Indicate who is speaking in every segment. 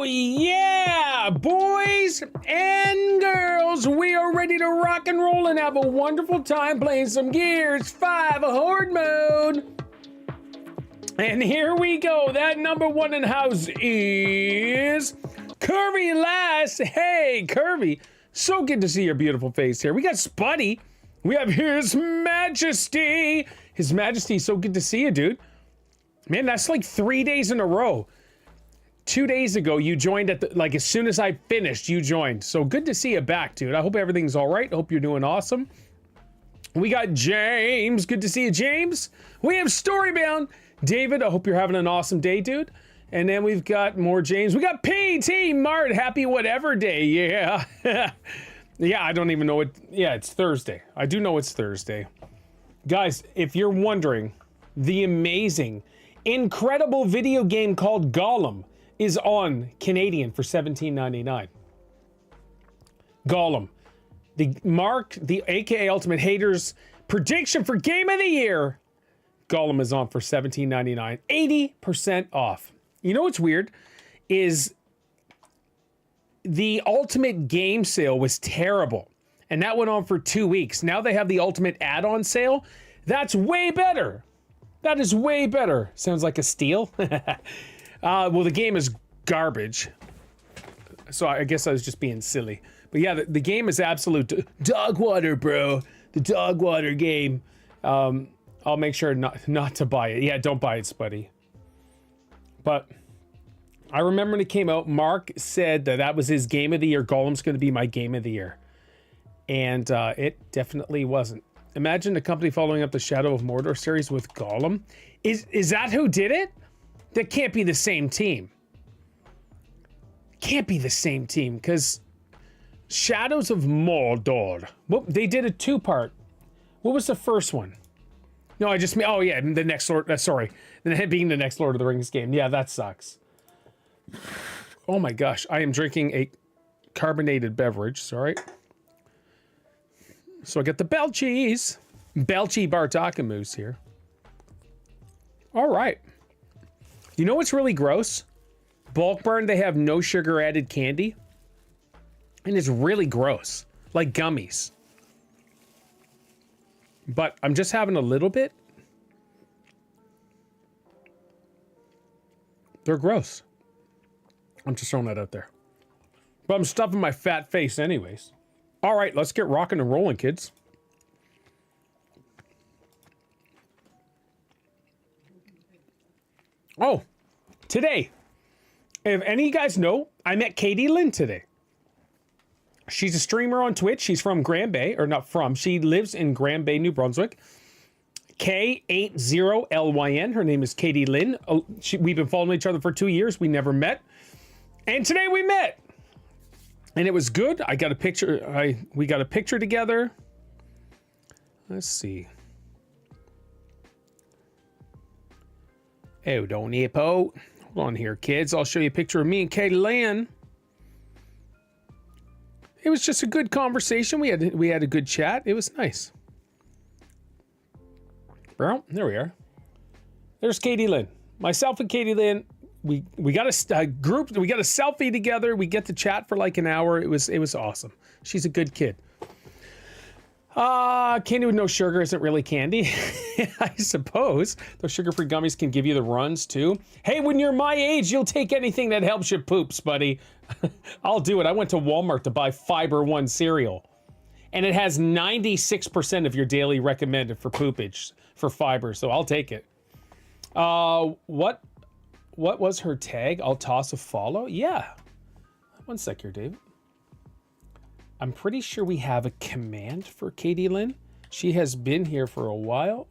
Speaker 1: Oh yeah, boys and girls, we are ready to rock and roll and have a wonderful time playing some Gears 5 Horde Mode. And here we go. That number one in the house is Curvy Lass. Hey, Curvy. So good to see your beautiful face here. We got Spuddy. We have His Majesty. His Majesty, so good to see you, dude. Man, that's like 3 days in a row. 2 days ago, you joined at the, like as soon as I finished, you joined. So good to see you back, dude. I hope everything's all right. I hope you're doing awesome. We got James. Good to see you, James. We have Storybound. David, I hope you're having an awesome day, dude. And then we've got more James. We got PT Mart. Happy whatever day. Yeah. Yeah, I don't even know it. Yeah, it's Thursday. I do know it's Thursday. Guys, if you're wondering, the amazing, incredible video game called Gollum is on Canadian for $17.99. Gollum. The AKA Ultimate Haters prediction for Game of the Year. Gollum is on for $17.99. 80% off. You know what's weird? Is the Ultimate Game Sale was terrible. And that went on for 2 weeks. Now they have the Ultimate Add-on Sale. That's way better. That is way better. Sounds like a steal. Well, the game is garbage. So I guess I was just being silly. But yeah, the game is absolute dog water, bro. The dog water game. I'll make sure not to buy it. Yeah, don't buy it, Spuddy. But I remember when it came out, Mark said that was his game of the year. Gollum's going to be my game of the year. And it definitely wasn't. Imagine a company following up the Shadow of Mordor series with Gollum. Is that who did it? That can't be the same team. Can't be the same team, because Shadows of Mordor. Well, they did a two-part. What was the first one? No, I just mean, oh yeah, the next Lord, sorry. Being the next Lord of the Rings game. Yeah, that sucks. Oh my gosh, I am drinking a carbonated beverage, sorry. So I got the Belchies. Belchy Bartakamoose here. All right. You know what's really gross? Bulk Burn, they have no sugar added candy. And it's really gross. Like gummies. But I'm just having a little bit. They're gross. I'm just throwing that out there. But I'm stuffing my fat face anyways. All right, let's get rocking and rolling, kids. Oh, today, if any of you guys know, I met Katie Lynn today. She's a streamer on Twitch. She's from Grand Bay, or not from, she lives in Grand Bay, New Brunswick. K80LYN, her name is Katie Lynn. We've been following each other for 2 years. We never met. And today we met. And it was good. I got a picture, we got a picture together. Let's see. Oh, don't hippo. Hold on here, kids. I'll show you a picture of me and Katie Lynn. It was just a good conversation. We had a good chat. It was nice. Well, there we are. There's Katie Lynn. Myself and Katie Lynn. We got a group. We got a selfie together. We get to chat for like an hour. It was awesome. She's a good kid. Candy with no sugar isn't really candy. I suppose. Those sugar-free gummies can give you the runs too. Hey, when you're my age, you'll take anything that helps you poops, buddy. I'll do it. I went to Walmart to buy Fiber One cereal. And it has 96% of your daily recommended for poopage, for fiber, so I'll take it. What was her tag? I'll toss a follow? Yeah. One sec here, David. I'm pretty sure we have a command for Katie Lynn. She has been here for a while.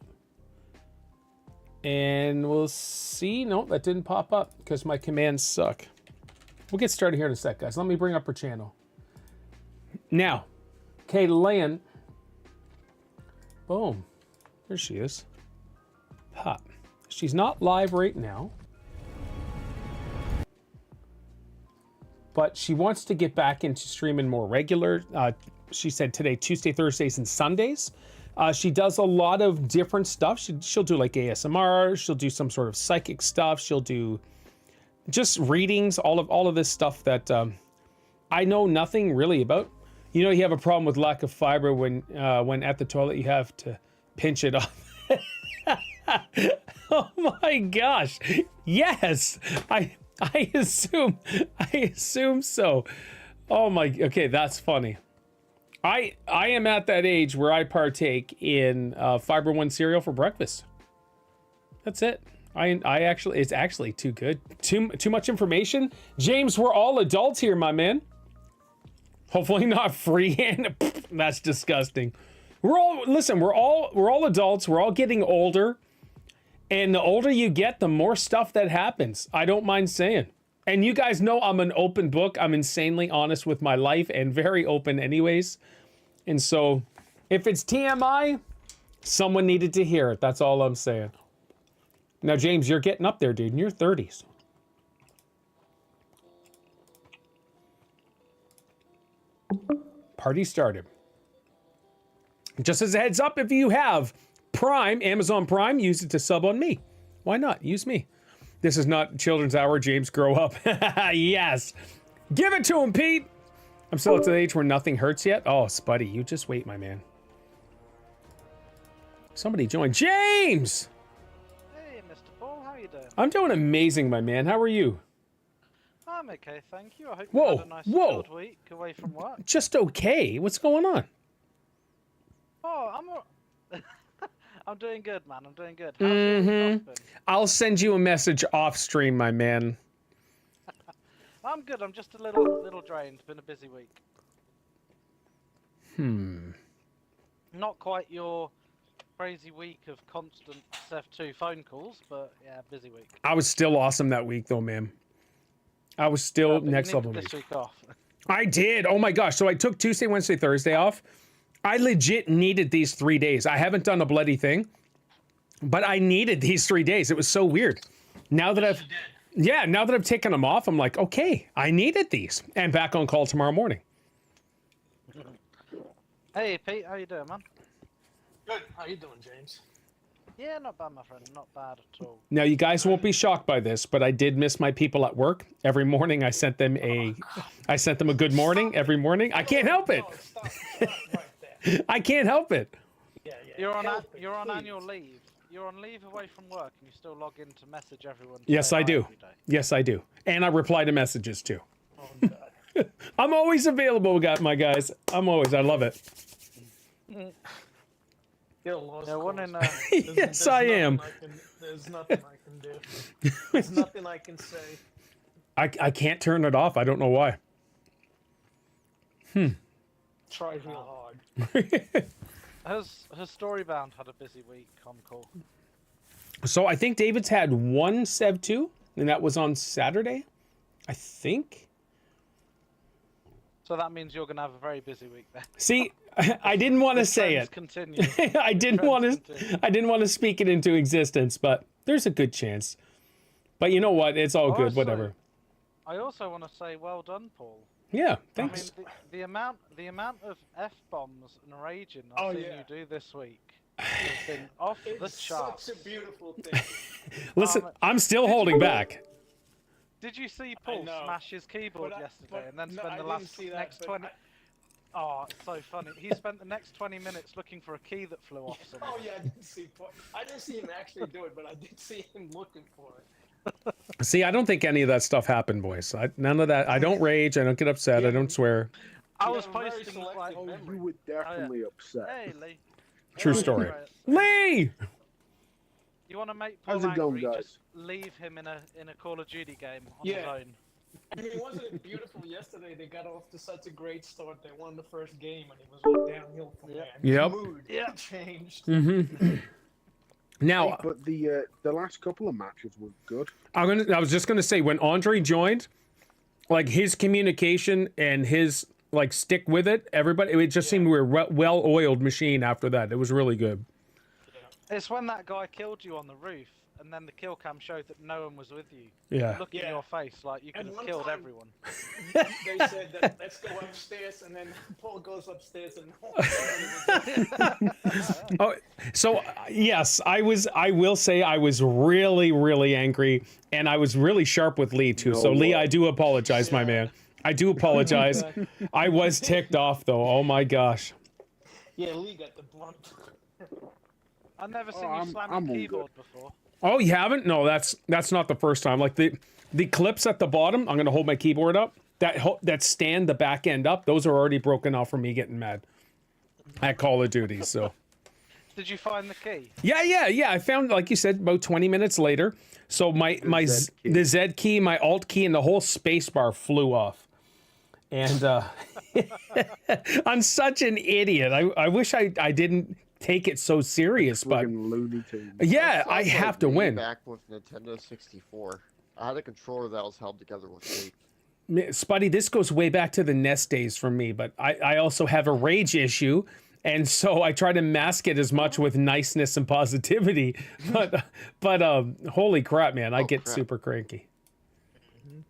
Speaker 1: And we'll see. No, that didn't pop up because my commands suck. We'll get started here in a sec, guys. Let me bring up her channel. Now, Katie Lynn. Boom. There she is. Pop. She's not live right now. But she wants to get back into streaming more regular. She said today, Tuesday, Thursdays, and Sundays. She does a lot of different stuff. She'll do like ASMR. She'll do some sort of psychic stuff. She'll do just readings, all of this stuff that I know nothing really about. You know, you have a problem with lack of fiber when at the toilet you have to pinch it off. Oh my gosh! Yes, I assume so. Oh my. Okay, that's funny. I am at that age where I partake in Fiber One cereal for breakfast. That's it. I actually, it's actually too good. Too much information. James, we're all adults here, my man. Hopefully not freehand. That's disgusting. We're all adults. We're all getting older. And the older you get, the more stuff that happens. I don't mind saying. And you guys know I'm an open book. I'm insanely honest with my life and very open anyways. And so if it's TMI, someone needed to hear it. That's all I'm saying. Now, James, you're getting up there, dude, in your 30s. Party started. Just as a heads up, if you have Prime, Amazon Prime, use it to sub on me. Why not? Use me. This is not children's hour. James, grow up. Yes. Give it to him, Pete. I'm still at the age where nothing hurts yet. Oh, Spuddy, you just wait, my man. Somebody joined. James!
Speaker 2: Hey, Mr. Paul, how you doing?
Speaker 1: I'm doing amazing, my man. How are you?
Speaker 2: I'm okay, thank you. I hope you had a nice chilled week away from work.
Speaker 1: Just okay. What's going on?
Speaker 2: Oh, I'm doing good, man. I'm doing good. How's your week been?
Speaker 1: I'll send you a message off stream, my man.
Speaker 2: I'm good. I'm just a little drained. Been a busy week. Not quite your crazy week of constant F2 phone calls, but yeah, busy week.
Speaker 1: I was still awesome that week, though, man. I was still next level.
Speaker 2: This week off.
Speaker 1: I did. Oh my gosh. So I took Tuesday, Wednesday, Thursday off. I legit needed these 3 days. I haven't done a bloody thing, but I needed these 3 days. It was so weird. Now that now that I've taken them off, I'm like, okay, I needed these. And back on call tomorrow morning.
Speaker 2: Hey, Pete, how you doing, man?
Speaker 3: Good. How you doing, James?
Speaker 2: Yeah, not bad, my friend. Not bad at all.
Speaker 1: Now, you guys won't be shocked by this, but I did miss my people at work. Every morning, I sent them a good morning every morning. I can't help it.
Speaker 3: Stop right there.
Speaker 1: I can't help it.
Speaker 3: Yeah.
Speaker 2: You're on
Speaker 3: Please.
Speaker 2: annual leave. You're on leave away from work, and you still log in to message everyone.
Speaker 1: Yes, I do.
Speaker 2: Every day.
Speaker 1: Yes, I do. And I reply to messages too.
Speaker 3: Oh, God.
Speaker 1: I'm always available, my guys. I love it.
Speaker 3: Get a lost
Speaker 2: Yeah, one
Speaker 3: cause.
Speaker 2: in
Speaker 1: Yes, I am.
Speaker 3: There's nothing I can do. There's nothing I can say.
Speaker 1: I can't turn it off. I don't know why.
Speaker 3: Try real hard.
Speaker 2: Has Storybound had a busy week on call?
Speaker 1: So I think David's had one Sev 2, and that was on Saturday, I think.
Speaker 2: So that means you're going to have a very busy week then.
Speaker 1: See, I didn't want to say it.
Speaker 2: Continue.
Speaker 1: I didn't want to speak it into existence, but there's a good chance. But you know what? It's all good. Whatever.
Speaker 2: I also want to say well done, Paul.
Speaker 1: Yeah, thanks.
Speaker 2: I mean, the amount of F-bombs and raging I've seen you do this week has been off the charts.
Speaker 3: Such a beautiful thing.
Speaker 1: Listen, I'm still holding back.
Speaker 2: Did you see Paul smash his keyboard yesterday and then spend the next 20... Oh, it's so funny. He spent the next 20 minutes looking for a key that flew off somewhere.
Speaker 3: Oh yeah, I didn't see him actually do it, but I did see him looking for it.
Speaker 1: See, I don't think any of that stuff happened, boys. None of that. I don't rage. I don't get upset. I don't swear.
Speaker 2: I was posting like...
Speaker 4: Oh, you were definitely upset.
Speaker 2: Hey, Lee.
Speaker 1: True story. Lee!
Speaker 2: You want to make Paul
Speaker 4: How's it going,
Speaker 2: angry,
Speaker 4: guys?
Speaker 2: just leave him in a Call of Duty game on
Speaker 3: Yeah.
Speaker 2: his own.
Speaker 3: I mean, wasn't it beautiful yesterday? They got off to such a great start. They won the first game, and it was all downhill from there.
Speaker 1: Yep.
Speaker 3: The mood changed.
Speaker 1: Mm-hmm. Now,
Speaker 4: But the last couple of matches were good.
Speaker 1: I was just gonna say, when Andre joined, like his communication and his like stick with it, everybody, it just seemed we were a well-oiled machine after that. It was really good.
Speaker 2: It's when that guy killed you on the roof and then the kill cam showed that no one was with you.
Speaker 1: Yeah.
Speaker 2: Look in
Speaker 3: Yeah.
Speaker 2: your face like you could
Speaker 3: And
Speaker 2: have
Speaker 3: one
Speaker 2: killed
Speaker 3: time-
Speaker 2: everyone.
Speaker 3: They said that let's go upstairs, and then Paul goes upstairs, and nobody was there.
Speaker 1: Oh, so yes, I will say I was really, really angry, and I was really sharp with Lee too. So
Speaker 4: No
Speaker 1: Lee,
Speaker 4: way.
Speaker 1: I do apologize, my
Speaker 3: Yeah.
Speaker 1: man. I do apologize. I was ticked off though. Oh my gosh.
Speaker 3: Yeah, Lee got the blunt.
Speaker 2: I've never seen
Speaker 4: I'm-
Speaker 2: you slam
Speaker 4: I'm
Speaker 2: your
Speaker 4: all
Speaker 2: keyboard before.
Speaker 1: Oh, you haven't? No, that's not the first time. Like the clips at the bottom, I'm gonna hold my keyboard up. That stand the back end up. Those are already broken off from me getting mad at Call of Duty. So.
Speaker 2: Did you find the key?
Speaker 1: Yeah. I found, like you said, about 20 minutes later. So the Z key, my Alt key, and the whole space bar flew off. And I'm such an idiot. I wish I didn't take it so serious, but
Speaker 4: Friggin' Looney Tunes.
Speaker 1: yeah,
Speaker 5: That
Speaker 1: I
Speaker 5: sounds
Speaker 1: have
Speaker 5: like
Speaker 1: to
Speaker 5: me
Speaker 1: win.
Speaker 5: Back with Nintendo 64, I had a controller that was held together with tape.
Speaker 1: Spuddy, this goes way back to the NES days for me, but I also have a rage issue. And so I try to mask it as much with niceness and positivity, but holy crap, man, I
Speaker 5: Oh,
Speaker 1: get
Speaker 5: crap.
Speaker 1: super cranky.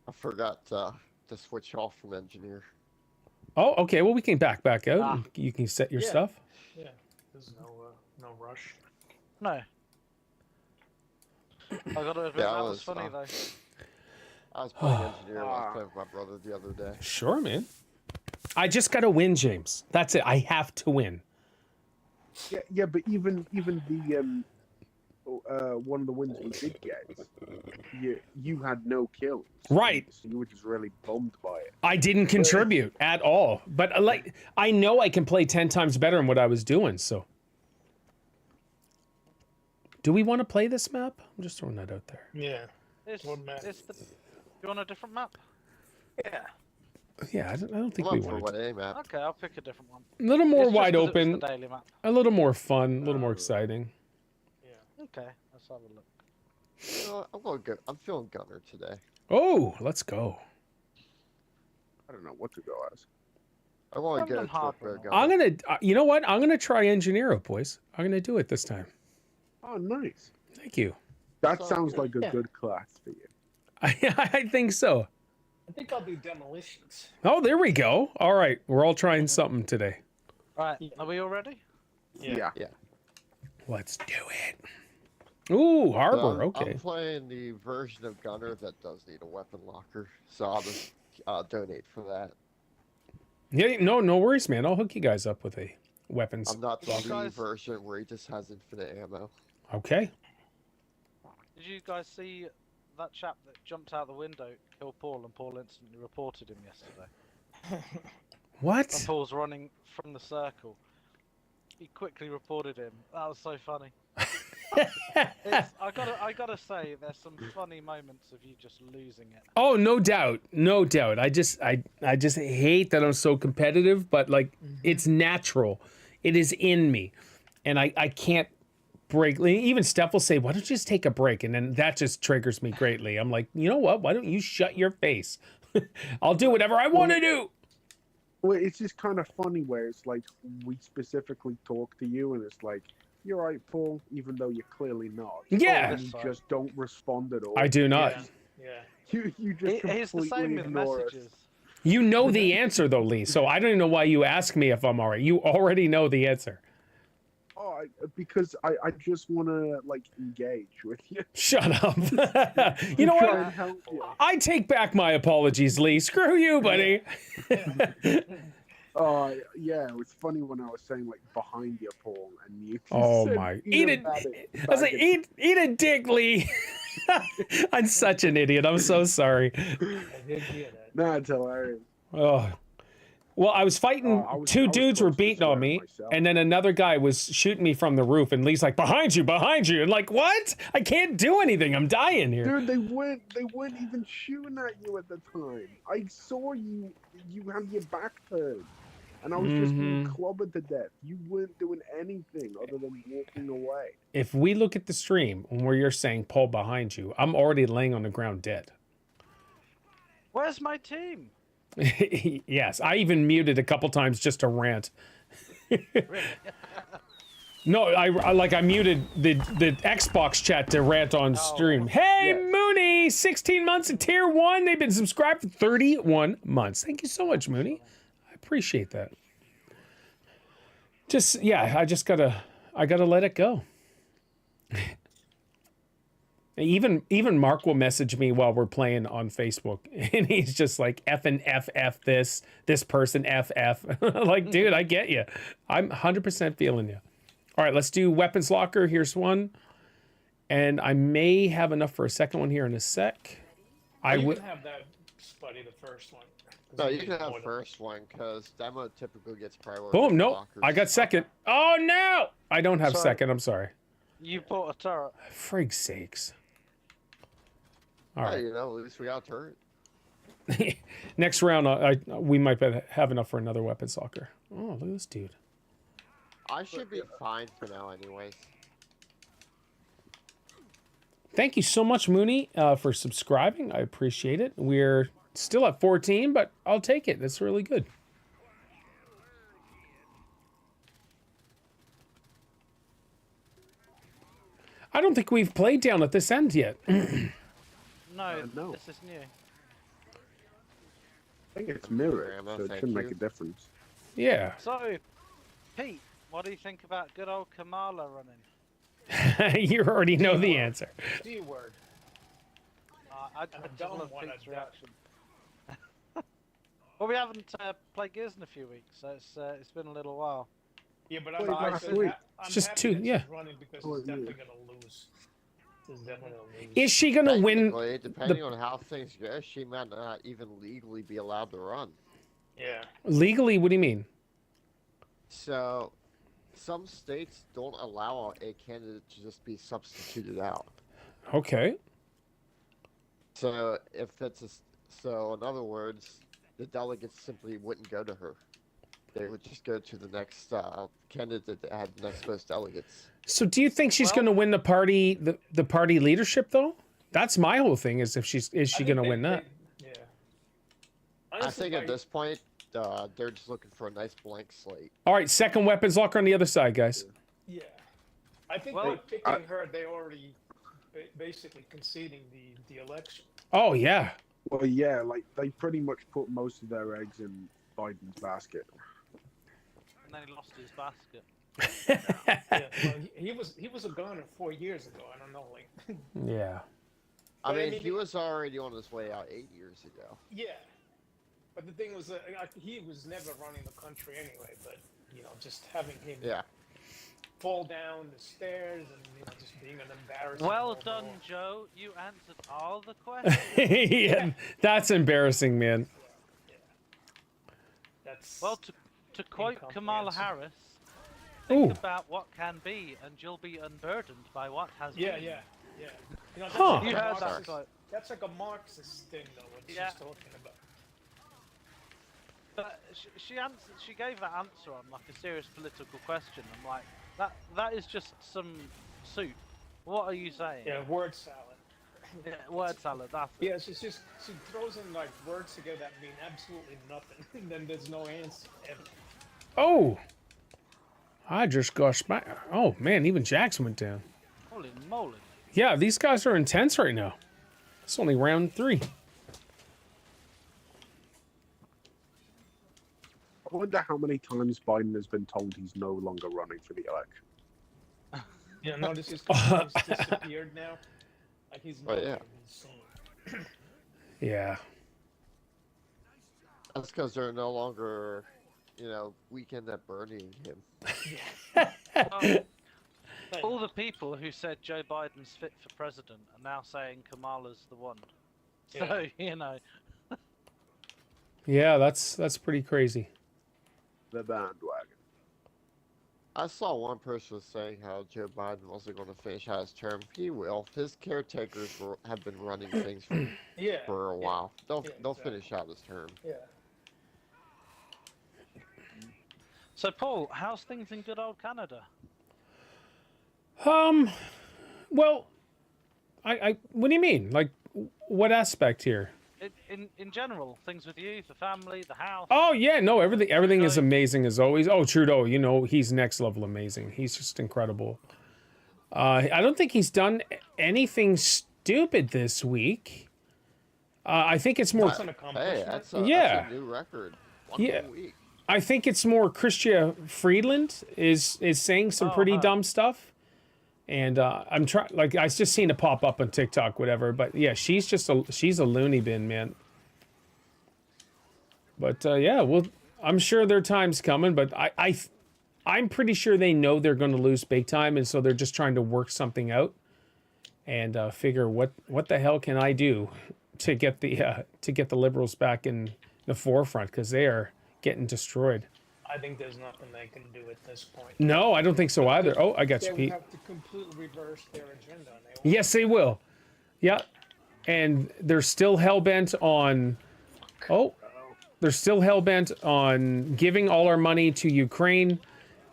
Speaker 5: I forgot to switch off from engineer.
Speaker 1: Oh, okay. Well, we can back out.
Speaker 2: Ah.
Speaker 1: You can set your
Speaker 3: Yeah.
Speaker 1: stuff.
Speaker 3: Yeah, there's no rush.
Speaker 2: No. I gotta admit,
Speaker 5: Yeah,
Speaker 2: that
Speaker 5: I
Speaker 2: was
Speaker 5: was,
Speaker 2: funny though.
Speaker 5: I was playing engineer when I was playing with my brother the other day.
Speaker 1: Sure, man. I just gotta win, James. That's it. I have to win.
Speaker 4: Yeah, but even the one of the wins we did get, you had no kills.
Speaker 1: Right.
Speaker 4: So you were just really bummed by it.
Speaker 1: I didn't contribute at all. But like, I know I can play 10 times better than what I was doing. So, do we want to play this map? I'm just throwing that out there.
Speaker 3: Yeah.
Speaker 2: It's,
Speaker 3: One map.
Speaker 2: you want a different map?
Speaker 3: Yeah.
Speaker 1: Yeah, I don't think
Speaker 5: I'm
Speaker 1: we
Speaker 5: up for
Speaker 1: want
Speaker 5: what
Speaker 1: to.
Speaker 5: A map.
Speaker 2: Okay, I'll pick a different one.
Speaker 1: A little more
Speaker 2: It's just
Speaker 1: wide
Speaker 2: 'cause it was
Speaker 1: open,
Speaker 2: the daily map.
Speaker 1: a little more fun, a little more exciting.
Speaker 2: Okay, let's have a look.
Speaker 5: I'm feeling Gunner today.
Speaker 1: Oh, let's go.
Speaker 4: I don't know what to go as.
Speaker 5: I want
Speaker 2: I've
Speaker 5: to get
Speaker 2: done
Speaker 5: a
Speaker 2: hard
Speaker 5: torpedo
Speaker 2: one.
Speaker 5: gunner.
Speaker 1: I'm gonna, you know what? I'm gonna try engineer up, boys. I'm gonna do it this time.
Speaker 4: Oh, nice.
Speaker 1: Thank you.
Speaker 4: That
Speaker 5: Sounds
Speaker 4: sounds
Speaker 5: good.
Speaker 4: like a
Speaker 3: Yeah.
Speaker 4: good class for you.
Speaker 1: I think so.
Speaker 3: I think I'll do demolitions.
Speaker 1: Oh, there we go. All right, we're all trying something today.
Speaker 2: Right, are we all ready?
Speaker 4: Yeah.
Speaker 1: Let's do it. Ooh,
Speaker 5: So
Speaker 1: harbor.
Speaker 5: I'm
Speaker 1: Okay.
Speaker 5: playing the version of Gunner that does need a weapon locker, so I'll just donate for that.
Speaker 1: Yeah, no worries, man. I'll hook you guys up with a weapons.
Speaker 5: I'm not the
Speaker 2: Well,
Speaker 5: Lee
Speaker 2: guys-
Speaker 5: version where he just has infinite ammo.
Speaker 1: Okay.
Speaker 2: Did you guys see that chap that jumped out the window, killed Paul, and Paul instantly reported him yesterday? When
Speaker 1: What?
Speaker 2: Paul's running from the circle, he quickly reported him. That was so funny. I gotta say, there's some funny moments of you just losing it.
Speaker 1: Oh, no doubt, no doubt. I just hate that I'm so competitive, but like it's natural. It is in me, and I can't break. Even Steph will say, "Why don't you just take a break?" And then that just triggers me greatly. I'm like, you know what? Why don't you shut your face? I'll do whatever I want to do.
Speaker 4: Well, it's just kind of funny where it's like we specifically talk to you, and it's like, "You're right, Paul," even though you're clearly not.
Speaker 1: Yeah.
Speaker 4: And you just don't respond at all.
Speaker 1: I do not.
Speaker 3: Yeah.
Speaker 4: You just
Speaker 2: It's the
Speaker 4: completely
Speaker 2: same with
Speaker 4: ignore us.
Speaker 2: messages.
Speaker 1: You know the answer though, Lee. So I don't even know why you ask me if I'm all right. You already know the answer.
Speaker 4: Oh, because I just want to like engage with you.
Speaker 1: Shut up. You know
Speaker 4: Try
Speaker 1: what?
Speaker 4: and help you.
Speaker 1: I take back my apologies, Lee. Screw you, buddy.
Speaker 4: Oh, yeah, it was funny when I was saying like behind you, Paul, and you.
Speaker 1: Oh
Speaker 4: said,
Speaker 1: my! Eat it.
Speaker 4: bag
Speaker 1: I was like,
Speaker 4: of-
Speaker 1: eat a dick, Lee. I'm such an idiot. I'm so sorry.
Speaker 3: I did hear that.
Speaker 4: No, it's hilarious.
Speaker 1: Oh. Well, I was fighting.
Speaker 4: I was
Speaker 1: Two dudes were
Speaker 4: close to
Speaker 1: beating on
Speaker 4: swearing
Speaker 1: me,
Speaker 4: myself.
Speaker 1: and then another guy was shooting me from the roof. And Lee's like, "Behind you, behind you!" And like, what? I can't do anything. I'm dying here.
Speaker 4: Dude, they weren't even shooting at you at the time. I saw you had your back turned. And I was just being clobbered to death. You weren't doing anything other than walking away.
Speaker 1: If we look at the stream where you're saying "Paul behind you," I'm already laying on the ground dead.
Speaker 2: Where's my team?
Speaker 1: Yes, I even muted a couple times just to rant. No, I muted the Xbox chat to rant on stream. Hey,
Speaker 4: Yes.
Speaker 1: Mooney, 16 months at tier 1. They've been subscribed for 31 months. Thank you so much, Mooney. I appreciate that. Just, yeah, I gotta let it go. Even Mark will message me while we're playing on Facebook, and he's just like effing FF this person FF. Like, dude, I get you. I'm 100% feeling you. All right, let's do weapons locker. Here's one, and I may have enough for a second one here in a sec. I
Speaker 3: You
Speaker 1: would.
Speaker 3: can have that, Spuddy, the first one. 'Cause
Speaker 5: No,
Speaker 3: you
Speaker 5: you can
Speaker 3: can
Speaker 5: have
Speaker 3: order them.
Speaker 5: first one because demo typically gets priority.
Speaker 1: Boom.
Speaker 5: over
Speaker 1: No,
Speaker 5: lockers.
Speaker 1: I got second. Oh no, I don't have
Speaker 2: Sorry.
Speaker 1: second. I'm sorry.
Speaker 2: You bought a turret.
Speaker 1: Frig's sakes. All
Speaker 5: Yeah,
Speaker 1: right.
Speaker 5: you know, at least we got a turret.
Speaker 1: Next round, we might have enough for another weapons locker. Oh, look at this dude.
Speaker 5: I should be fine for now, anyways.
Speaker 1: Thank you so much, Mooney, for subscribing. I appreciate it. We're still at 14, but I'll take it. That's really good. I don't think we've played down at this end yet.
Speaker 2: No,
Speaker 4: no.
Speaker 2: this is new.
Speaker 4: I think it's mirrored,
Speaker 5: Grandma,
Speaker 4: so it
Speaker 5: thank
Speaker 4: shouldn't make
Speaker 5: you.
Speaker 4: a difference.
Speaker 1: Yeah.
Speaker 2: So, Pete, what do you think about good old Kamala running?
Speaker 1: You already know the answer.
Speaker 3: D word.
Speaker 2: I just
Speaker 3: don't
Speaker 2: love
Speaker 3: wanna
Speaker 2: Pete's
Speaker 3: die.
Speaker 2: reaction. Well, we haven't played Gears in a few weeks, so it's been a little while.
Speaker 3: Yeah, but
Speaker 4: Played
Speaker 3: I'm,
Speaker 4: last
Speaker 3: I'm,
Speaker 4: week.
Speaker 3: I'm
Speaker 1: It's just
Speaker 3: happy
Speaker 1: two,
Speaker 3: that
Speaker 1: yeah.
Speaker 3: she's running because
Speaker 4: Oh,
Speaker 3: he's
Speaker 4: yeah.
Speaker 3: definitely gonna lose. He's definitely gonna lose.
Speaker 1: Is she gonna win?
Speaker 5: Technically, depending on how things go, she might not even legally be allowed to run.
Speaker 3: Yeah.
Speaker 1: Legally, what do you mean?
Speaker 5: So, some states don't allow a candidate to just be substituted out.
Speaker 1: Okay.
Speaker 5: So, if it's so, in other words, the delegates simply wouldn't go to her. They would just go to the next candidate that had the next most delegates.
Speaker 1: So do you think she's
Speaker 2: Well-
Speaker 1: gonna win the party the party leadership though? That's my whole thing is if is
Speaker 3: I
Speaker 1: she
Speaker 3: think
Speaker 1: gonna win that?
Speaker 3: Yeah.
Speaker 5: I
Speaker 3: Honestly,
Speaker 5: think at this point, they're just looking for a nice blank slate.
Speaker 1: All right, second weapons locker on the other side, guys.
Speaker 3: Yeah. I think
Speaker 2: Well,
Speaker 3: by picking her, they already basically conceding the election.
Speaker 1: Oh yeah.
Speaker 4: Well, yeah, like they pretty much put most of their eggs in Biden's basket.
Speaker 2: And then he lost his basket.
Speaker 3: Yeah. Well, he was a goner 4 years ago. I don't know, like.
Speaker 1: Yeah.
Speaker 5: I
Speaker 3: But I
Speaker 5: mean,
Speaker 3: mean,
Speaker 5: he was already on his way out 8 years ago.
Speaker 3: Yeah. But the thing was, he was never running the country anyway. But just having him
Speaker 5: Yeah.
Speaker 3: fall down the stairs and just being an embarrassment.
Speaker 2: Well done,
Speaker 3: overall.
Speaker 2: Joe. You answered all the questions.
Speaker 1: Yeah, that's embarrassing, man.
Speaker 3: That's
Speaker 2: Well, to quote Kamala
Speaker 3: Incomprehensible.
Speaker 2: Harris, think
Speaker 1: Ooh.
Speaker 2: about what can be, and you'll be unburdened by what has
Speaker 3: yeah,
Speaker 2: been.
Speaker 3: yeah. That's
Speaker 1: Huh.
Speaker 3: like
Speaker 2: You
Speaker 3: a
Speaker 2: heard that
Speaker 3: Marxist-
Speaker 2: quote.
Speaker 3: That's like a Marxist thing, though. What she's
Speaker 2: Yeah.
Speaker 3: talking about.
Speaker 2: But she answered. She gave that answer on like a serious political question. I'm like, that is just some soup. What are you saying?
Speaker 3: Yeah, word salad.
Speaker 2: Yeah, word salad. That's it.
Speaker 3: Yeah, she throws in like words together that mean absolutely nothing, and then there's no answer ever.
Speaker 1: Oh. I just got smacked. Oh man, even Jackson went down.
Speaker 2: Holy moly!
Speaker 1: Yeah, these guys are intense right now. It's only round 3.
Speaker 4: I wonder how many times Biden has been told he's no longer running for the election.
Speaker 3: Yeah, no, this is he's disappeared now. Like he's
Speaker 5: Oh,
Speaker 3: not
Speaker 5: yeah.
Speaker 3: even seen.
Speaker 1: Yeah.
Speaker 5: That's because they're no longer, weekend at burning him.
Speaker 2: Well, all the people who said Joe Biden's fit for president are now saying Kamala's the one. So
Speaker 3: Yeah.
Speaker 1: Yeah, that's pretty crazy.
Speaker 4: The bandwagon.
Speaker 5: I saw one person was saying how Joe Biden wasn't going to finish out his term. He will. His caretakers have been running things for a while. They'll
Speaker 3: exactly.
Speaker 5: finish out his term.
Speaker 3: Yeah.
Speaker 2: So Paul, how's things in good old Canada?
Speaker 1: Well, I what do you mean? Like, what aspect here?
Speaker 2: in general, things with you, the family, the house.
Speaker 1: Oh yeah, no, everything is amazing as always. Oh, Trudeau, you know, he's next level amazing. He's just incredible. I don't think he's done anything stupid this week. I think it's more.
Speaker 3: That's an accomplishment.
Speaker 5: Hey, that's a new record. One whole week.
Speaker 1: I think it's more Chrystia Friedland is saying some pretty dumb stuff. And I'm trying, like, I just seen it pop up on TikTok, whatever. But yeah, she's a loony bin, man. But yeah, well, I'm sure their time's coming. But I'm pretty sure they know they're going to lose big time, and so they're just trying to work something out and figure what the hell can I do to get the Liberals back in the forefront, because they are getting destroyed.
Speaker 3: I think there's nothing they can do at this point.
Speaker 1: No, I don't think so either. Oh, I got you,
Speaker 3: They
Speaker 1: Pete.
Speaker 3: will have to completely reverse their agenda. And they won't.
Speaker 1: Yes, they will. Yeah, and they're still hell-bent on. Oh, they're still hell-bent on giving all our money to Ukraine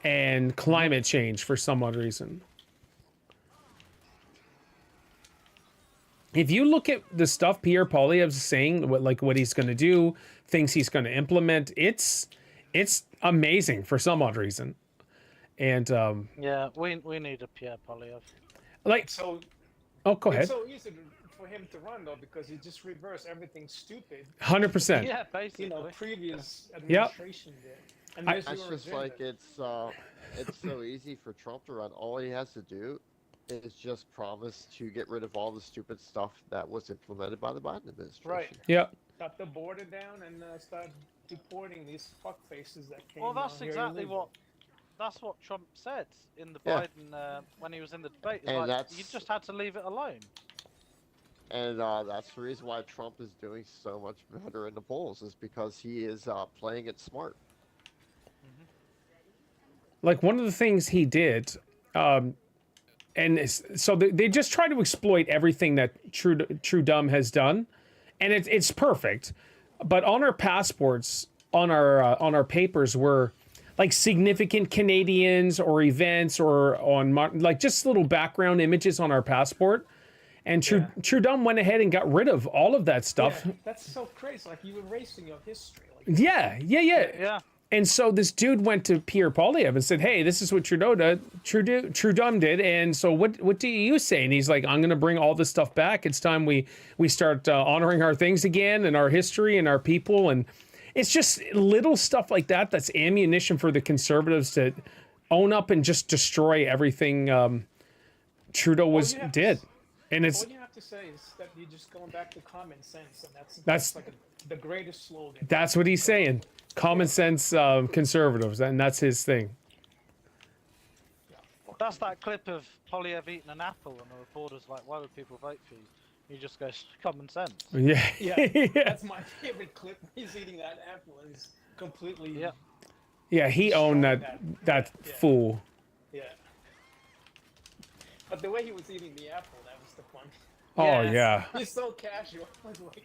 Speaker 1: and climate change for some odd reason. If you look at the stuff Pierre Poilievre's saying, what he's going to do, things he's going to implement, it's amazing for some odd reason. And
Speaker 2: yeah, we need a Pierre Poilievre.
Speaker 1: Like,
Speaker 3: So
Speaker 1: oh, go ahead.
Speaker 3: it's so easy for him to run though, because he just reversed everything stupid
Speaker 1: 100%.
Speaker 2: Yeah, basically.
Speaker 3: previous administration did. And there's
Speaker 5: That's
Speaker 3: your
Speaker 5: just
Speaker 3: agenda.
Speaker 5: like it's so easy for Trump to run. All he has to do is just promise to get rid of all the stupid stuff that was implemented by the Biden administration.
Speaker 3: Right.
Speaker 1: Yeah.
Speaker 3: Shut the border down and start deporting these fuckfaces that came.
Speaker 2: Well, that's
Speaker 3: here
Speaker 2: exactly
Speaker 3: illegal.
Speaker 2: that's what Trump said in the
Speaker 5: Yeah.
Speaker 2: Biden when he was in the debate.
Speaker 5: And
Speaker 2: Like,
Speaker 5: that's-
Speaker 2: you just had to leave it alone.
Speaker 5: And that's the reason why Trump is doing so much better in the polls, is because he is playing it smart.
Speaker 1: Like, one of the things he did, so they just try to exploit everything that Trudeau has done, and it's perfect. But on our passports, on our papers, were like significant Canadians or events, or on like just little background images on our passport. And Trudeau went ahead and got rid of all of that stuff.
Speaker 3: Yeah, that's so crazy. Like, you erasing your history. Like,
Speaker 2: Yeah.
Speaker 1: And so this dude went to Pierre Poilievre and said, "Hey, this is what Trudeau did, and so what do you say?" And he's like, "I'm going to bring all this stuff back. It's time we start honoring our things again, and our history and our people." And it's just little stuff like that that's ammunition for the Conservatives to own up and just destroy everything Trudeau did. And it's
Speaker 3: all you have to say is that you're just going back to common sense, and that's like the greatest slogan.
Speaker 1: that's what he's saying. Common sense Conservatives, and that's his thing.
Speaker 2: That's that clip of Poilievre eating an apple, and the reporter's like, "Why would people vote for you?" He just goes, "Common sense."
Speaker 1: Yeah.
Speaker 3: Yeah, that's my favorite clip. He's eating that apple and he's completely.
Speaker 2: Yeah.
Speaker 1: Yeah, he owned that fool.
Speaker 3: Yeah. But the way he was eating the apple, that was the fun.
Speaker 1: Oh
Speaker 2: Yes.
Speaker 1: yeah,
Speaker 3: He's so casual. Like,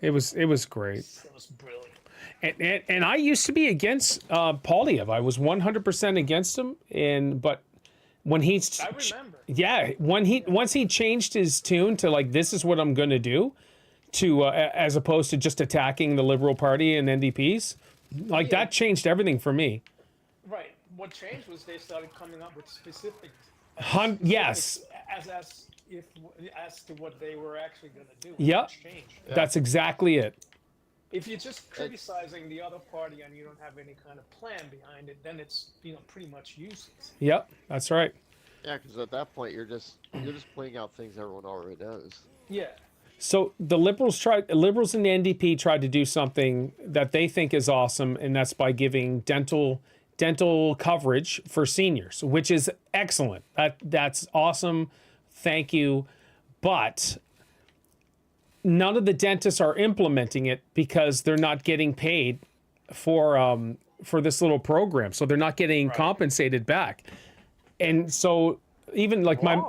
Speaker 1: it was great.
Speaker 3: it was brilliant.
Speaker 1: And I used to be against Poilievre. I was 100% against him. But when
Speaker 3: I remember.
Speaker 1: once he changed his tune to like, this is what I'm going to do, to as opposed to just attacking the Liberal Party and NDPs, like that changed everything for me.
Speaker 3: Right. What changed was they started coming up with specific.
Speaker 1: Yes.
Speaker 3: As to what they were actually going to do.
Speaker 1: Yep.
Speaker 3: Change.
Speaker 1: That's exactly it.
Speaker 3: If you're just criticizing the other party and you don't have any kind of plan behind it, then it's pretty much useless.
Speaker 1: Yep, that's right.
Speaker 5: Yeah, because at that point you're just pointing out things everyone already knows.
Speaker 3: Yeah.
Speaker 1: So the Liberals and the NDP tried to do something that they think is awesome, and that's by giving dental coverage for seniors, which is excellent. That's awesome. Thank you. But none of the dentists are implementing it because they're not getting paid for this little program. So they're not getting compensated back. And so even like my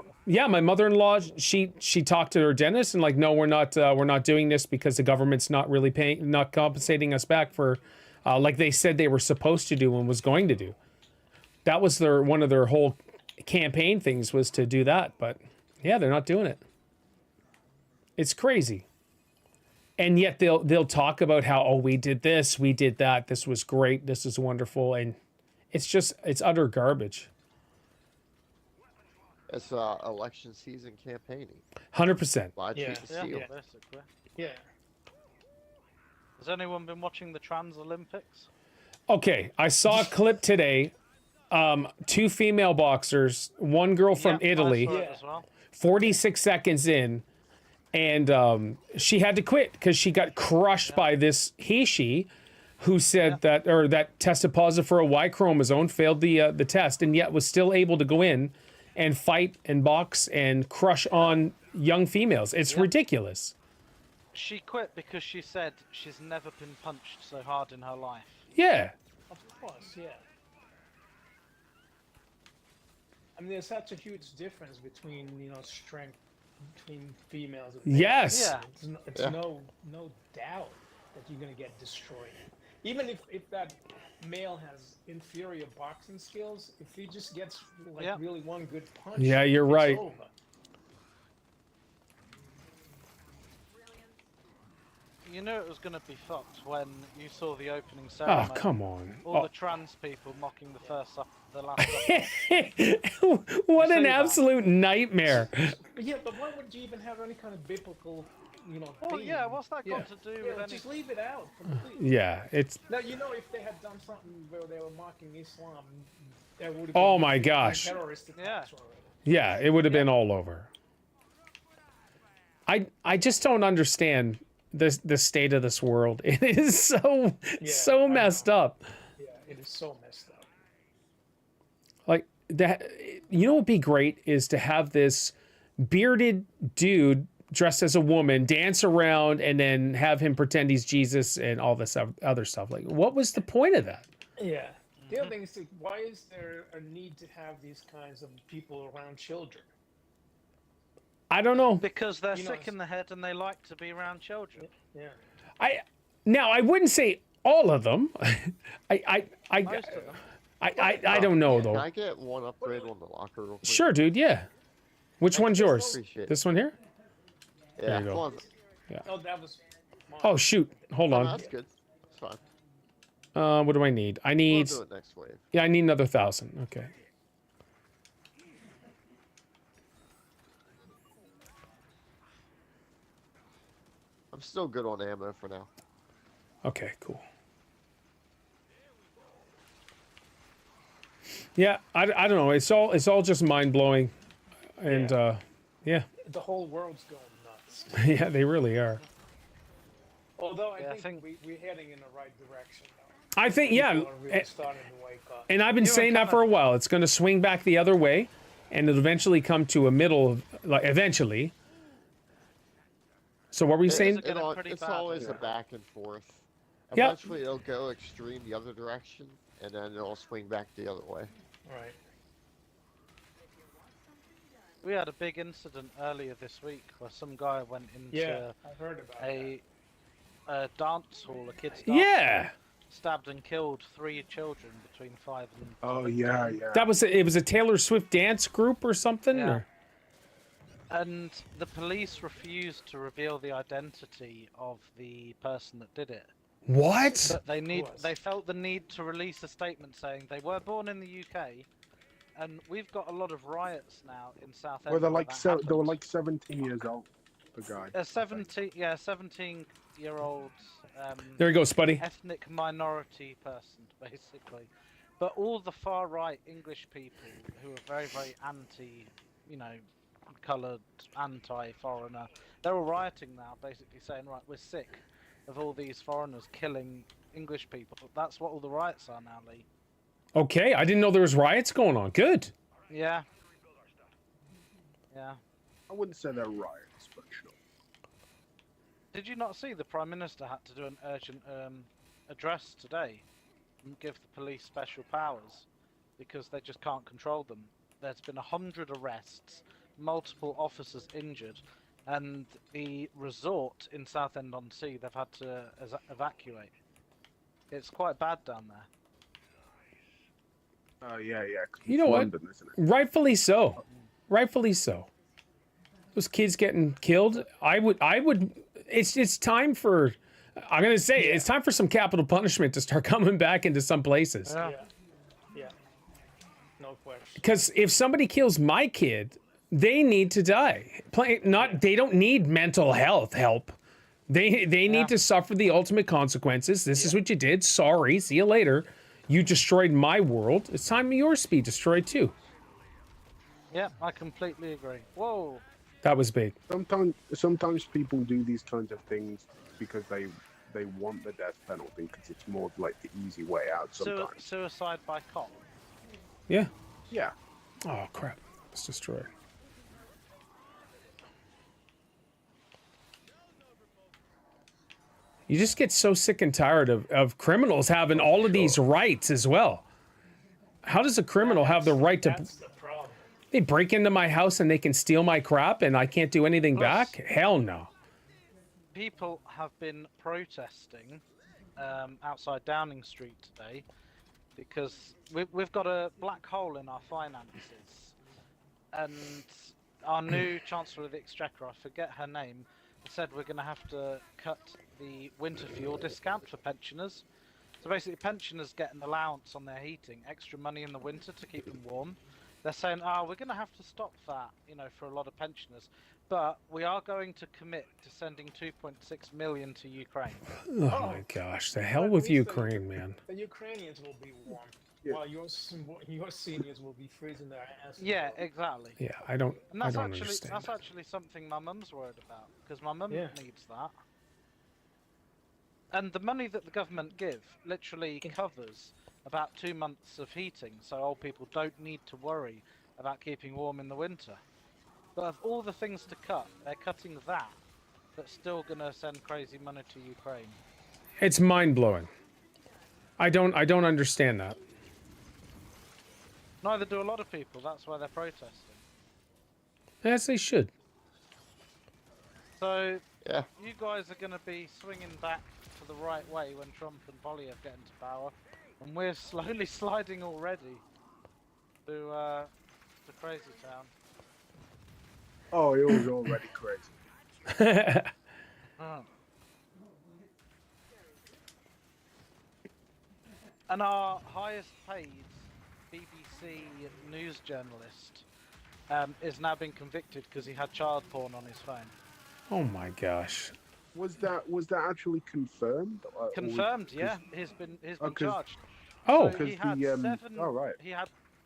Speaker 1: mother-in-law, she talked to her dentist and like, no, we're not doing this because the government's not really not compensating us back for like they said they were supposed to do and was going to do. That was one of their whole campaign things, was to do that. But yeah, they're not doing it. It's crazy. and yet they'll talk about how, oh, we did this, we did that, this was great, this is wonderful, and it's utter garbage.
Speaker 5: It's election season campaigning.
Speaker 1: 100%.
Speaker 5: Lie, cheat, and steal.
Speaker 2: Yeah, basically.
Speaker 3: Yeah.
Speaker 2: Has anyone been watching the Trans Olympics?
Speaker 1: Okay, I saw a clip today. 2 female boxers, one girl from Italy,
Speaker 2: I saw it as well.
Speaker 1: 46 seconds in, and she had to quit because she got crushed by this she who said that tested positive for a Y chromosome, failed the test, and yet was still able to go in and fight and box and crush on young females. It's ridiculous.
Speaker 2: She quit because she said she's never been punched so hard in her life.
Speaker 1: Yeah.
Speaker 3: Of course, yeah. I mean, there's such a huge difference between, you know, strength between females and males.
Speaker 1: Yes.
Speaker 2: Yeah.
Speaker 3: It's no doubt that you're gonna get destroyed. Even if that male has inferior boxing skills, if he just gets like really one good punch,
Speaker 1: Yeah, you're
Speaker 3: it's
Speaker 1: right.
Speaker 3: over.
Speaker 2: You knew it was going to be fucked when you saw the opening ceremony.
Speaker 1: Oh, come on.
Speaker 2: All the trans people mocking the last
Speaker 1: What
Speaker 2: You
Speaker 1: an
Speaker 2: say that.
Speaker 1: absolute nightmare.
Speaker 3: Yeah, but why would you even have any kind of biblical, you know,
Speaker 2: Well,
Speaker 3: theme?
Speaker 2: yeah, what's that got to do with
Speaker 3: Just
Speaker 2: anything?
Speaker 3: leave it out completely.
Speaker 1: Yeah, it's...
Speaker 3: Now, you know, if they had done something where they were mocking Islam, that would have
Speaker 1: Oh
Speaker 3: been
Speaker 1: my gosh.
Speaker 3: terrorist attacks already.
Speaker 1: Yeah, it would have been all over. I just don't understand the state of this world. It is so messed up.
Speaker 3: Yeah, it is so messed up.
Speaker 1: Like that, you know what would be great is to have this bearded dude dressed as a woman dance around and then have him pretend he's Jesus and all this other stuff. Like, what was the point of that?
Speaker 3: Yeah. The other thing is, why is there a need to have these kinds of people around children?
Speaker 1: I don't know.
Speaker 2: Because they're
Speaker 3: You know,
Speaker 2: sick in the head and they like to be around children.
Speaker 3: Yeah.
Speaker 1: I wouldn't say all of them.
Speaker 2: Most of them.
Speaker 1: I don't know
Speaker 5: Can
Speaker 1: though.
Speaker 5: I get one upgrade on the locker real quick?
Speaker 1: Sure, dude. Yeah. Which one's yours?
Speaker 5: Appreciate it.
Speaker 1: This one here?
Speaker 5: Yeah,
Speaker 1: you go.
Speaker 5: come on.
Speaker 3: Oh, that was.
Speaker 1: Oh shoot! Hold
Speaker 5: No,
Speaker 1: on.
Speaker 5: that's good. It's fine.
Speaker 1: What do I need? I
Speaker 5: We'll
Speaker 1: need.
Speaker 5: do it next wave.
Speaker 1: Yeah, I need another 1,000. Okay.
Speaker 5: I'm still good on ammo for now.
Speaker 1: Okay. Cool. Yeah, I don't know. It's all just mind blowing, and yeah,
Speaker 3: The whole world's going nuts.
Speaker 1: yeah, they really are.
Speaker 3: Although I
Speaker 2: Yeah, I
Speaker 3: think
Speaker 2: think-
Speaker 3: we're heading in the right direction now.
Speaker 1: I think yeah,
Speaker 3: People are really starting to wake up.
Speaker 1: and I've been saying that for a while. It's going to swing back the other way, and it'll eventually come to a middle, like eventually. So what were you saying?
Speaker 2: It's getting pretty
Speaker 5: It's
Speaker 2: bad,
Speaker 5: always
Speaker 2: yeah.
Speaker 5: a back and forth.
Speaker 1: Yeah.
Speaker 5: Eventually it'll go extreme the other direction, and then it'll swing back the other way.
Speaker 3: Right.
Speaker 2: We had a big incident earlier this week where some guy went into
Speaker 3: Yeah, I've heard about
Speaker 2: a dance hall, a kids' dance
Speaker 1: Yeah,
Speaker 2: hall, stabbed and killed 3 children between 5 and
Speaker 4: Oh yeah, yeah.
Speaker 1: that was it. Was a Taylor Swift dance group or something.
Speaker 2: Yeah.
Speaker 1: Or?
Speaker 2: And the police refused to reveal the identity of the person that did it.
Speaker 1: What?
Speaker 2: But they
Speaker 3: course.
Speaker 2: felt the need to release a statement saying they were born in the UK, and we've got a lot of riots now in Southend.
Speaker 4: Well, they're
Speaker 2: where
Speaker 4: like
Speaker 2: that
Speaker 4: they were
Speaker 2: happens.
Speaker 4: like 17 years old. The guy.
Speaker 2: A 17-year-old
Speaker 1: There he goes, buddy.
Speaker 2: ethnic minority person, basically. But all the far right English people who are very, very anti, coloured, anti-foreigner, they're all rioting now, basically saying, right, we're sick of all these foreigners killing English people. That's what all the riots are now, Lee.
Speaker 1: Okay, I didn't know there was riots going on. Good.
Speaker 2: Yeah. Yeah.
Speaker 4: I wouldn't say they're riots, but sure.
Speaker 2: Did you not see the Prime Minister had to do an urgent address today and give the police special powers because they just can't control them? There's been 100 arrests, multiple officers injured, and the resort in Southend-on-Sea they've had to evacuate. It's quite bad down there.
Speaker 4: Oh yeah, yeah. 'cause
Speaker 1: You
Speaker 4: it's
Speaker 1: know what?
Speaker 4: London, isn't it?
Speaker 1: Rightfully so. Rightfully so. Those kids getting killed. I would. it's time for. I'm gonna say it's time for some capital punishment to start coming back into some places.
Speaker 2: Yeah.
Speaker 3: Yeah. No question.
Speaker 1: Because if somebody kills my kid, they need to die. They don't need mental health help. They need to suffer the ultimate consequences. This is what you did. Sorry. See you later. You destroyed my world. It's time yours be destroyed too.
Speaker 2: Yeah, I completely agree. Whoa.
Speaker 1: That was big.
Speaker 4: Sometimes people do these kinds of things because they want the death penalty because it's more like the easy way out sometimes.
Speaker 2: Suicide by cop.
Speaker 1: Yeah.
Speaker 4: Yeah.
Speaker 1: Oh crap. It's destroyed. You just get so sick and tired of criminals having all of these rights as well. How does a criminal have the right to...
Speaker 3: That's the problem.
Speaker 1: They break into my house and they can steal my crap and I can't do anything back? Hell no.
Speaker 2: People have been protesting outside Downing Street today because we've got a black hole in our finances. And our new Chancellor of the Exchequer, I forget her name, said we're going to have to cut the winter fuel discount for pensioners. So basically, pensioners get an allowance on their heating, extra money in the winter to keep them warm. They're saying, we're going to have to stop that, for a lot of pensioners. But we are going to commit to sending 2.6 million to Ukraine.
Speaker 1: Oh my gosh, the hell with Ukraine, man.
Speaker 3: The Ukrainians will be warm,
Speaker 4: Yeah.
Speaker 3: while your seniors will be freezing their asses.
Speaker 2: Yeah, exactly.
Speaker 1: Yeah, I don't
Speaker 2: And that's
Speaker 1: understand.
Speaker 2: that's actually something my mum's worried about, because my mum
Speaker 3: Yeah.
Speaker 2: needs that. And the money that the government give literally covers about 2 months of heating, so old people don't need to worry about keeping warm in the winter. But of all the things to cut, they're cutting that, but still gonna send crazy money to Ukraine.
Speaker 1: It's mind-blowing. I don't understand that.
Speaker 2: Neither do a lot of people, that's why they're protesting.
Speaker 1: As they should.
Speaker 2: So,
Speaker 5: Yeah.
Speaker 2: you guys are gonna be swinging back to the right way when Trump and Polyev get into power, and we're slowly sliding already to Crazy Town.
Speaker 4: Oh, it was already crazy.
Speaker 2: Oh. And our highest paid BBC news journalist is now being convicted because he had child porn on his phone.
Speaker 1: Oh my gosh.
Speaker 4: Was that actually confirmed? Or
Speaker 2: Confirmed, yeah. He's been
Speaker 4: 'cause-
Speaker 2: charged.
Speaker 1: Oh,
Speaker 2: So he
Speaker 4: because
Speaker 2: had
Speaker 4: the,
Speaker 2: 7.
Speaker 4: oh, right.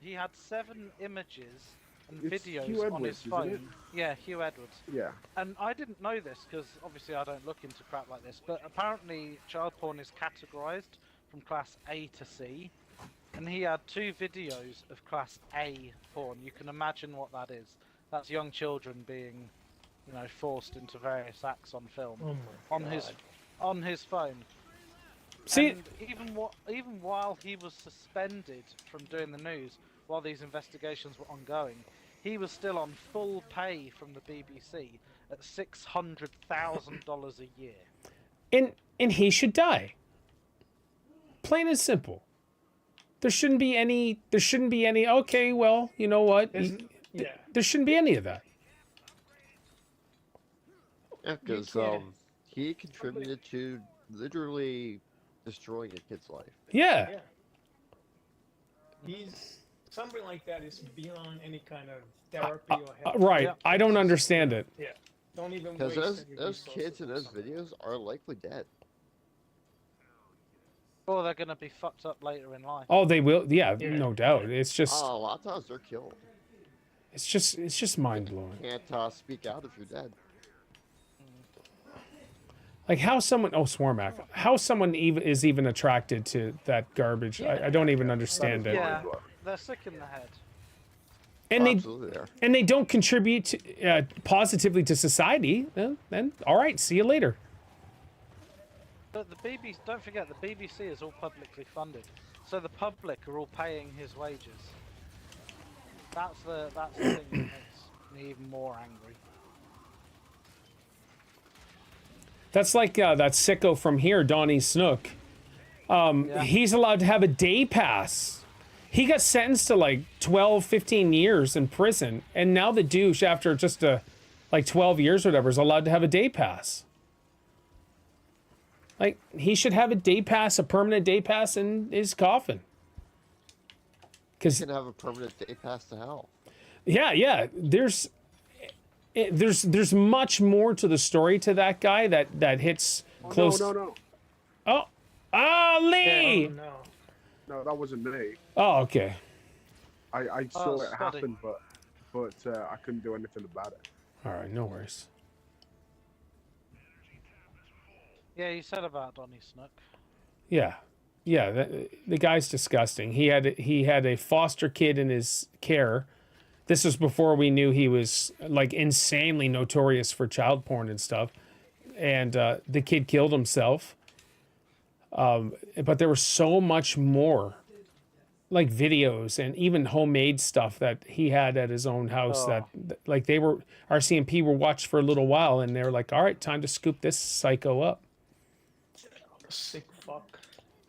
Speaker 2: He had 7 images and
Speaker 4: It's
Speaker 2: videos
Speaker 4: Hugh
Speaker 2: on his
Speaker 4: Edwards, isn't
Speaker 2: phone.
Speaker 4: it?
Speaker 2: Yeah, Hugh Edwards.
Speaker 4: Yeah.
Speaker 2: And I didn't know this because obviously I don't look into crap like this, but apparently child porn is categorized from class A to C, and he had 2 videos of class A porn. You can imagine what that is. That's young children being, forced into various acts on film
Speaker 3: Oh my
Speaker 2: on his phone.
Speaker 1: see,
Speaker 2: And even while he was suspended from doing the news, while these investigations were ongoing, he was still on full pay from the BBC at $600,000 a year.
Speaker 1: and he should die. Plain and simple. There shouldn't be any. Okay, well, you know what?
Speaker 3: Yeah.
Speaker 1: There shouldn't be any of that.
Speaker 5: Yeah, because
Speaker 3: can't-
Speaker 5: he contributed to literally destroying a kid's life.
Speaker 1: Yeah.
Speaker 3: Yeah. He's something like that is beyond any kind of therapy or help.
Speaker 1: Right.
Speaker 2: Yeah.
Speaker 1: I don't understand it.
Speaker 3: Yeah. Don't even
Speaker 5: Because
Speaker 3: waste any
Speaker 5: those
Speaker 3: resources
Speaker 5: kids in
Speaker 3: on
Speaker 5: those
Speaker 3: something.
Speaker 5: videos are likely dead.
Speaker 2: Or they're going to be fucked up later in life.
Speaker 1: Oh, they will. Yeah,
Speaker 3: Yeah.
Speaker 1: no doubt. It's just,
Speaker 5: Oh, a lot of times they're killed.
Speaker 1: it's just mind blowing.
Speaker 5: Can't speak out if you're dead.
Speaker 1: Like how someone, Swarmac, how someone is even attracted to that garbage. I don't even understand it.
Speaker 2: Yeah, they're sick in the head.
Speaker 1: And
Speaker 5: Absolutely there.
Speaker 1: they don't contribute to, positively to society. Then all right, see you later.
Speaker 2: But the BBC, don't forget, the BBC is all publicly funded, so the public are all paying his wages. That's the thing that makes me even more angry.
Speaker 1: That's like that sicko from here, Donnie Snook.
Speaker 2: Yeah.
Speaker 1: He's allowed to have a day pass. He got sentenced to like 12, 15 years in prison, and now the douche, after just like 12 years or whatever, is allowed to have a day pass. Like, he should have a day pass, a permanent day pass in his coffin.
Speaker 5: You
Speaker 1: Because,
Speaker 5: can have a permanent day pass to hell.
Speaker 1: yeah, there's much more to the story to that guy that hits close.
Speaker 4: No.
Speaker 1: Oh, Lee!
Speaker 3: Oh, no.
Speaker 4: No, that wasn't me.
Speaker 1: Oh, okay.
Speaker 4: I saw it
Speaker 2: Scotty.
Speaker 4: happen, but I couldn't do anything about it.
Speaker 1: All right, no worries.
Speaker 2: Yeah, you said about Donnie Snook.
Speaker 1: Yeah, the guy's disgusting. He had a foster kid in his care. This was before we knew he was like insanely notorious for child porn and stuff. And the kid killed himself. But there was so much more, like videos and even homemade stuff that he had at his own house. That like RCMP were watched for a little while, and they were like, "All right, time to scoop this psycho up."
Speaker 3: Sick fuck.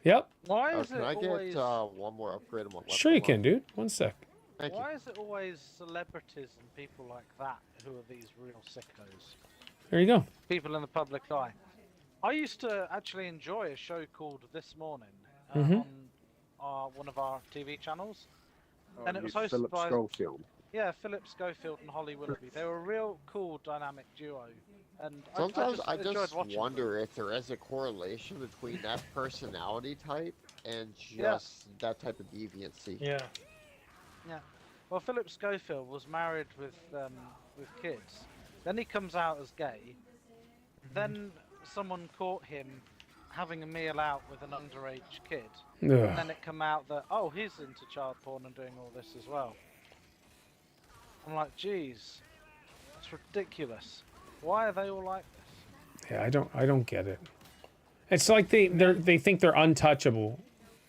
Speaker 1: Yep,
Speaker 2: Why is
Speaker 5: Can
Speaker 2: it
Speaker 5: I
Speaker 2: always?
Speaker 5: get one more upgrade on my weapon?
Speaker 1: sure you can, dude. One sec.
Speaker 5: Thank you.
Speaker 2: Why is it always celebrities and people like that who are these real sickos?
Speaker 1: There you go.
Speaker 2: People in the public eye. I used to actually enjoy a show called This Morning on one of our TV channels, and it was hosted
Speaker 4: Philip
Speaker 2: by
Speaker 4: Schofield.
Speaker 2: Philip Schofield and Holly Willoughby. They were a real cool dynamic duo, and
Speaker 5: Sometimes I
Speaker 2: enjoyed
Speaker 5: just
Speaker 2: watching
Speaker 5: wonder
Speaker 2: them.
Speaker 5: if there is a correlation between that personality type and just that type of deviancy.
Speaker 3: Yeah.
Speaker 2: Yeah. Well, Philip Schofield was married with kids. Then he comes out as gay. Then someone caught him having a meal out with an underage kid. And
Speaker 1: Ugh.
Speaker 2: then it come out that, oh, he's into child porn and doing all this as well. I'm like, geez, it's ridiculous. Why are they all like this?
Speaker 1: Yeah, I don't get it. It's like they think they're untouchable,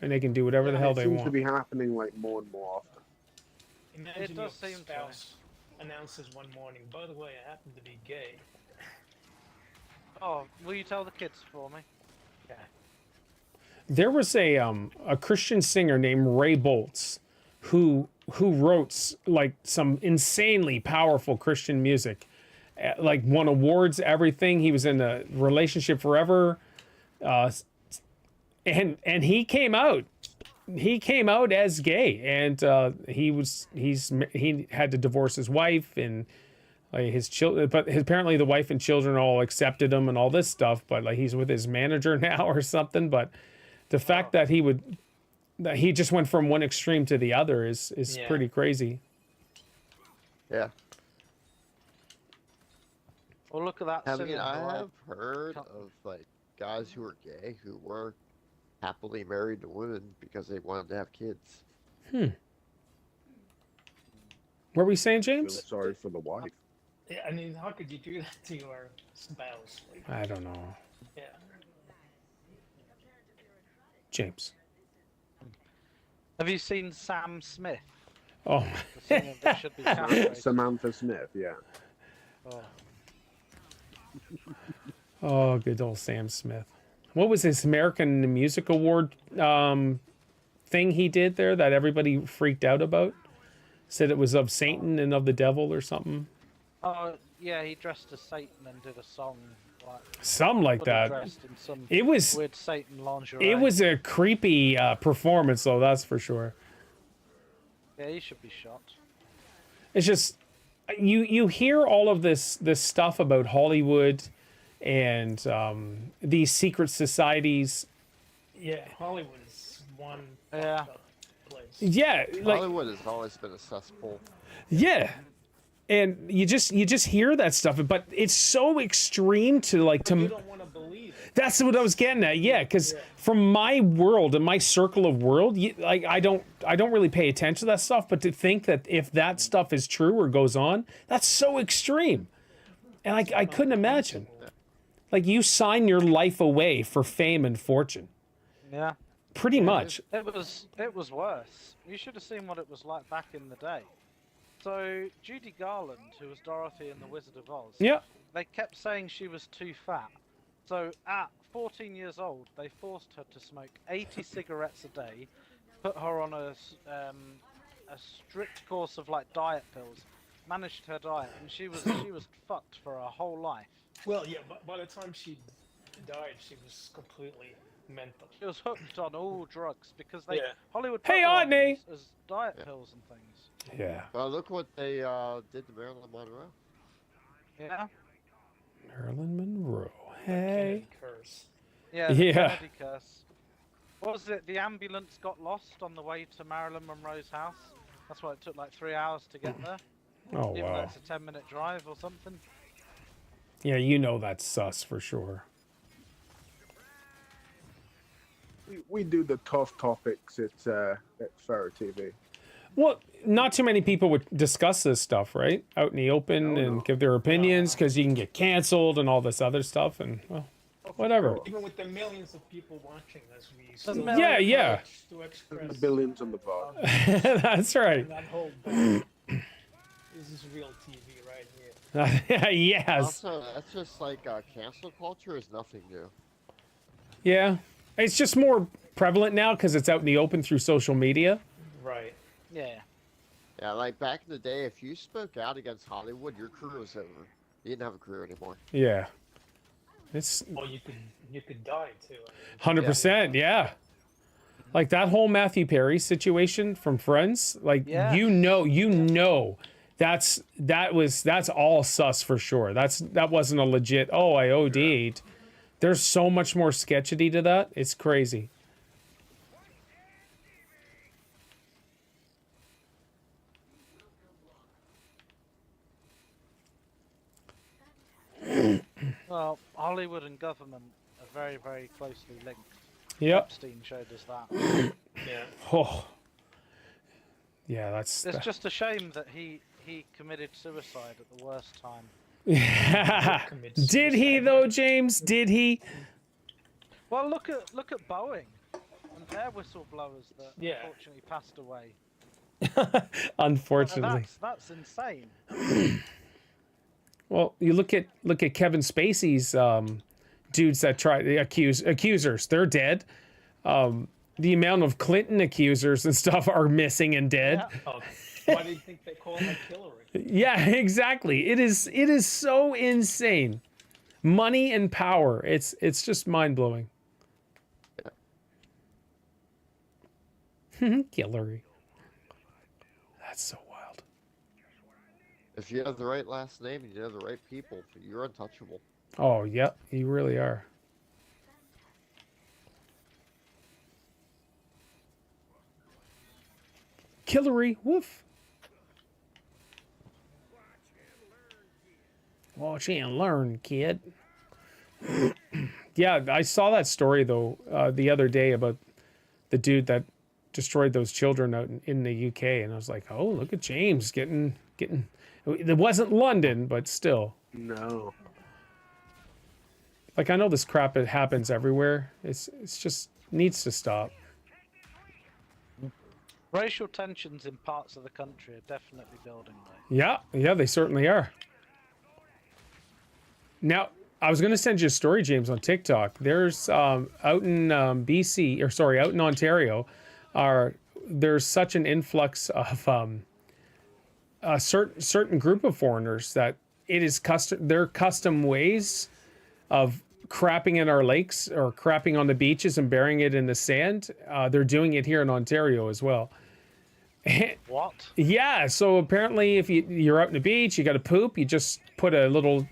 Speaker 1: and they can do whatever the hell
Speaker 4: It
Speaker 1: they
Speaker 4: seems
Speaker 1: want.
Speaker 4: to be happening like more and more often.
Speaker 3: Imagine
Speaker 2: It does
Speaker 3: your
Speaker 2: seem to.
Speaker 3: spouse announces one morning, by the way, I happen to be gay.
Speaker 2: Oh, will you tell the kids for me?
Speaker 3: Yeah.
Speaker 1: There was a Christian singer named Ray Boltz who wrote like some insanely powerful Christian music, like won awards, everything. He was in a relationship forever, and he came out. He came out as gay, and he had to divorce his wife and like his children, but apparently the wife and children all accepted him and all this stuff. But like he's with his manager now or something. But the fact that he just went from one extreme to the other is
Speaker 3: Yeah.
Speaker 1: pretty crazy.
Speaker 5: Yeah.
Speaker 2: Well, look at that.
Speaker 5: I
Speaker 2: civil
Speaker 5: mean, I
Speaker 2: war.
Speaker 5: have heard of like guys who are gay who were happily married to women because they wanted to have kids.
Speaker 1: What were we saying,
Speaker 4: Feel
Speaker 1: James?
Speaker 4: sorry for the wife.
Speaker 3: Yeah, I mean, how could you do that to your spouse? Like,
Speaker 1: I don't know,
Speaker 3: yeah.
Speaker 1: James.
Speaker 2: Have you seen Sam Smith?
Speaker 1: Oh,
Speaker 2: The singer that should be castrated?
Speaker 4: Samantha Smith, yeah.
Speaker 2: Oh.
Speaker 1: oh, good old Sam Smith. What was this American Music Award thing he did there that everybody freaked out about? Said it was of Satan and of the devil or something.
Speaker 2: Oh, yeah, he dressed as Satan and did a song like
Speaker 1: Something like
Speaker 2: fully
Speaker 1: that.
Speaker 2: dressed in some
Speaker 1: It was
Speaker 2: weird Satan lingerie.
Speaker 1: it was a creepy performance, though. That's for sure.
Speaker 2: Yeah, he should be shot.
Speaker 1: It's just you hear all of this stuff about Hollywood and these secret societies.
Speaker 3: Yeah, Hollywood is one
Speaker 2: Yeah.
Speaker 3: fucked up place.
Speaker 1: Yeah, like
Speaker 5: Hollywood has always been a cesspool.
Speaker 1: yeah. And you just hear that stuff, but it's so extreme to like
Speaker 3: You
Speaker 1: to.
Speaker 3: don't want to believe it.
Speaker 1: That's what I was getting at. Yeah, because from my world and my circle of world, like I don't really pay attention to that stuff. But to think that if that stuff is true or goes on, that's so extreme, and I couldn't imagine. Like you sign your life away for fame and fortune,
Speaker 2: Yeah.
Speaker 1: pretty much.
Speaker 2: It was worse. You should have seen what it was like back in the day. So Judy Garland, who was Dorothy in The Wizard of Oz,
Speaker 1: Yeah.
Speaker 2: they kept saying she was too fat. So at 14 years old, they forced her to smoke 80 cigarettes a day, put her on a strict course of like diet pills, managed her diet, and she was fucked for her whole life.
Speaker 3: Well, yeah, but by the time she died, she was completely mental.
Speaker 2: She was hooked on all drugs because they
Speaker 3: Yeah.
Speaker 2: Hollywood
Speaker 1: Hey,
Speaker 2: put her on
Speaker 1: Audney!
Speaker 2: as diet
Speaker 5: Yeah.
Speaker 2: pills and things.
Speaker 1: Yeah.
Speaker 5: Well, look what they did to Marilyn Monroe.
Speaker 2: Yeah.
Speaker 1: Marilyn Monroe.
Speaker 3: The
Speaker 1: Hey.
Speaker 3: Kennedy curse.
Speaker 2: Yeah. The
Speaker 1: Yeah.
Speaker 2: Kennedy curse. What was it? The ambulance got lost on the way to Marilyn Monroe's house. That's why it took like 3 hours to get there.
Speaker 1: Oh,
Speaker 2: Even though
Speaker 1: wow.
Speaker 2: it's a 10-minute drive or something.
Speaker 1: Yeah, you know that's sus for sure.
Speaker 4: We do the tough topics at Pharaoh TV.
Speaker 1: Well, not too many people would discuss this stuff, right? Out in the open
Speaker 4: No,
Speaker 1: and
Speaker 4: no.
Speaker 1: give their opinions because you can get canceled and all this other stuff. And, well, whatever.
Speaker 3: Even with the millions of people watching us, we
Speaker 2: The
Speaker 3: still
Speaker 2: millions.
Speaker 1: Yeah, yeah.
Speaker 3: to express
Speaker 4: The billions on the bar.
Speaker 1: That's right.
Speaker 3: that whole this is real TV right here.
Speaker 1: Yes.
Speaker 5: Also, that's just like cancel culture is nothing new.
Speaker 1: Yeah. It's just more prevalent now because it's out in the open through social media.
Speaker 3: Right.
Speaker 2: Yeah.
Speaker 5: Yeah, like back in the day, if you spoke out against Hollywood, your career was over. You didn't have a career anymore.
Speaker 1: Yeah. It's
Speaker 3: Well, you could die too.
Speaker 1: 100%. Yeah. Like that whole Matthew Perry situation from Friends. Like
Speaker 2: Yeah.
Speaker 1: you know, that's all sus for sure. That wasn't a legit. Oh, I OD'd. There's so much more sketchity to that. It's crazy.
Speaker 2: Well, Hollywood and government are very, very closely linked.
Speaker 1: Yep.
Speaker 2: Epstein showed us that.
Speaker 3: Yeah.
Speaker 1: Oh. Yeah, that's.
Speaker 2: It's just a shame that he committed suicide at the worst time.
Speaker 1: Did he though, James? Did he?
Speaker 2: Well, look at Boeing and their whistleblowers that
Speaker 3: Yeah.
Speaker 2: unfortunately passed away.
Speaker 1: Unfortunately.
Speaker 2: That's insane.
Speaker 1: Well, you look at Kevin Spacey's dudes that try the accusers. They're dead. The amount of Clinton accusers and stuff are missing and dead.
Speaker 2: Yeah.
Speaker 3: Oh, why do you think they call her Hillary?
Speaker 1: Yeah, exactly. It is so insane. Money and power. It's just mind blowing. Hillary. That's so wild.
Speaker 5: If you have the right last name and you have the right people, you're untouchable.
Speaker 1: Oh, yep, you really are. Hillary, woof. Watch and learn, kid. Yeah, I saw that story though the other day about the dude that destroyed those children out in the UK, and I was like, oh, look at James getting. It wasn't London, but still.
Speaker 4: No.
Speaker 1: Like I know this crap it happens everywhere. It's just needs to stop.
Speaker 2: Racial tensions in parts of the country are definitely building though.
Speaker 1: Yeah, they certainly are. Now, I was going to send you a story, James, on TikTok. There's out in BC, or sorry, out in Ontario, there's such an influx of a certain group of foreigners that it is their custom ways of crapping in our lakes or crapping on the beaches and burying it in the sand. They're doing it here in Ontario as well.
Speaker 2: What?
Speaker 1: Yeah, so apparently if you're out in the beach, you got to poop, you just put a little,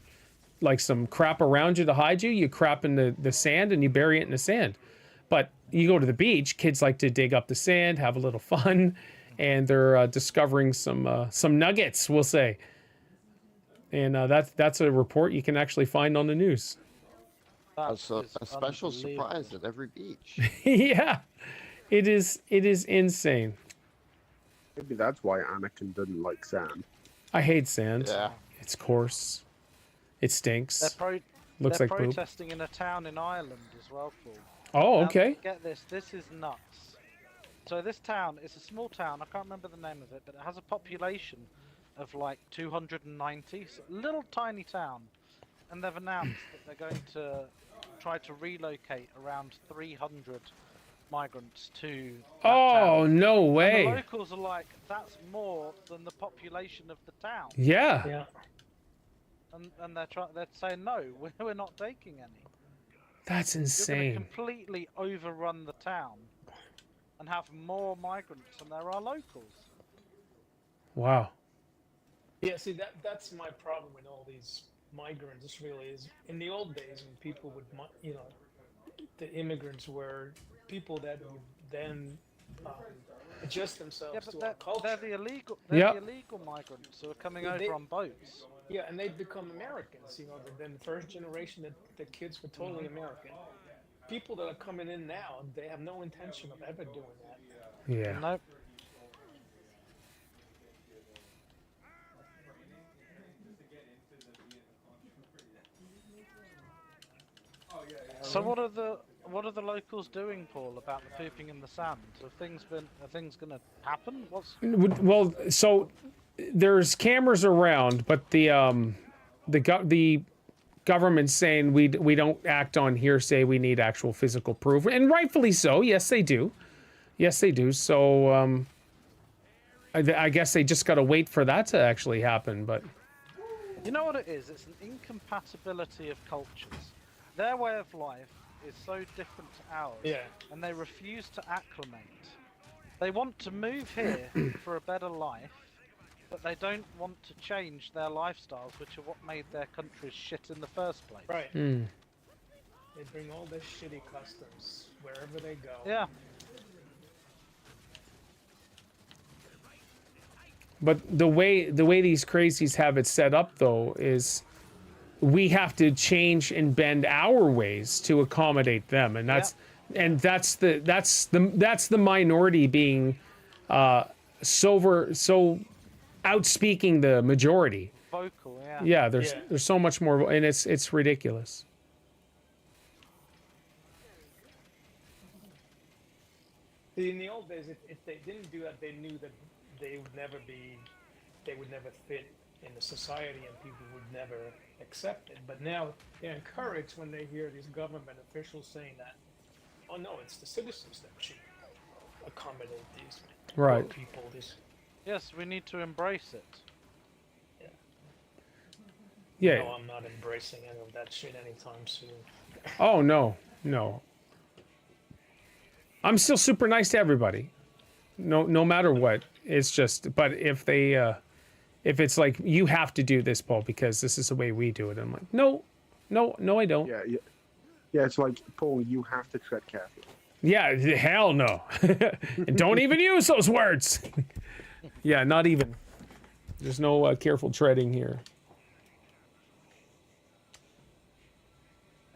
Speaker 1: like some crap around you to hide you. You crap in the sand and you bury it in the sand. But you go to the beach, kids like to dig up the sand, have a little fun, and they're discovering some nuggets, we'll say. And that's a report you can actually find on the news.
Speaker 5: That's a
Speaker 2: is
Speaker 5: special
Speaker 2: unbelievable.
Speaker 5: surprise at every beach.
Speaker 1: Yeah, it is insane.
Speaker 4: Maybe that's why Anakin didn't like sand.
Speaker 1: I hate sand.
Speaker 5: Yeah.
Speaker 1: It's coarse. It stinks. Looks
Speaker 2: they're
Speaker 1: like poop.
Speaker 2: protesting in a town in Ireland as well, Paul.
Speaker 1: Oh,
Speaker 2: Now,
Speaker 1: okay.
Speaker 2: Get this is nuts. So this town, it's a small town, I can't remember the name of it, but it has a population of like 290, it's a little tiny town. And they've announced that they're going to try to relocate around 300 migrants to that
Speaker 1: Oh,
Speaker 2: town.
Speaker 1: no
Speaker 2: And the
Speaker 1: way.
Speaker 2: locals are like, that's more than the population of the town.
Speaker 1: Yeah.
Speaker 3: Yeah.
Speaker 2: And they're saying, no, we're not taking any.
Speaker 1: That's
Speaker 2: You're going
Speaker 1: insane.
Speaker 2: to completely overrun the town and have more migrants than there are locals.
Speaker 1: Wow.
Speaker 3: Yeah, see that's my problem with all these migrants. Really, is in the old days when people would, the immigrants were people that would then um, adjust
Speaker 2: Yeah,
Speaker 3: themselves
Speaker 2: but
Speaker 3: to our
Speaker 2: they're
Speaker 3: culture.
Speaker 2: the illegal
Speaker 1: Yep.
Speaker 2: migrants who are coming
Speaker 3: They,
Speaker 2: over on boats.
Speaker 3: yeah, and they'd become Americans. Then the first generation that the kids were totally American. People that are coming in now, they have no intention of ever doing that.
Speaker 1: Yeah.
Speaker 2: Nope. So what are the locals doing, Paul, about the pooping in the sand? Are things gonna happen?
Speaker 1: Well, so there's cameras around, but the government's saying we don't act on hearsay. We need actual physical proof, and rightfully so. Yes, they do. Yes, they do. So I guess they just got to wait for that to actually happen. But
Speaker 2: You know what it is? It's an incompatibility of cultures. Their way of life is so different to ours,
Speaker 3: Yeah.
Speaker 2: and they refuse to acclimate. They want to move here for a better life, but they don't want to change their lifestyles, which are what made their countries shit in the first place.
Speaker 3: Right. They bring all their shitty customs wherever they go.
Speaker 2: Yeah.
Speaker 1: But the way these crazies have it set up, though, is we have to change and bend our ways to accommodate them, and that's the minority being so outspeaking the majority.
Speaker 2: Vocal, yeah.
Speaker 1: Yeah, there's so much more, and it's ridiculous.
Speaker 3: See, in the old days, if they didn't do that, they knew that they would never fit in the society, and people would never accept it. But now they're encouraged when they hear these government officials saying that, oh no, it's the citizens that should accommodate these
Speaker 1: Right.
Speaker 3: poor people.
Speaker 2: Yes, we need to embrace it.
Speaker 1: Yeah.
Speaker 3: No, I'm not embracing any of that shit anytime soon.
Speaker 1: Oh no. I'm still super nice to everybody. No matter what. It's just, but if it's like, you have to do this, Paul, because this is the way we do it, I'm like, no, I don't.
Speaker 4: Yeah. It's like, Paul, you have to tread carefully.
Speaker 1: Yeah, hell no. Don't even use those words. Yeah, not even. There's no careful treading here.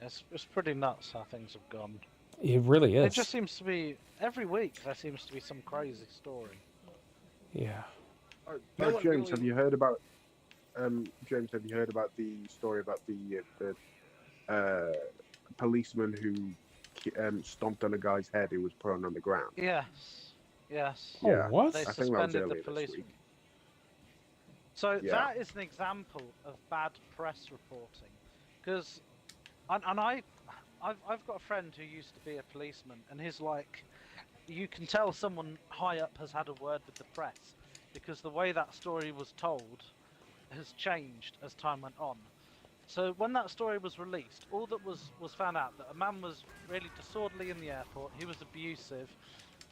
Speaker 2: It's pretty nuts how things have gone.
Speaker 1: It really is.
Speaker 2: It just seems to be, every week there seems to be some crazy story.
Speaker 1: Yeah.
Speaker 4: James, have you heard about? James, have you heard about the story about the policeman who stomped on a guy's head who was prone on the ground?
Speaker 2: Yes.
Speaker 1: Oh,
Speaker 4: Yeah.
Speaker 1: what?
Speaker 2: They
Speaker 4: I think that was
Speaker 2: suspended the
Speaker 4: earlier this
Speaker 2: policeman.
Speaker 4: week.
Speaker 2: So
Speaker 4: Yeah.
Speaker 2: that is an example of bad press reporting, because, I've got a friend who used to be a policeman, and he's like, you can tell someone high up has had a word with the press, because the way that story was told has changed as time went on. So when that story was released, all that was found out that a man was really disorderly in the airport, he was abusive,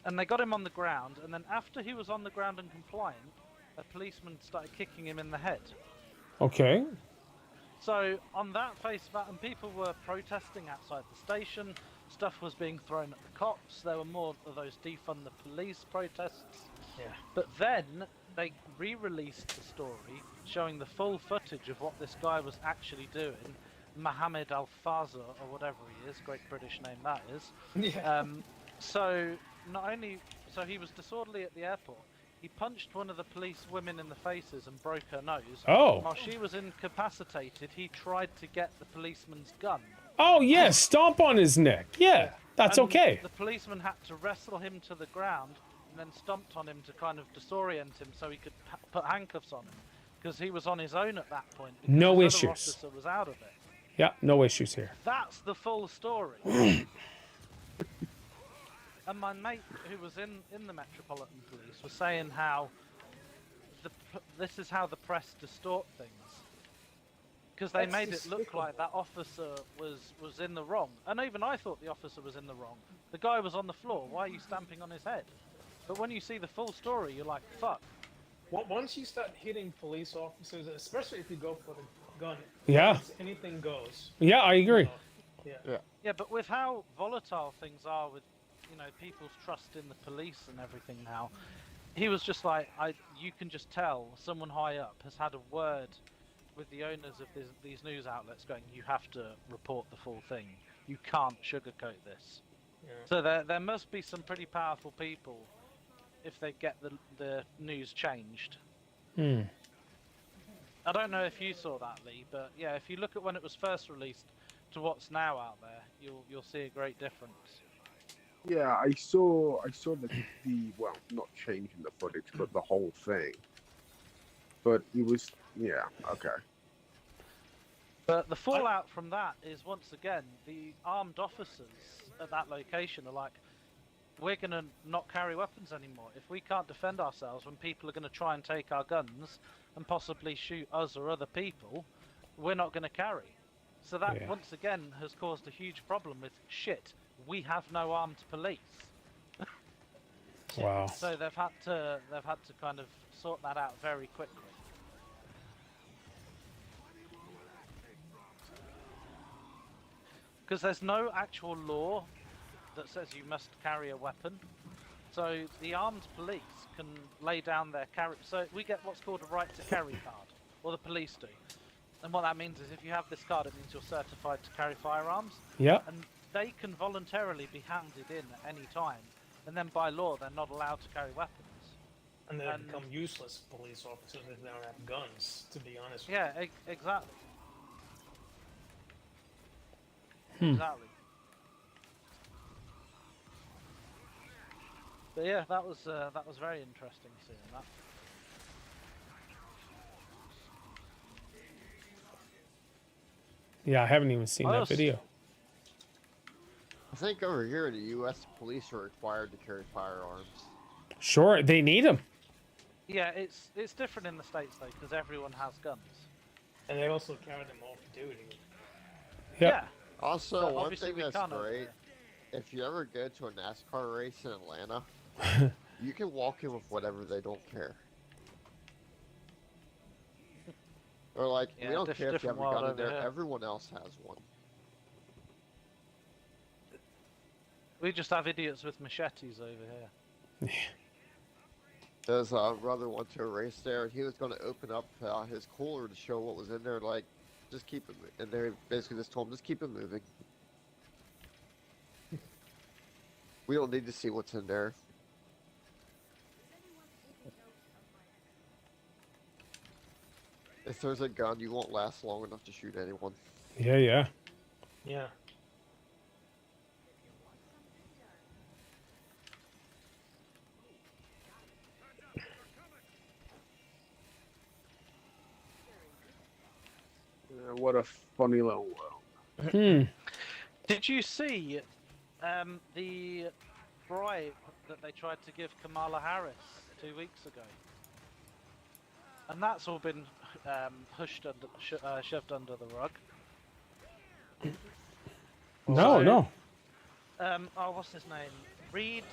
Speaker 2: and they got him on the ground, and then after he was on the ground and compliant, a policeman started kicking him in the head.
Speaker 1: Okay.
Speaker 2: So on that face of it, and people were protesting outside the station, stuff was being thrown at the cops, there were more of those defund the police protests.
Speaker 3: Yeah.
Speaker 2: But then they re-released the story showing the full footage of what this guy was actually doing, Mohammed Al-Faza, or whatever he is, great British name that is.
Speaker 3: Yeah.
Speaker 2: So he was disorderly at the airport. He punched one of the police women in the faces and broke her nose.
Speaker 1: Oh.
Speaker 2: While she was incapacitated, he tried to get the policeman's gun.
Speaker 1: Oh, yeah, stomp on his neck. Yeah, that's
Speaker 2: And
Speaker 1: okay.
Speaker 2: The policeman had to wrestle him to the ground and then stomped on him to kind of disorient him so he could put handcuffs on him. Because he was on his own at that point. Because
Speaker 1: No
Speaker 2: his other
Speaker 1: issues.
Speaker 2: officer was out of it.
Speaker 1: Yeah, no issues here.
Speaker 2: That's the full story. And my mate, who was in the Metropolitan Police, was saying how this is how the press distort things. because they
Speaker 3: That's
Speaker 2: made it look
Speaker 3: despicable.
Speaker 2: like that officer was in the wrong, and even I thought the officer was in the wrong. The guy was on the floor. Why are you stamping on his head? But when you see the full story, you're like, fuck.
Speaker 3: Well, once you start hitting police officers, especially if you go for the gun,
Speaker 1: Yeah.
Speaker 3: anything goes.
Speaker 1: Yeah, I agree.
Speaker 3: Yeah.
Speaker 2: Yeah, but with how volatile things are with, you know, people's trust in the police and everything now, he was just like, you can just tell someone high up has had a word with the owners of these news outlets going, you have to report the full thing. You can't sugarcoat this.
Speaker 3: Yeah.
Speaker 2: So there must be some pretty powerful people if they get the news changed.
Speaker 1: Hmm.
Speaker 2: I don't know if you saw that, Lee, but yeah, if you look at when it was first released to what's now out there, you'll see a great difference.
Speaker 4: Yeah, I saw the well, not changing the footage, but the whole thing. But it was, yeah, okay.
Speaker 2: But the fallout from that is, once again, the armed officers at that location are like, we're going to not carry weapons anymore. If we can't defend ourselves when people are going to try and take our guns and possibly shoot us or other people, we're not going to carry. So that, once again, has caused a huge problem with, shit, we have no armed police.
Speaker 1: Wow.
Speaker 2: So they've had to kind of sort that out very quickly. Because there's no actual law that says you must carry a weapon. So the armed police can lay down their carry. So we get what's called a right to carry card, or the police do. And what that means is if you have this card, it means you're certified to carry firearms.
Speaker 1: Yeah.
Speaker 2: And they can voluntarily be handed in at any time. And then by law, they're not allowed to carry weapons.
Speaker 3: And they become useless police officers if they don't have guns, to be honest.
Speaker 2: Yeah, exactly. Exactly. But yeah, that was very interesting seeing that.
Speaker 1: Yeah, I haven't even seen that video.
Speaker 5: I think over here in the U.S., police are required to carry firearms.
Speaker 1: Sure, they need them.
Speaker 2: Yeah, it's different in the States though, because everyone has guns.
Speaker 3: And they also carry them off duty.
Speaker 1: Yep.
Speaker 2: Yeah.
Speaker 5: Also,
Speaker 2: But
Speaker 5: one
Speaker 2: obviously
Speaker 5: thing
Speaker 2: we
Speaker 5: that's
Speaker 2: can't over
Speaker 5: great,
Speaker 2: there.
Speaker 5: if you ever go to a NASCAR race in Atlanta, you can walk in with whatever, they don't care. Or like,
Speaker 2: Yeah,
Speaker 5: we don't care if you have
Speaker 2: different
Speaker 5: a
Speaker 2: world
Speaker 5: gun in
Speaker 2: over
Speaker 5: there,
Speaker 2: here.
Speaker 5: everyone else has one.
Speaker 2: We just have idiots with machetes over here.
Speaker 5: There's a brother went to a race there, and he was going to open up his cooler to show what was in there, like, just keep it, and they basically just told him, just keep it moving. We don't need to see what's in there. If there's a gun, you won't last long enough to shoot anyone.
Speaker 1: Yeah, yeah.
Speaker 3: Yeah.
Speaker 4: What a funny little world.
Speaker 1: Hmm.
Speaker 2: Did you see the bribe that they tried to give Kamala Harris 2 weeks ago? And that's all been shoved under the rug.
Speaker 1: No,
Speaker 2: So,
Speaker 1: no.
Speaker 2: Oh, what's his name? Reed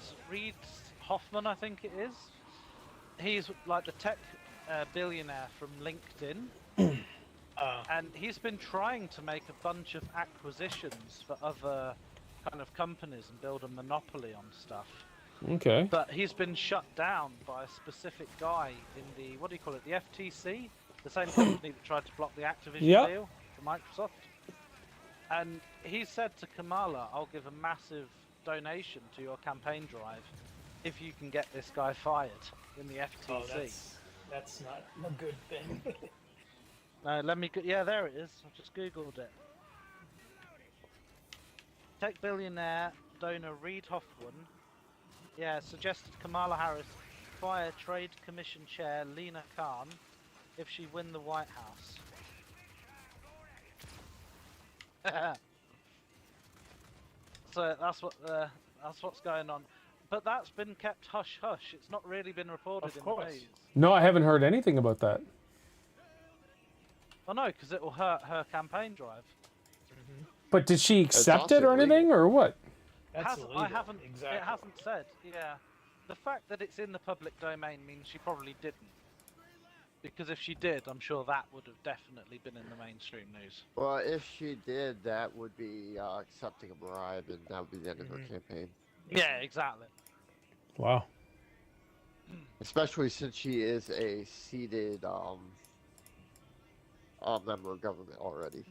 Speaker 2: Hoffman, I think it is. He's like the tech billionaire from LinkedIn. And he's been trying to make a bunch of acquisitions for other kind of companies and build a monopoly on stuff.
Speaker 1: Okay.
Speaker 2: But he's been shut down by a specific guy in the, what do you call it, the FTC? The same company that tried to block the Activision deal for Microsoft. And he said to Kamala, I'll give a massive donation to your campaign drive if you can get this guy fired in the FTC.
Speaker 3: Oh, that's not a good thing.
Speaker 2: No, let me. Yeah, there it is. I just googled it. Tech billionaire donor Reed Hoffman, yeah, suggested Kamala Harris fire Trade Commission Chair Lena Khan if she win the White House. So that's what's going on. But that's been kept hush hush. It's not really been reported in the news.
Speaker 1: No, I haven't heard anything about that.
Speaker 2: Oh no, because it will hurt her campaign drive.
Speaker 1: But did she accept
Speaker 5: also
Speaker 1: it or anything,
Speaker 5: illegal.
Speaker 1: or what?
Speaker 3: That's illegal.
Speaker 2: I haven't.
Speaker 3: Exactly.
Speaker 2: It hasn't said. Yeah. The fact that it's in the public domain means she probably didn't. Because if she did, I'm sure that would have definitely been in the mainstream news.
Speaker 5: Well, if she did, that would be accepting a bribe, and that would be the end of her campaign.
Speaker 2: Yeah, exactly.
Speaker 1: Wow.
Speaker 5: Especially since she is a seated member of government already.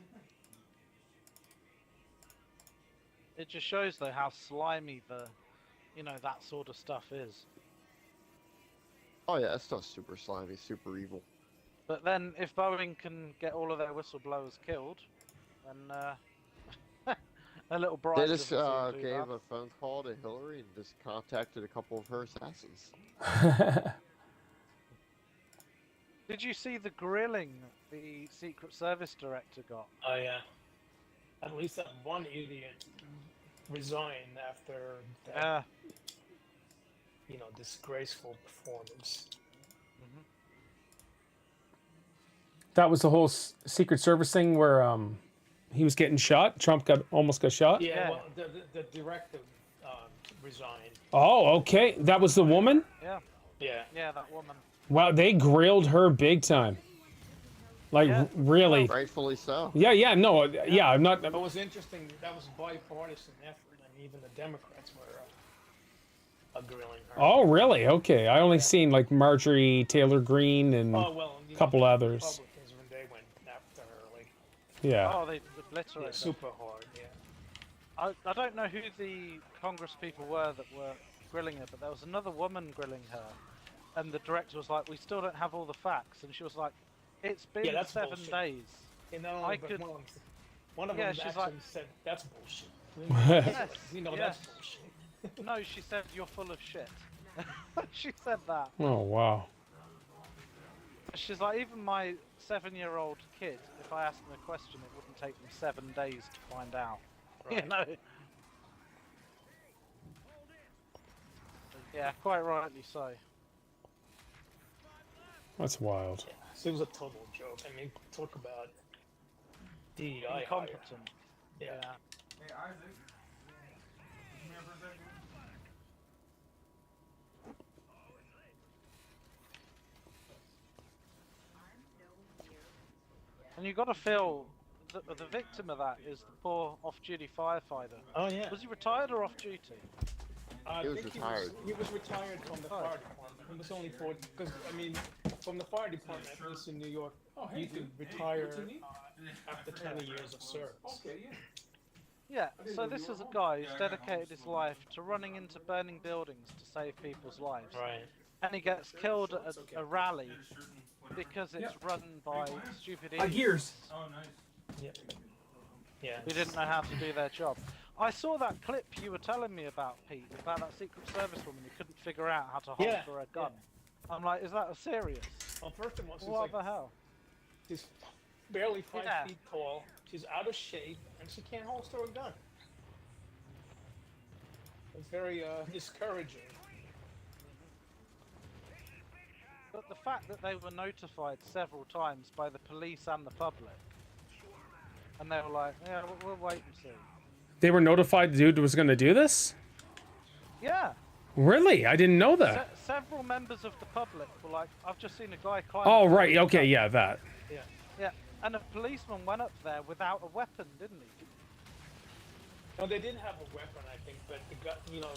Speaker 2: It just shows though how slimy that sort of stuff is.
Speaker 5: Oh yeah, that stuff's super slimy, super evil.
Speaker 2: But then, if Boeing can get all of their whistleblowers killed, then a little bribe.
Speaker 5: They just
Speaker 2: doesn't seem too
Speaker 5: gave
Speaker 2: bad.
Speaker 5: a phone call to Hillary and just contacted a couple of her assassins.
Speaker 2: Did you see the grilling the Secret Service director got?
Speaker 3: Oh yeah. At least that one idiot resigned after that, disgraceful performance.
Speaker 1: That was the whole Secret Service thing where he was getting shot. Trump almost got shot.
Speaker 3: Yeah,
Speaker 2: Yeah.
Speaker 3: well, the director resigned.
Speaker 1: Oh, okay. That was the woman?
Speaker 2: Yeah,
Speaker 3: Yeah.
Speaker 2: yeah, that woman.
Speaker 1: Wow, they grilled her big time. Like,
Speaker 2: Yeah.
Speaker 1: really.
Speaker 5: Rightfully so.
Speaker 1: Yeah, no, yeah, I'm not...
Speaker 3: But it was interesting, that was a bipartisan effort, and even the Democrats were grilling her.
Speaker 1: Oh, really? Okay. I only seen, like, Marjorie Taylor Greene and
Speaker 3: Oh, well,
Speaker 1: a couple others.
Speaker 3: Republicans, when they went after her, like,
Speaker 1: Yeah.
Speaker 2: Oh, they obliterated her.
Speaker 3: super hard, yeah.
Speaker 2: I don't know who the Congress people were that were grilling her, but there was another woman grilling her, and the director was like, "We still don't have all the facts," and she was like, "It's been
Speaker 3: Yeah, that's
Speaker 2: 7
Speaker 3: bullshit.
Speaker 2: days."
Speaker 3: And not
Speaker 2: I
Speaker 3: only, but
Speaker 2: could-
Speaker 3: one of
Speaker 2: Yeah,
Speaker 3: them
Speaker 2: she's
Speaker 3: actually
Speaker 2: like-
Speaker 3: said, that's bullshit.
Speaker 2: Yes,
Speaker 3: That's
Speaker 2: yes.
Speaker 3: bullshit.
Speaker 2: No, she said, "You're full of shit." She said that.
Speaker 1: Oh, wow.
Speaker 2: She's like, even my 7-year-old kid, if I asked them a question, it wouldn't take them 7 days to find out.
Speaker 3: Right.
Speaker 2: You know? Yeah, quite rightly so.
Speaker 1: That's wild.
Speaker 3: So it was a total joke. I mean, talk about DEI hire.
Speaker 2: Incompetent.
Speaker 3: Yeah.
Speaker 6: Hey, Isaac. Come here for a second.
Speaker 2: And you got to feel the victim of that is the poor off-duty firefighter.
Speaker 3: Oh yeah.
Speaker 2: Was he retired or off-duty?
Speaker 3: I
Speaker 5: He was
Speaker 3: think
Speaker 5: retired.
Speaker 3: He was retired from the fire department. He was only 40, because I mean, from the fire department, at least in New York, you could retire after 20 years of service.
Speaker 6: Okay, yeah.
Speaker 2: Yeah, so this is a guy who's dedicated his life to running into burning buildings to save people's lives.
Speaker 3: Right.
Speaker 2: And he gets killed at a rally because it's run by stupid idiots
Speaker 6: Gears. Oh, nice.
Speaker 3: Yeah. Yeah.
Speaker 2: who didn't know how to do their job. I saw that clip you were telling me about, Pete, about that Secret Service woman who couldn't figure out how to hold
Speaker 3: Yeah,
Speaker 2: for a gun. I'm like, is that a serious?
Speaker 3: Well, first of all, she's
Speaker 2: What
Speaker 3: like,
Speaker 2: the hell?
Speaker 3: she's barely 5
Speaker 2: Yeah.
Speaker 3: feet tall. She's out of shape, and she can't holster a gun. It's very discouraging.
Speaker 2: But the fact that they were notified several times by the police and the public, and they were like, yeah, we'll wait and see.
Speaker 1: They were notified the dude was going to do this?
Speaker 2: Yeah,
Speaker 1: Really? I didn't know that.
Speaker 2: several members of the public were like, I've just seen a guy climb.
Speaker 1: Oh,
Speaker 2: a
Speaker 1: right.
Speaker 2: tree."
Speaker 1: Okay, yeah, that.
Speaker 2: Yeah, and a policeman went up there without a weapon, didn't he?
Speaker 3: Well, they did have a weapon, I think, but the guy,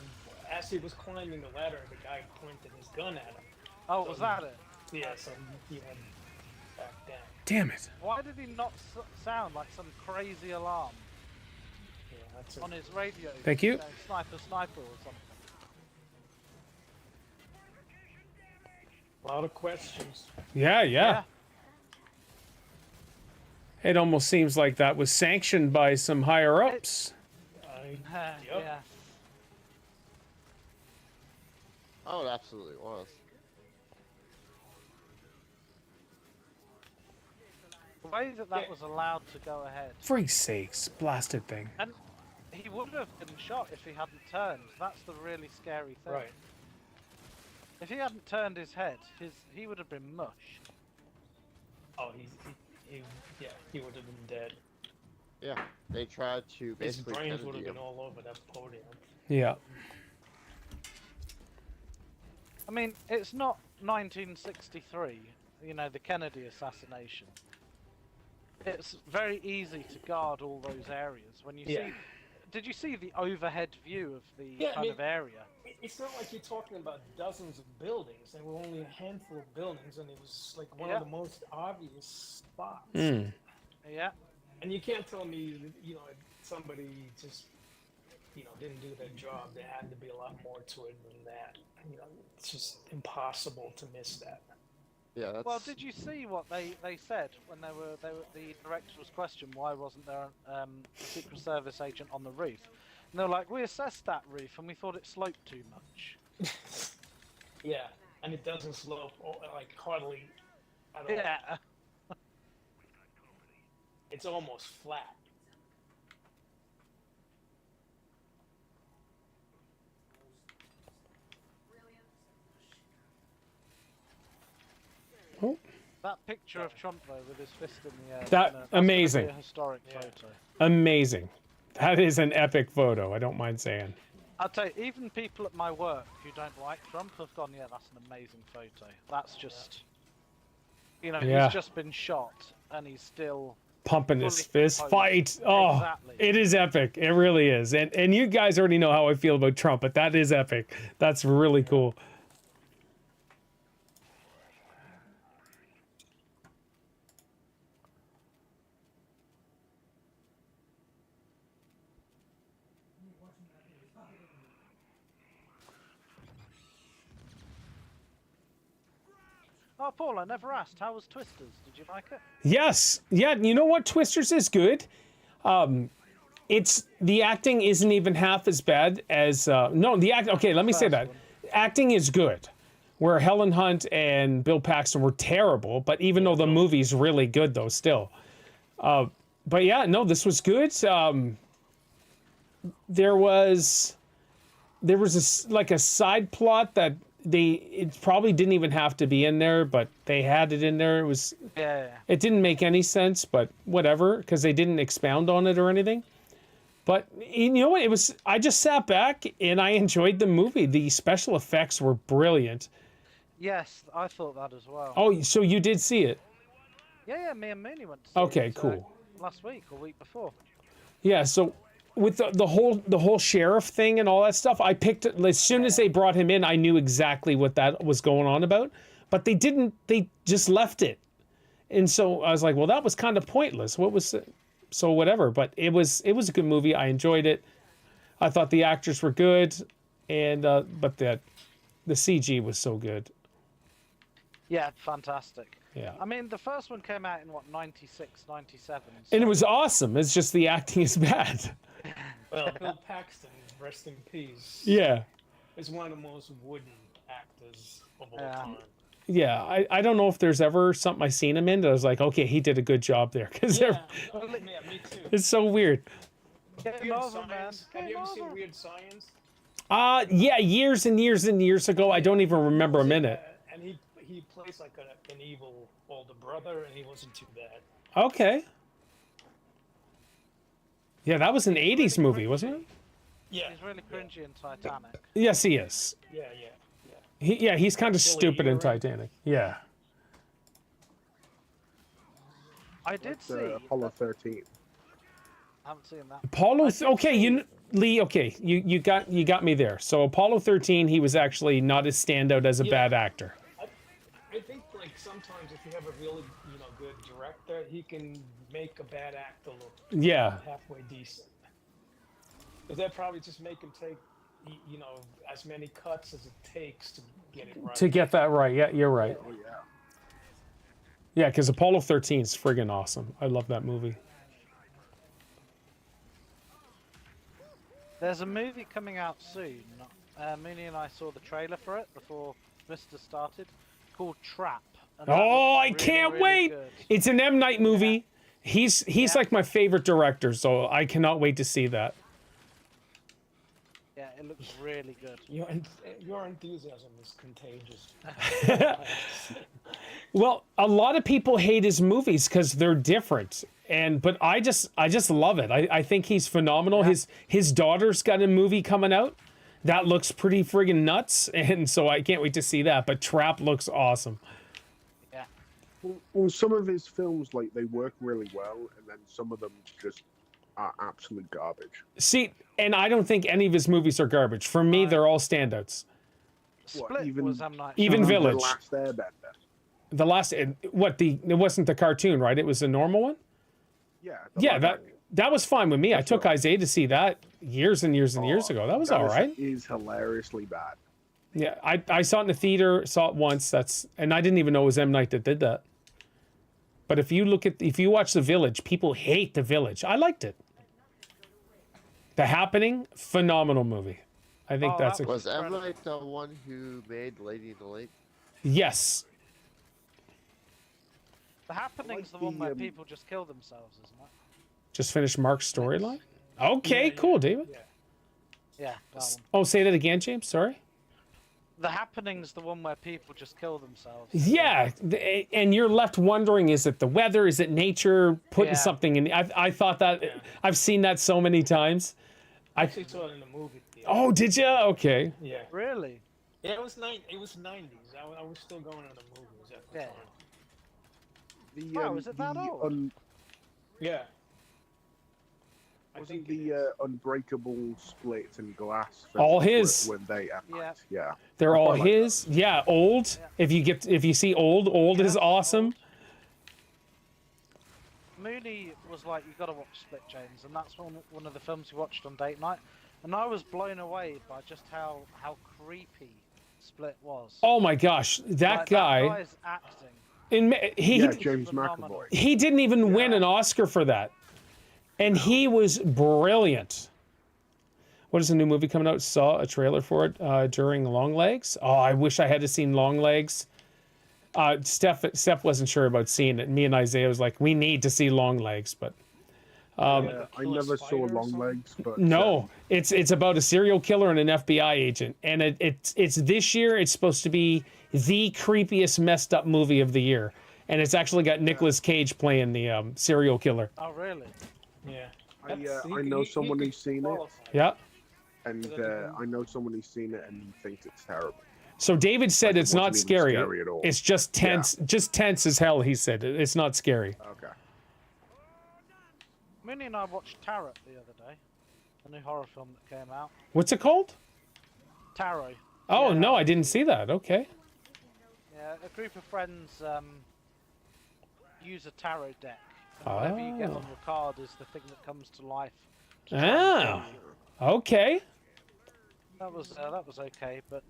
Speaker 3: as he was climbing the ladder, the guy pointed his gun at him.
Speaker 2: Oh, was that it?
Speaker 3: Yeah, so he went back down.
Speaker 1: Damn it.
Speaker 2: Why did he not sound like some crazy alarm
Speaker 3: Yeah, that's
Speaker 2: on his radio?
Speaker 1: Thank you.
Speaker 2: Sniper, sniper or something.
Speaker 3: a lot of questions.
Speaker 1: Yeah. It almost seems like that was sanctioned by some higher ups.
Speaker 3: Yep.
Speaker 2: Yeah.
Speaker 5: Oh, it absolutely was.
Speaker 2: The way that was allowed to go ahead.
Speaker 1: Freak's sakes, blasted thing.
Speaker 2: And he would have been shot if he hadn't turned. That's the really scary thing.
Speaker 3: Right.
Speaker 2: If he hadn't turned his head, he would have been mush.
Speaker 3: Oh, he would have been dead.
Speaker 5: Yeah, they tried to
Speaker 3: His
Speaker 5: basically
Speaker 3: brains would
Speaker 5: Kennedy
Speaker 3: have
Speaker 5: him.
Speaker 3: been all over that podium.
Speaker 1: Yeah.
Speaker 2: I mean, it's not 1963, you know, the Kennedy assassination. It's very easy to guard all those areas. When you see, did you see the overhead view of the kind of area?
Speaker 3: It's not like you're talking about dozens of buildings. There were only a handful of buildings, and it was like one of the most obvious spots.
Speaker 1: Mm.
Speaker 2: Yeah.
Speaker 3: And you can't tell me, you know, somebody just, you know, didn't do their job. There had to be a lot more to it than that. You know, it's just impossible to miss that.
Speaker 5: Yeah, that's...
Speaker 2: Well, did you see what they said when the director was questioned why wasn't there a Secret Service agent on the roof? And they were like, we assessed that roof and we thought it sloped too much.
Speaker 3: Yeah, and it doesn't slope like hardly at all.
Speaker 2: Yeah.
Speaker 3: It's almost flat.
Speaker 1: Oh.
Speaker 2: That picture of Trump though with his fist in the air.
Speaker 1: That
Speaker 2: that's
Speaker 1: amazing.
Speaker 2: gonna be a historic photo.
Speaker 1: Amazing. That is an epic photo. I don't mind saying.
Speaker 2: I'll tell you, even people at my work who don't like Trump have gone, yeah, that's an amazing photo. That's just, you know,
Speaker 1: Yeah.
Speaker 2: he's just been shot and he's still
Speaker 1: Pumping his
Speaker 2: fully
Speaker 1: fist.
Speaker 2: composed.
Speaker 1: Fight. Oh,
Speaker 2: Exactly.
Speaker 1: it is epic. It really is. And you guys already know how I feel about Trump, but that is epic. That's really cool.
Speaker 2: Oh, Paul, I never asked. How was Twisters? Did you like it?
Speaker 1: Yes. Yeah, you know what? Twisters is good. It's the acting isn't even half as bad as no, the act okay, let me say that. Acting is good. Where Helen Hunt and Bill Paxton were terrible, but even though the movie's really good though still. But yeah, no, this was good. There was like a side plot that it probably didn't even have to be in there, but they had it in there. It didn't make any sense, but whatever, because they didn't expound on it or anything. But you know what? I just sat back and I enjoyed the movie. The special effects were brilliant.
Speaker 2: Yes, I thought that as well.
Speaker 1: Oh, so you did see it?
Speaker 2: Yeah, me and Mooney went to see
Speaker 1: Okay,
Speaker 2: it,
Speaker 1: cool.
Speaker 2: last week or week before.
Speaker 1: Yeah, so with the whole sheriff thing and all that stuff, I picked it as soon as they brought him in. I knew exactly what that was going on about, but they didn't. They just left it, and so I was like, well, that was kind of pointless. What was it? So whatever. But it was a good movie. I enjoyed it. I thought the actors were good, and but the CG was so good.
Speaker 2: Yeah, fantastic.
Speaker 1: Yeah.
Speaker 2: I mean, the first one came out in what 96, 97.
Speaker 1: And it was awesome. It's just the acting is bad.
Speaker 3: Well, Bill Paxton, rest in peace.
Speaker 1: Yeah.
Speaker 3: Is one of the most wooden actors of all time.
Speaker 1: Yeah, I don't know if there's ever something I seen him in that I was like, okay, he did a good job there. Because
Speaker 3: Yeah, me too.
Speaker 1: it's so weird.
Speaker 3: Weird Science. Have you ever seen Weird Science?
Speaker 1: Yeah, years and years and years ago. I don't even remember him in it.
Speaker 3: And he plays like an evil older brother, and he wasn't too bad.
Speaker 1: Okay. Yeah, that was an 80s movie, wasn't it?
Speaker 3: Yeah.
Speaker 2: He's really cringy in Titanic.
Speaker 1: Yes, he is.
Speaker 3: Yeah.
Speaker 1: He's kind of
Speaker 3: Billy
Speaker 1: stupid in
Speaker 3: Urich.
Speaker 1: Titanic. Yeah.
Speaker 2: I did see.
Speaker 4: Apollo 13.
Speaker 2: I haven't seen that.
Speaker 1: Apollo. Okay, Lee. Okay, you got me there. So Apollo 13, he was actually not as standout as a bad actor.
Speaker 3: I think like sometimes if you have a really good director, he can make a bad actor look halfway decent. Because that probably just make him take as many cuts as it takes to get it right.
Speaker 1: To get that right, yeah, you're right.
Speaker 4: Oh yeah.
Speaker 1: Yeah, because Apollo 13 is friggin' awesome. I love that movie.
Speaker 2: There's a movie coming out soon. Mooney and I saw the trailer for it before Mr. started, called Trap. And that
Speaker 1: Oh, I
Speaker 2: looks
Speaker 1: can't
Speaker 2: really
Speaker 1: wait!
Speaker 2: good.
Speaker 1: It's an M. Night movie. He's like my favorite director, so I cannot wait to see that.
Speaker 2: Yeah, It looks really good.
Speaker 3: Your enthusiasm is contagious.
Speaker 1: Well, a lot of people hate his movies because they're different, but I just love it. I think he's phenomenal.
Speaker 2: Yeah.
Speaker 1: His daughter's got a movie coming out that looks pretty friggin' nuts, and so I can't wait to see that. But Trap looks awesome.
Speaker 2: Yeah.
Speaker 4: Well, some of his films, like, they work really well, and then some of them just are absolute garbage.
Speaker 1: See, and I don't think any of his movies are garbage. For me, they're all standouts.
Speaker 2: Split
Speaker 4: even-
Speaker 2: was M. Night
Speaker 1: Even
Speaker 2: Shyamalan.
Speaker 1: Village.
Speaker 4: The Last Airbender.
Speaker 1: The last, it wasn't the cartoon, right? It was a normal one.
Speaker 4: Yeah.
Speaker 1: Yeah, that was fine with me. I took Isaiah to see that years and years and years ago. That was all right.
Speaker 4: Is hilariously bad.
Speaker 1: Yeah, I saw it in the theater, saw it once. And I didn't even know it was M. Night that did that. But if you watch The Village, people hate The Village. I liked it. The Happening, phenomenal movie. I think that's a
Speaker 5: Was M. Night the one who made Lady in the Lake?
Speaker 1: yes.
Speaker 2: The Happening's the
Speaker 4: the,
Speaker 2: one where people just kill themselves, isn't it?
Speaker 1: Just finished Mark's storyline. Okay, cool, David.
Speaker 3: Yeah.
Speaker 2: Yeah, that one.
Speaker 1: Oh, say that again, James. Sorry.
Speaker 2: The Happening's the one where people just kill themselves.
Speaker 1: Yeah, and you're left wondering: is it the weather? Is it nature putting
Speaker 2: Yeah.
Speaker 1: something in? I thought that.
Speaker 3: Yeah.
Speaker 1: I've seen that so many times.
Speaker 3: I actually saw it in the movie theater.
Speaker 1: Oh, did you? Okay.
Speaker 3: Yeah.
Speaker 2: Really?
Speaker 3: Yeah, it was 90s. I was still going to the movies at the
Speaker 2: Yeah.
Speaker 3: time.
Speaker 2: Wow, is it that old?
Speaker 3: Yeah. I
Speaker 4: Wasn't
Speaker 3: think it
Speaker 4: the
Speaker 3: is.
Speaker 4: Unbreakable, Split, and Glass
Speaker 1: All
Speaker 4: films
Speaker 1: his.
Speaker 4: Were they at
Speaker 2: Yeah.
Speaker 4: night? Yeah.
Speaker 1: They're all
Speaker 4: I like
Speaker 1: his. Yeah, old.
Speaker 2: Yeah.
Speaker 1: If you see old is
Speaker 2: Yeah,
Speaker 1: awesome.
Speaker 2: old. Mooney was like, "You got to watch Split, James," and that's one of the films we watched on date night, and I was blown away by just how creepy Split was.
Speaker 1: Oh my gosh, that
Speaker 2: Like,
Speaker 1: guy.
Speaker 2: That guy's acting.
Speaker 4: Yeah, James
Speaker 2: phenomenal.
Speaker 4: McAvoy.
Speaker 1: He didn't even win an Oscar for that, and he was brilliant. What is the new movie coming out? Saw a trailer for it during Long Legs. Oh, I wish I had seen Long Legs. Steph wasn't sure about seeing it. Me and Isaiah was like, we need to see Long Legs, but
Speaker 4: Yeah, I
Speaker 3: Kill a
Speaker 4: never saw
Speaker 3: spider or
Speaker 4: Long
Speaker 3: something?
Speaker 4: Legs, but
Speaker 1: no, it's about a serial killer and an FBI agent, and it's this year. It's supposed to be the creepiest, messed up movie of the year, and it's actually got Nicolas Cage playing the serial killer.
Speaker 2: Oh, really?
Speaker 3: Yeah.
Speaker 4: I know someone who's seen it,
Speaker 3: qualify.
Speaker 1: Yeah.
Speaker 4: and I know someone who's seen it and he thinks it's terrible.
Speaker 1: So David said
Speaker 4: Like, it
Speaker 1: it's not
Speaker 4: wasn't even
Speaker 1: scary.
Speaker 4: scary at all.
Speaker 1: It's just tense, just tense as hell. He said it's not scary.
Speaker 4: Okay.
Speaker 2: Mooney and I watched Tarot the other day, a new horror film that came out.
Speaker 1: What's it called?
Speaker 2: Tarot.
Speaker 1: Oh
Speaker 2: Yeah,
Speaker 1: no, I didn't see that. Okay.
Speaker 2: Yeah, a group of friends use a tarot deck. And whatever you get
Speaker 1: Oh.
Speaker 2: on your card is the thing that comes to life. to
Speaker 1: Ah.
Speaker 2: try and kill you.
Speaker 1: Okay.
Speaker 2: That was okay, but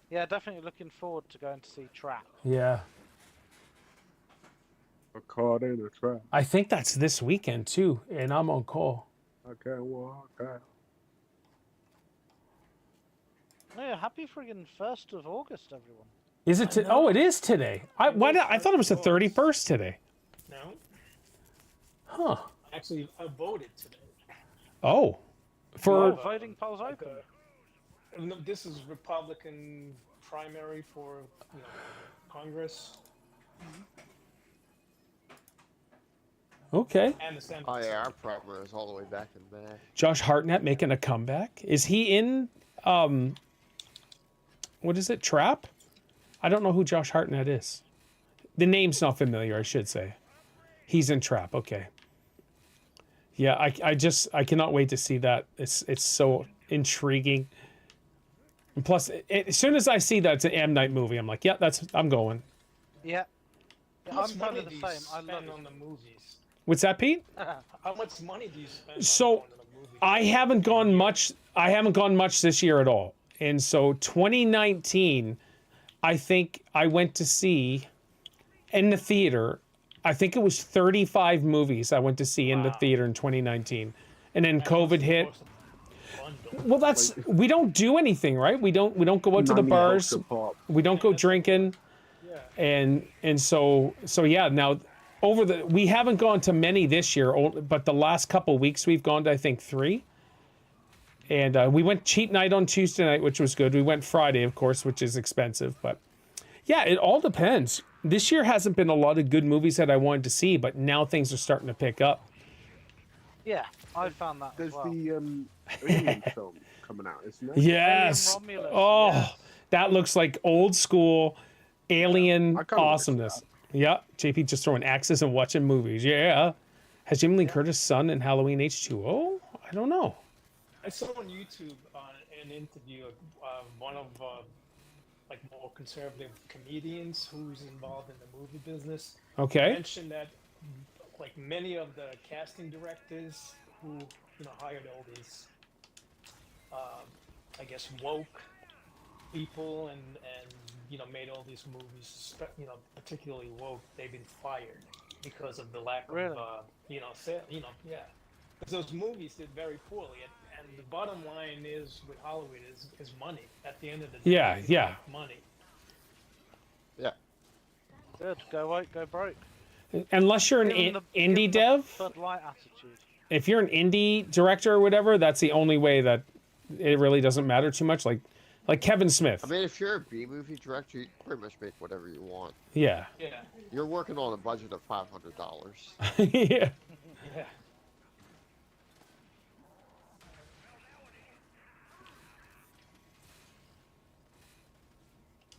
Speaker 2: yeah, definitely looking forward to going to see Trap.
Speaker 1: Yeah.
Speaker 4: A card in a trap.
Speaker 1: I think that's this weekend too, and I'm on call.
Speaker 4: Okay, well, okay.
Speaker 2: Yeah, happy friggin' 1st of August, everyone.
Speaker 1: Is it? Oh, it is today. I thought it was the 31st today.
Speaker 3: No?
Speaker 1: Huh.
Speaker 3: Actually, I voted today.
Speaker 1: Oh. For
Speaker 2: Oh, voting polls open.
Speaker 3: No, this is Republican primary for Congress
Speaker 1: okay.
Speaker 3: and the Senate.
Speaker 5: Oh yeah, our primary is all the way back in May.
Speaker 1: Josh Hartnett making a comeback. Is he in? What is it? Trap? I don't know who Josh Hartnett is. The name's not familiar, I should say. He's in Trap. Okay. Yeah, I cannot wait to see that. It's so intriguing. And plus, as soon as I see that it's an M Night movie, I'm like, yeah, I'm going.
Speaker 2: Yeah.
Speaker 3: How much
Speaker 2: I'm
Speaker 3: money
Speaker 2: kind of
Speaker 3: do
Speaker 2: the
Speaker 3: you
Speaker 2: same. I love
Speaker 3: spend
Speaker 2: it.
Speaker 3: on the movies?
Speaker 1: What's that, Pete?
Speaker 3: How much money do you spend
Speaker 1: So,
Speaker 3: on going to the movies?
Speaker 1: I haven't gone much. I haven't gone much this year at all. And so 2019, I think I went to see in the theater. I think it was 35 movies I went to see in the theater in 2019, and then COVID hit. Well, we don't do anything, right? We don't go out to the
Speaker 4: 90
Speaker 1: bars.
Speaker 4: bucks a pop.
Speaker 1: We don't go drinking,
Speaker 3: Yeah.
Speaker 1: and so yeah. Now we haven't gone to many this year, but the last couple weeks we've gone to I think 3. And we went cheap night on Tuesday night, which was good. We went Friday, of course, which is expensive. But yeah, it all depends. This year hasn't been a lot of good movies that I wanted to see, but now things are starting to pick up.
Speaker 2: Yeah, I found that
Speaker 4: There's
Speaker 2: as well.
Speaker 4: the Alien film coming out, isn't there?
Speaker 1: Yes.
Speaker 2: Alien Romulus,
Speaker 1: Oh,
Speaker 2: yes.
Speaker 1: that looks like old school alien
Speaker 4: I kinda like
Speaker 1: awesomeness. Yeah, JP just throwing axes and watching movies. Yeah. Has Jamie Lee Curtis' son in Halloween H2O? I don't know.
Speaker 3: I saw on YouTube an interview of one of like more conservative comedians who's involved in the movie business.
Speaker 1: Okay.
Speaker 3: Mentioned that like many of the casting directors who hired all these I guess woke people and made all these movies particularly woke, they've been fired because of the lack
Speaker 2: Really?
Speaker 3: of yeah, because those movies did very poorly, and the bottom line is with Hollywood is money at the end of the day.
Speaker 1: Yeah,
Speaker 3: It's
Speaker 1: yeah.
Speaker 3: money.
Speaker 5: Yeah.
Speaker 2: Good. Go white, go broke.
Speaker 1: Unless you're an
Speaker 2: Give 'em the-
Speaker 1: indie
Speaker 2: give 'em the
Speaker 1: dev,
Speaker 2: Bud Light attitude.
Speaker 1: if you're an indie director or whatever, that's the only way that it really doesn't matter too much. Like Kevin Smith.
Speaker 5: I mean, if you're a B-movie director, you can pretty much make whatever you want.
Speaker 1: Yeah.
Speaker 3: Yeah,
Speaker 5: You're working on a budget of $500.
Speaker 1: Yeah.
Speaker 3: yeah.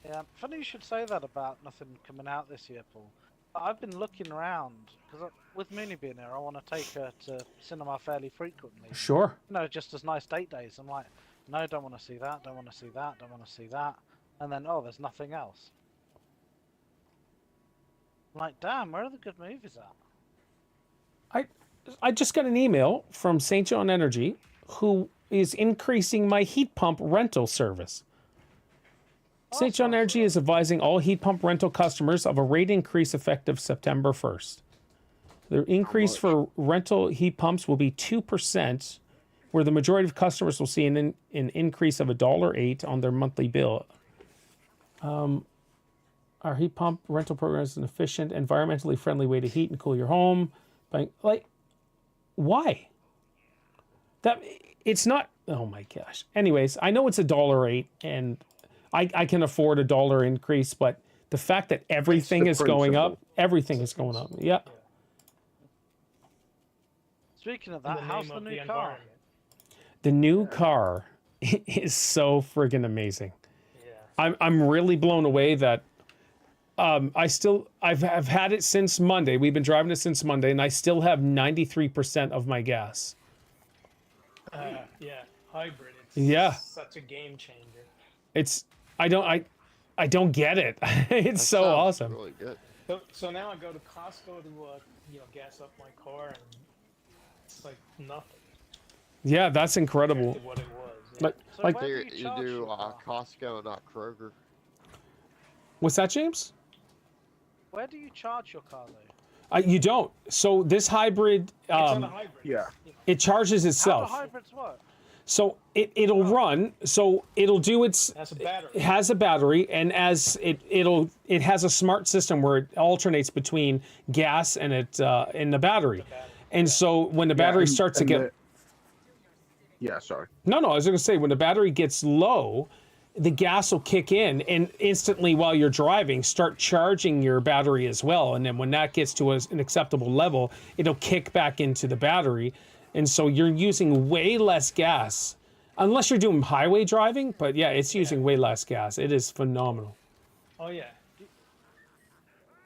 Speaker 2: Yeah, funny you should say that about nothing coming out this year, Paul. I've been looking around because with Mooney being here, I want to take her to cinema fairly frequently.
Speaker 1: Sure.
Speaker 2: Just as nice date days. I'm like, no, don't want to see that, don't want to see that, don't want to see that, and then oh, there's nothing else. I'm like, damn, where are the good movies at?
Speaker 1: I just got an email from St. John Energy, who is increasing my heat pump rental service. St. John Energy is advising all heat pump rental customers of a rate increase effective September 1st. The increase for rental heat pumps will be 2%, where the majority of customers will see an increase of $1.08 on their monthly bill. Our heat pump rental program is an efficient, environmentally friendly way to heat and cool your home. Why? It's not. Oh my gosh. Anyways, I know it's $1.08, and I can afford $1 increase, but the fact that everything is going up, everything is going up. Yeah.
Speaker 2: Speaking of
Speaker 3: In
Speaker 2: that, how's
Speaker 3: name
Speaker 2: the
Speaker 3: of
Speaker 2: new car?
Speaker 3: environment.
Speaker 1: The new car is so friggin' amazing.
Speaker 3: Yeah.
Speaker 1: I'm really blown away that I've had it since Monday. We've been driving it since Monday, and I still have 93% of my gas.
Speaker 3: Yeah, hybrid. It's
Speaker 1: Yeah.
Speaker 3: such a game changer.
Speaker 1: I don't get it. It's so
Speaker 5: Sounds
Speaker 1: awesome.
Speaker 5: Really good.
Speaker 3: So now I go to Costco to gas up my car, and it's like nothing
Speaker 1: Yeah, that's incredible.
Speaker 3: compared to what it was. Yeah.
Speaker 1: Like,
Speaker 2: So
Speaker 1: like,
Speaker 2: where
Speaker 5: So
Speaker 2: do
Speaker 5: you
Speaker 2: charge
Speaker 5: do
Speaker 2: your car?
Speaker 5: Costco, not Kroger.
Speaker 1: what's that, James?
Speaker 2: Where do you charge your car though?
Speaker 1: You don't. So this hybrid,
Speaker 3: It's on a hybrid.
Speaker 4: Yeah.
Speaker 1: it charges
Speaker 2: How do
Speaker 1: itself.
Speaker 2: hybrids work?
Speaker 1: So it'll run. So it'll do its.
Speaker 3: It has a battery.
Speaker 1: It has a battery, and as it has a smart system where it alternates between gas and the battery. And so when the battery
Speaker 4: and-
Speaker 1: starts to
Speaker 4: and
Speaker 1: get
Speaker 4: Yeah, sorry.
Speaker 1: no, I was going to say when the battery gets low, the gas will kick in and instantly while you're driving start charging your battery as well. And then when that gets to an acceptable level, it'll kick back into the battery. And so you're using way less gas, unless you're doing highway driving. But yeah, it's using way less gas. It is phenomenal.
Speaker 3: Oh yeah.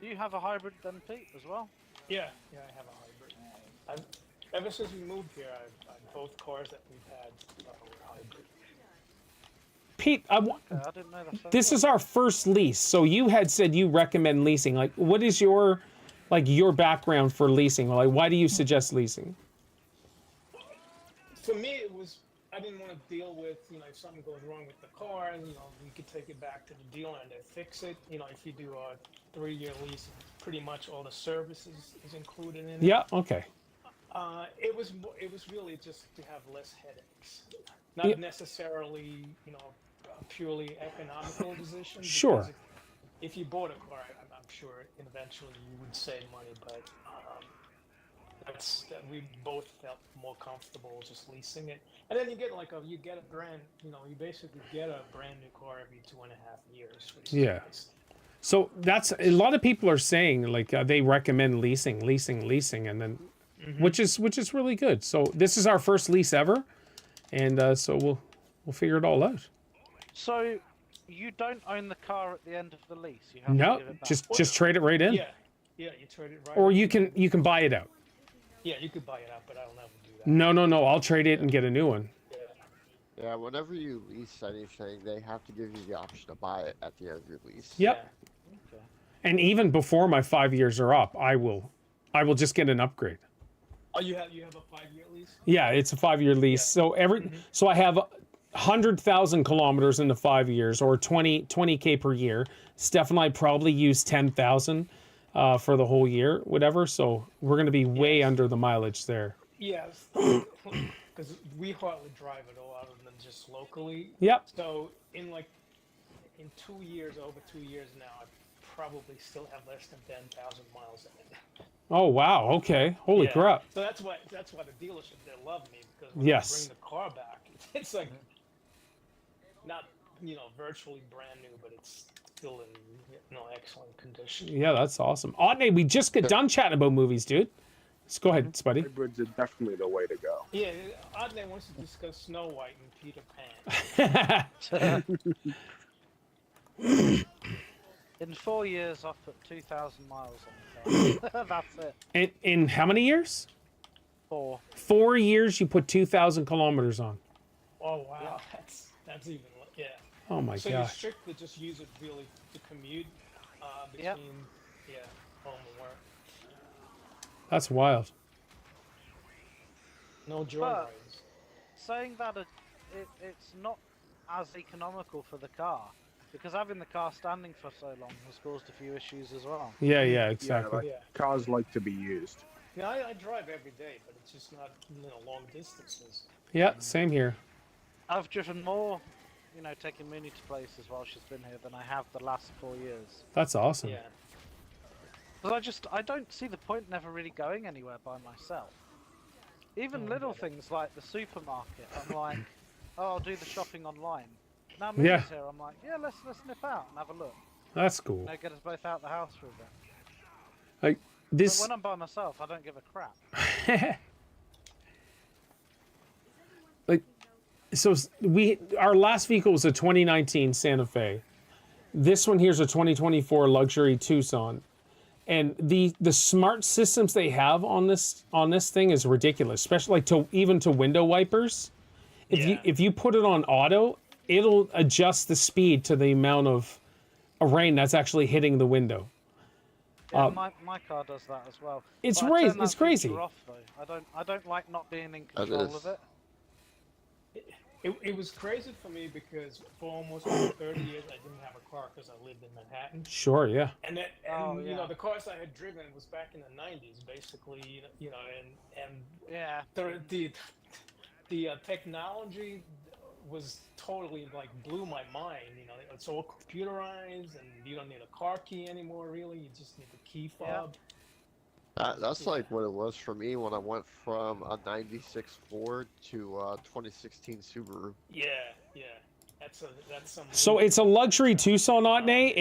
Speaker 2: Do you have a hybrid then, Pete, as well?
Speaker 3: Yeah, I have a hybrid. Ever since we moved here, both cars that we've had were hybrid.
Speaker 1: Pete,
Speaker 2: Okay, I didn't know that.
Speaker 1: this is our first lease. So you had said you recommend leasing. Like, what is your background for leasing? Like, why do you suggest leasing?
Speaker 3: For me, it was I didn't want to deal with if something goes wrong with the car, we could take it back to the dealer and they fix it. If you do a 3-year lease, pretty much all the services is included in it.
Speaker 1: Yeah. Okay.
Speaker 3: It was really just to have less headaches, not
Speaker 1: Yeah.
Speaker 3: necessarily a purely economical decision.
Speaker 1: Sure.
Speaker 3: because If you bought a car, I'm sure eventually you would save money, but we both felt more comfortable just leasing it. And then you get like you get a brand, you basically get a brand new car every 2.5 years. Which is
Speaker 1: Yeah.
Speaker 3: nice.
Speaker 1: So that's a lot of people are saying like they recommend leasing, and then which is really good. So this is our first lease ever, and so we'll figure it all out.
Speaker 2: So you don't own the car at the end of the lease. You have
Speaker 1: No,
Speaker 2: to give it back.
Speaker 1: just trade it right in,
Speaker 3: Yeah, you trade it right.
Speaker 1: or
Speaker 3: in.
Speaker 1: you can buy it out.
Speaker 3: Yeah, you could buy it out, but I don't ever do that.
Speaker 1: No, I'll trade it and get a new one.
Speaker 5: Yeah, whenever you lease anything, they have to give you the option to buy it at the end of your lease.
Speaker 1: Yep.
Speaker 2: Okay.
Speaker 1: And even before my 5 years are up, I will just get an upgrade.
Speaker 3: Oh, you have a 5-year lease?
Speaker 1: Yeah, it's a 5-year lease. So so I have 100,000 kilometers in the 5 years, or 20K per year. Steph and I probably use 10,000 for the whole year, whatever. So we're going to be way under the mileage there.
Speaker 3: Yes, because we hardly drive at all, other than just locally.
Speaker 1: Yep.
Speaker 3: So in 2 years, over 2 years now, I probably still have less than 10,000 miles in it.
Speaker 1: Oh wow. Okay. Holy
Speaker 3: Yeah.
Speaker 1: crap.
Speaker 3: So that's why the dealership, they love me, because when
Speaker 1: Yes.
Speaker 3: I bring the car back, it's like not virtually brand new, but it's still in excellent condition.
Speaker 1: Yeah, that's awesome. Otney, we just got done chatting about movies, dude. Let's go ahead, Spuddy.
Speaker 4: Hybrids are definitely the way to go.
Speaker 3: Yeah, Adley wants to discuss Snow White and Peter Pan.
Speaker 2: In 4 years, I've put 2,000 miles on the car. That's it.
Speaker 1: In how many years?
Speaker 2: 4.
Speaker 1: 4 years, you put 2,000 kilometers on.
Speaker 3: Oh wow, that's even
Speaker 1: Oh my
Speaker 3: So you
Speaker 1: gosh.
Speaker 3: strictly just use it really to commute between
Speaker 2: Yep.
Speaker 3: home and work.
Speaker 1: That's wild.
Speaker 3: No joy
Speaker 2: But-
Speaker 3: rides.
Speaker 2: Saying that it's not as economical for the car, because having the car standing for so long has caused a few issues as well.
Speaker 1: Yeah,
Speaker 4: Yeah,
Speaker 1: exactly.
Speaker 4: like,
Speaker 3: Yeah.
Speaker 4: cars like to be used.
Speaker 3: Yeah, I drive every day, but it's just not long distances.
Speaker 1: Yeah, same here.
Speaker 2: I've driven more, taking Mooney to places while she's been here than I have the last 4 years.
Speaker 1: That's awesome.
Speaker 3: Yeah.
Speaker 2: But I don't see the point never really going anywhere by myself. Even little things like the supermarket, I'm like, oh, I'll do the shopping online. Now Mooney's
Speaker 1: Yeah.
Speaker 2: here, I'm like, yeah, let's nip out and have a look.
Speaker 1: That's cool.
Speaker 2: Get us both out the house for a bit.
Speaker 1: Like
Speaker 2: But
Speaker 1: this.
Speaker 2: when I'm by myself, I don't give a crap.
Speaker 1: Like, so our last vehicle was a 2019 Santa Fe. This one here's a 2024 luxury Tucson, and the smart systems they have on this thing is ridiculous. Especially like even to window wipers. If you put it on auto, it'll adjust the speed to the amount of rain that's actually hitting the window.
Speaker 2: Yeah, my car does that as well.
Speaker 1: It's
Speaker 2: But I turn that
Speaker 1: it's crazy.
Speaker 2: feature off, though. I don't like not being in
Speaker 5: That
Speaker 2: control
Speaker 5: is.
Speaker 2: of it.
Speaker 3: It was crazy for me because for almost 30 years I didn't have a car because I lived in Manhattan.
Speaker 1: Sure, yeah.
Speaker 3: And
Speaker 2: yeah.
Speaker 3: the cars I had driven was back in the 90s, basically. And
Speaker 2: Yeah.
Speaker 3: the technology was totally blew my mind. It's all computerized, and you don't need a car key anymore. Really, you just need the key fob.
Speaker 5: That's like what it was for me when I went from a 96 Ford to a 2016 Subaru.
Speaker 3: Yeah. That's some.
Speaker 1: So it's a luxury Tucson, Otney.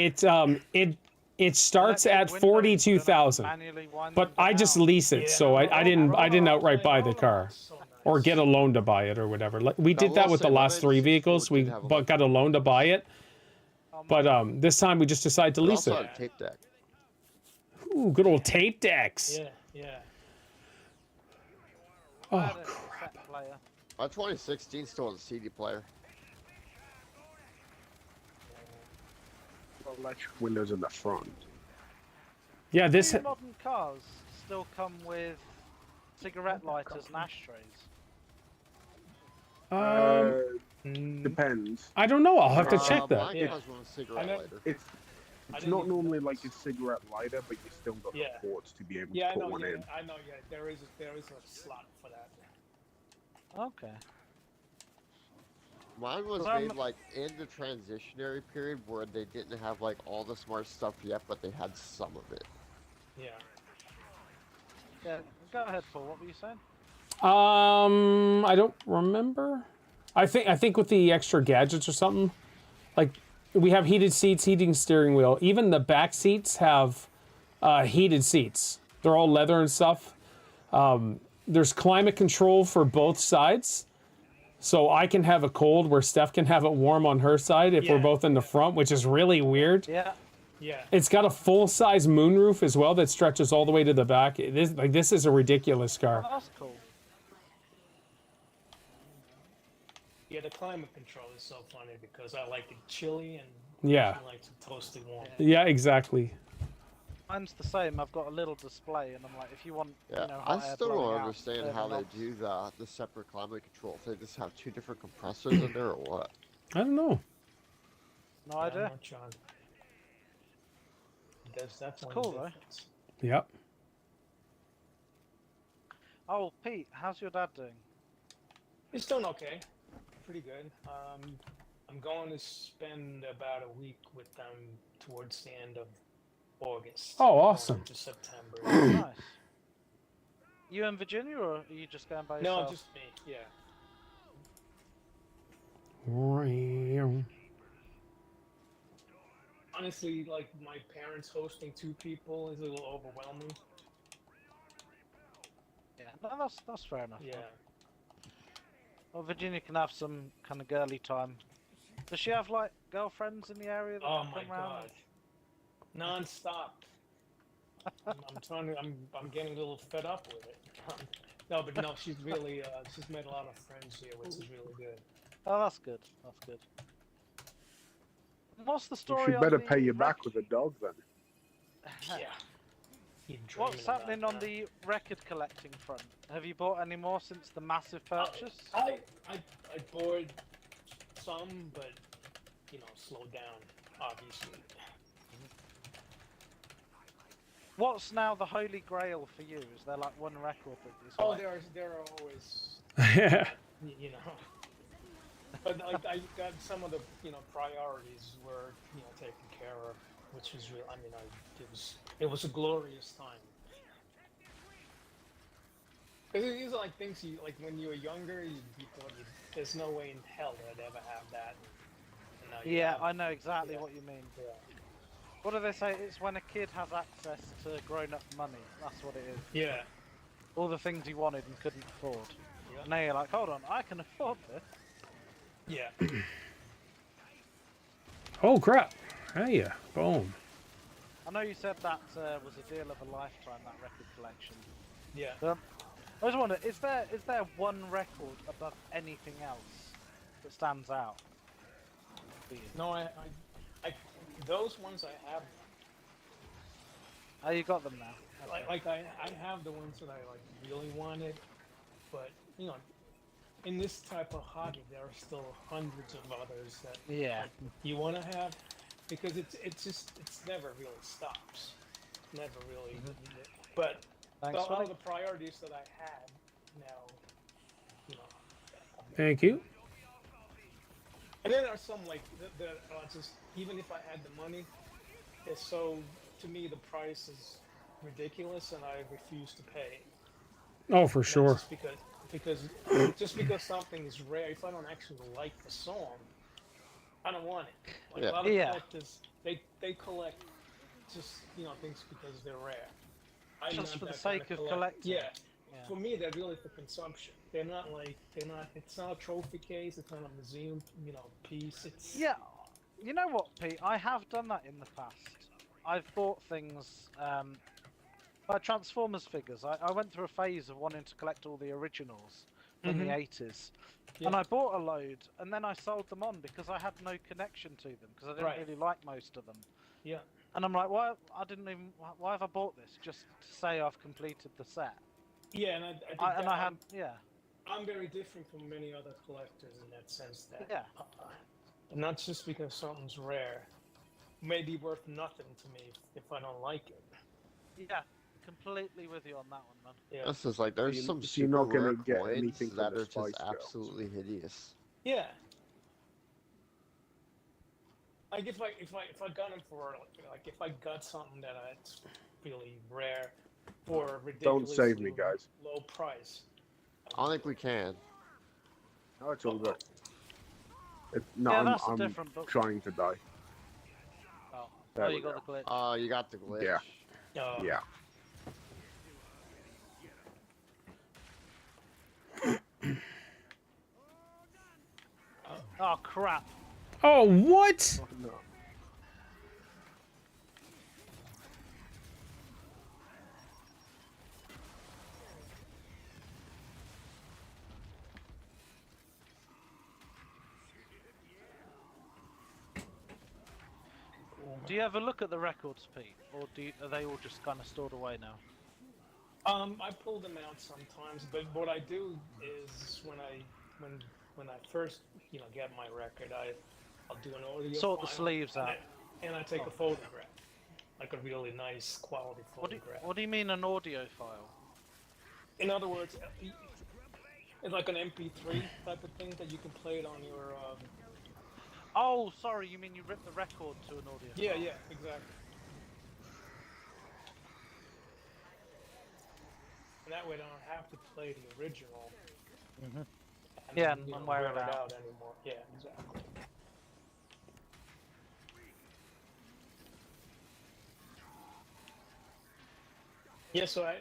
Speaker 1: It starts at 42,000, but I just lease it, so I didn't outright buy the car or get a loan to buy it or whatever. Like, we did that with the last 3 vehicles. We got a loan to buy it, but this time we just decided to
Speaker 5: It
Speaker 1: lease
Speaker 5: also
Speaker 1: it.
Speaker 5: had a tape deck.
Speaker 1: Ooh, good old tape decks.
Speaker 3: Yeah.
Speaker 1: Oh,
Speaker 2: Player.
Speaker 5: My 2016 still has a CD player.
Speaker 4: Electric windows in the front.
Speaker 1: yeah. This.
Speaker 2: Do modern cars still come with cigarette lighters and ashtrays?
Speaker 4: Depends.
Speaker 1: I don't know. I'll have to check that.
Speaker 5: Mine comes with a cigarette
Speaker 3: know-
Speaker 5: lighter.
Speaker 4: It's
Speaker 3: didn't
Speaker 4: not
Speaker 3: even
Speaker 4: normally
Speaker 3: know
Speaker 4: like a
Speaker 3: this.
Speaker 4: cigarette lighter, but you still got
Speaker 3: Yeah.
Speaker 4: the ports to be able
Speaker 3: Yeah,
Speaker 4: to
Speaker 3: I
Speaker 4: put
Speaker 3: know.
Speaker 4: one
Speaker 3: Yeah,
Speaker 4: in.
Speaker 3: I know. Yeah, there is a slot for that.
Speaker 2: Okay.
Speaker 5: Mine was
Speaker 2: I'm-
Speaker 5: made like in the transitionary period where they didn't have like all the smart stuff yet, but they had some of it.
Speaker 3: Yeah.
Speaker 2: Yeah, Go ahead, Paul. What were you saying?
Speaker 1: I don't remember. I think with the extra gadgets or something, like we have heated seats, heating steering wheel. Even the back seats have heated seats. They're all leather and stuff. There's climate control for both sides, so I can have it cold where Steph can have it warm on her side if we're
Speaker 3: Yeah.
Speaker 1: both in the front, which is really weird.
Speaker 2: Yeah.
Speaker 3: Yeah.
Speaker 1: It's got a full-size moonroof as well that stretches all the way to the back. This is a ridiculous car.
Speaker 2: Oh, that's cool.
Speaker 3: Yeah, the climate control is so funny because I like it chilly and
Speaker 1: Yeah.
Speaker 3: she likes it toasty warm.
Speaker 1: Yeah, exactly.
Speaker 2: Mine's the same. I've got a little display, and I'm like, if you want,
Speaker 5: Yeah,
Speaker 2: you know,
Speaker 5: I
Speaker 2: hot air
Speaker 5: still
Speaker 2: blowing
Speaker 5: don't
Speaker 2: out,
Speaker 5: understand
Speaker 2: turn
Speaker 5: how
Speaker 2: it
Speaker 5: they
Speaker 2: off.
Speaker 5: do the separate climate control. If they just have 2 different compressors in there or what?
Speaker 1: I don't know.
Speaker 2: No
Speaker 3: Yeah, I'm
Speaker 2: idea.
Speaker 3: not sure. There's definitely
Speaker 2: cool,
Speaker 3: a
Speaker 2: though.
Speaker 3: difference.
Speaker 1: Yep.
Speaker 2: Oh, Pete, how's your dad doing?
Speaker 3: He's doing okay. Pretty good. I'm going to spend about a week with them towards the end of August.
Speaker 1: Oh,
Speaker 3: going
Speaker 1: awesome.
Speaker 3: into September.
Speaker 2: Nice. You in Virginia, or are you just going by yourself?
Speaker 3: No, just me. Yeah. Honestly, like my parents hosting 2 people is a little overwhelming.
Speaker 2: Yeah, no, that's fair enough.
Speaker 3: Yeah.
Speaker 2: Well, Virginia can have some kind of girly time. Does she have like girlfriends in the area that
Speaker 3: Oh
Speaker 2: come
Speaker 3: my
Speaker 2: round?
Speaker 3: god. Non-stop. I'm trying to. I'm getting a little fed up with it. No, but no, she's really. She's made a lot of friends here, which is really good.
Speaker 2: Oh, that's good. That's good. What's the
Speaker 4: You
Speaker 2: story?
Speaker 4: should
Speaker 2: on
Speaker 4: better
Speaker 2: the
Speaker 4: pay you
Speaker 2: rec-
Speaker 4: back with a dog then.
Speaker 3: Yeah. Keep dreaming
Speaker 2: What's happening
Speaker 3: about
Speaker 2: on
Speaker 3: that.
Speaker 2: the record collecting front? Have you bought any more since the massive purchase?
Speaker 3: I bought some, but you know, slowed down. Obviously.
Speaker 2: What's now the holy grail for you? Is there like one record that is
Speaker 3: Oh,
Speaker 2: like...
Speaker 3: there are always,
Speaker 1: Yeah.
Speaker 3: you know. But like I got some of the priorities were taken care of, which was real. I mean, it was a glorious time. Because these are like things you like when you were younger. You thought there's no way in hell that I'd ever have that. And now you
Speaker 2: Yeah,
Speaker 3: have
Speaker 2: I
Speaker 3: it.
Speaker 2: know exactly
Speaker 3: Yeah.
Speaker 2: what you mean.
Speaker 3: Yeah.
Speaker 2: What do they say? It's when a kid has access to grown-up money. That's what it is.
Speaker 3: Yeah.
Speaker 2: All the things he wanted and couldn't afford.
Speaker 3: Yeah.
Speaker 2: Now you're like, hold on, I can afford this.
Speaker 3: Yeah.
Speaker 1: Oh crap! Hey, boom.
Speaker 2: I know you said that was a deal of a lifetime, that record collection.
Speaker 3: Yeah.
Speaker 2: I was wondering, is there one record above anything else that stands out for you?
Speaker 3: No, I those ones I have.
Speaker 2: Oh, you got them now.
Speaker 3: Like I have the ones that I like really wanted, but in this type of hobby, there are still hundreds of others that
Speaker 2: Yeah.
Speaker 3: you want to have, because it's never really stops, never really. But
Speaker 2: Thanks,
Speaker 3: all
Speaker 2: buddy.
Speaker 3: the priorities that I had now,
Speaker 1: Thank you.
Speaker 3: and then there are some like that are just, even if I had the money, it's so, to me the price is ridiculous and I refuse to pay.
Speaker 1: Oh, for
Speaker 3: And that's
Speaker 1: sure.
Speaker 3: just because something is rare, if I don't actually like the song, I don't want it. Like
Speaker 5: Yeah.
Speaker 3: a lot of
Speaker 2: Yeah.
Speaker 3: collectors, they collect just things because they're rare. I'm
Speaker 2: Just
Speaker 3: not
Speaker 2: for the
Speaker 3: that kind
Speaker 2: sake of
Speaker 3: collector.
Speaker 2: collecting.
Speaker 3: Yeah.
Speaker 2: Yeah.
Speaker 3: For me, they're really for consumption. It's not a trophy case. It's not a museum, piece. It's
Speaker 2: Yeah, you know what, Pete? I have done that in the past. I've bought things, like Transformers figures. I went through a phase of wanting to collect all the originals from the 80s. And
Speaker 3: Yeah.
Speaker 2: I bought a load, and then I sold them on because I had no connection to them, because I didn't
Speaker 3: Right.
Speaker 2: really like most of them.
Speaker 3: Yeah.
Speaker 2: And I'm like, why have I bought this? Just to say I've completed the set.
Speaker 3: Yeah, and I think
Speaker 2: Yeah.
Speaker 3: I'm very different from many other collectors in that sense that
Speaker 2: Yeah.
Speaker 3: not just because something's rare may be worth nothing to me if I don't like it.
Speaker 2: Yeah, completely with you on that one, man.
Speaker 3: Yeah.
Speaker 5: This is like there's
Speaker 4: you-
Speaker 5: some
Speaker 4: so you're
Speaker 5: super
Speaker 4: not gonna
Speaker 5: rare
Speaker 4: get
Speaker 5: coins
Speaker 4: anything from
Speaker 5: that
Speaker 4: the
Speaker 5: are just
Speaker 4: Spice Girls.
Speaker 5: absolutely hideous.
Speaker 3: Yeah. Like if I got them for like if I got something that's really rare, for a
Speaker 4: Don't
Speaker 3: ridiculously
Speaker 4: save me, guys.
Speaker 3: low price.
Speaker 5: I don't think we can.
Speaker 4: Oh, it's all good. No,
Speaker 2: Yeah, that's a
Speaker 4: I'm
Speaker 2: different book.
Speaker 4: trying to die.
Speaker 2: Oh,
Speaker 4: There
Speaker 2: oh
Speaker 4: we
Speaker 2: you got the glitch.
Speaker 5: You got the glitch.
Speaker 4: Yeah. Yeah.
Speaker 2: Oh crap!
Speaker 1: Oh, what?
Speaker 4: No.
Speaker 2: Do you ever look at the records, Pete, or are they all just kind of stored away now?
Speaker 3: I pull them out sometimes, but what I do is when I first get my record, I'll do an audio
Speaker 2: Sort the
Speaker 3: file,
Speaker 2: sleeves out.
Speaker 3: and I take a photograph, like a really nice quality photograph.
Speaker 2: What do you mean an audio file?
Speaker 3: In other words, it's like an MP3 type of thing that you can play it on your.
Speaker 2: Oh, sorry, you mean you rip the record to an audio
Speaker 3: Yeah,
Speaker 2: file?
Speaker 3: yeah, exactly. And that way I don't have to play the original.
Speaker 2: Mhm.
Speaker 3: And,
Speaker 2: Yeah,
Speaker 3: you know,
Speaker 2: and wear it out.
Speaker 3: anymore. Yeah, exactly. Yeah, so I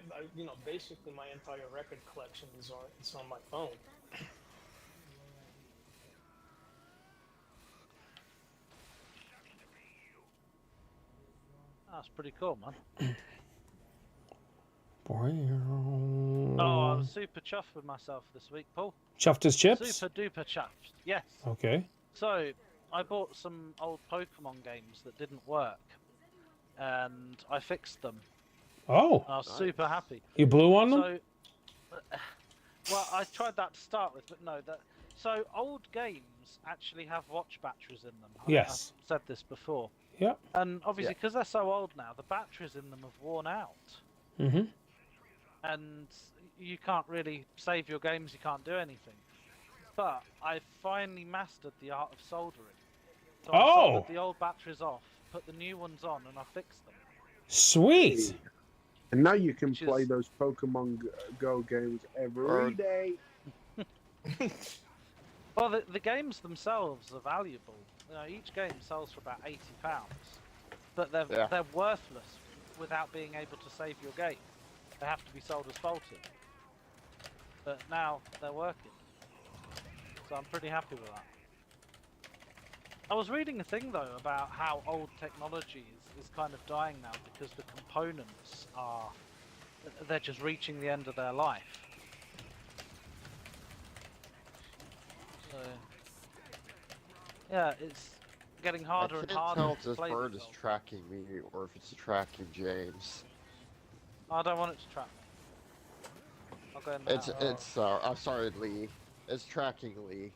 Speaker 3: basically my entire record collection is on my phone.
Speaker 2: That's pretty cool, man.
Speaker 1: Oh,
Speaker 2: Oh, I was super chuffed with myself this week, Paul.
Speaker 1: chuffed his chips?
Speaker 2: Super duper chuffed. Yes.
Speaker 1: Okay.
Speaker 2: So, I bought some old Pokemon games that didn't work, and I fixed them.
Speaker 1: Oh,
Speaker 2: I was
Speaker 5: Nice.
Speaker 2: super happy.
Speaker 1: you blew on them?
Speaker 2: So, well, I tried that to start with, but no. So old games actually have watch batteries in them.
Speaker 1: Yes.
Speaker 2: I've said this before,
Speaker 1: Yep.
Speaker 2: and obviously because they're so old now, the batteries in them have worn out,
Speaker 1: Mm-hmm.
Speaker 2: and you can't really save your games. You can't do anything. But I finally mastered the art of soldering. So I
Speaker 1: Oh!
Speaker 2: soldered the old batteries off, put the new ones on, and I fixed them.
Speaker 1: Sweet.
Speaker 4: And now you can
Speaker 2: Which
Speaker 4: play
Speaker 2: is-
Speaker 4: those Pokemon Go games every
Speaker 5: Or-
Speaker 4: day.
Speaker 2: Well, the games themselves are valuable. Each game sells for about £80, but they're worthless without being able to save your game. They have to be sold as faulty. But now they're working, so I'm pretty happy with that. I was reading a thing though about how old technology is kind of dying now because the components they're just reaching the end of their life. So, yeah, it's getting harder
Speaker 5: I
Speaker 2: and
Speaker 5: can't
Speaker 2: harder
Speaker 5: tell if
Speaker 2: to
Speaker 5: this
Speaker 2: play
Speaker 5: bird
Speaker 2: these
Speaker 5: is
Speaker 2: old-
Speaker 5: tracking me or if it's tracking James.
Speaker 2: I don't want it to trap me. I'll go in the house.
Speaker 5: I'm sorry, Lee. It's tracking Lee.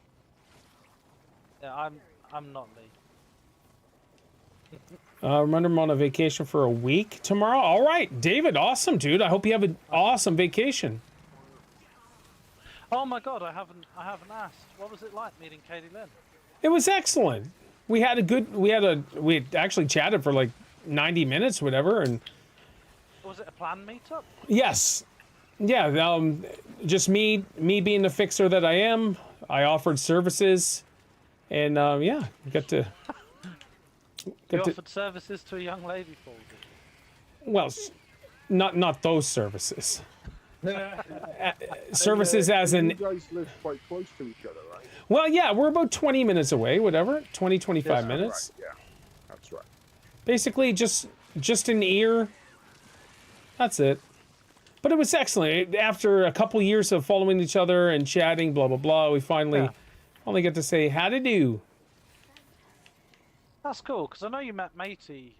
Speaker 2: Yeah, I'm not Lee.
Speaker 1: Remember, I'm on a vacation for a week tomorrow. All right, David, awesome, dude. I hope you have an awesome vacation.
Speaker 2: Oh my God, I haven't asked. What was it like meeting Katie Lynn?
Speaker 1: It was excellent. We had actually chatted for like 90 minutes, whatever, and
Speaker 2: Was it a planned meetup?
Speaker 1: yes, yeah, just me being the fixer that I am. I offered services, and yeah, got to.
Speaker 2: You offered services to a young lady, Paul. did you?
Speaker 1: Well, not those services. Services as
Speaker 4: You
Speaker 1: in,
Speaker 4: guys live quite close to each other, right?
Speaker 1: well, yeah, we're about 20 minutes away, whatever, 20, 25 minutes.
Speaker 4: Right, yeah, that's right.
Speaker 1: Basically, just an ear. That's it. But it was excellent. After a couple years of following each other and chatting, blah blah blah, we finally get to say how to do.
Speaker 2: That's cool, because I know you met Matey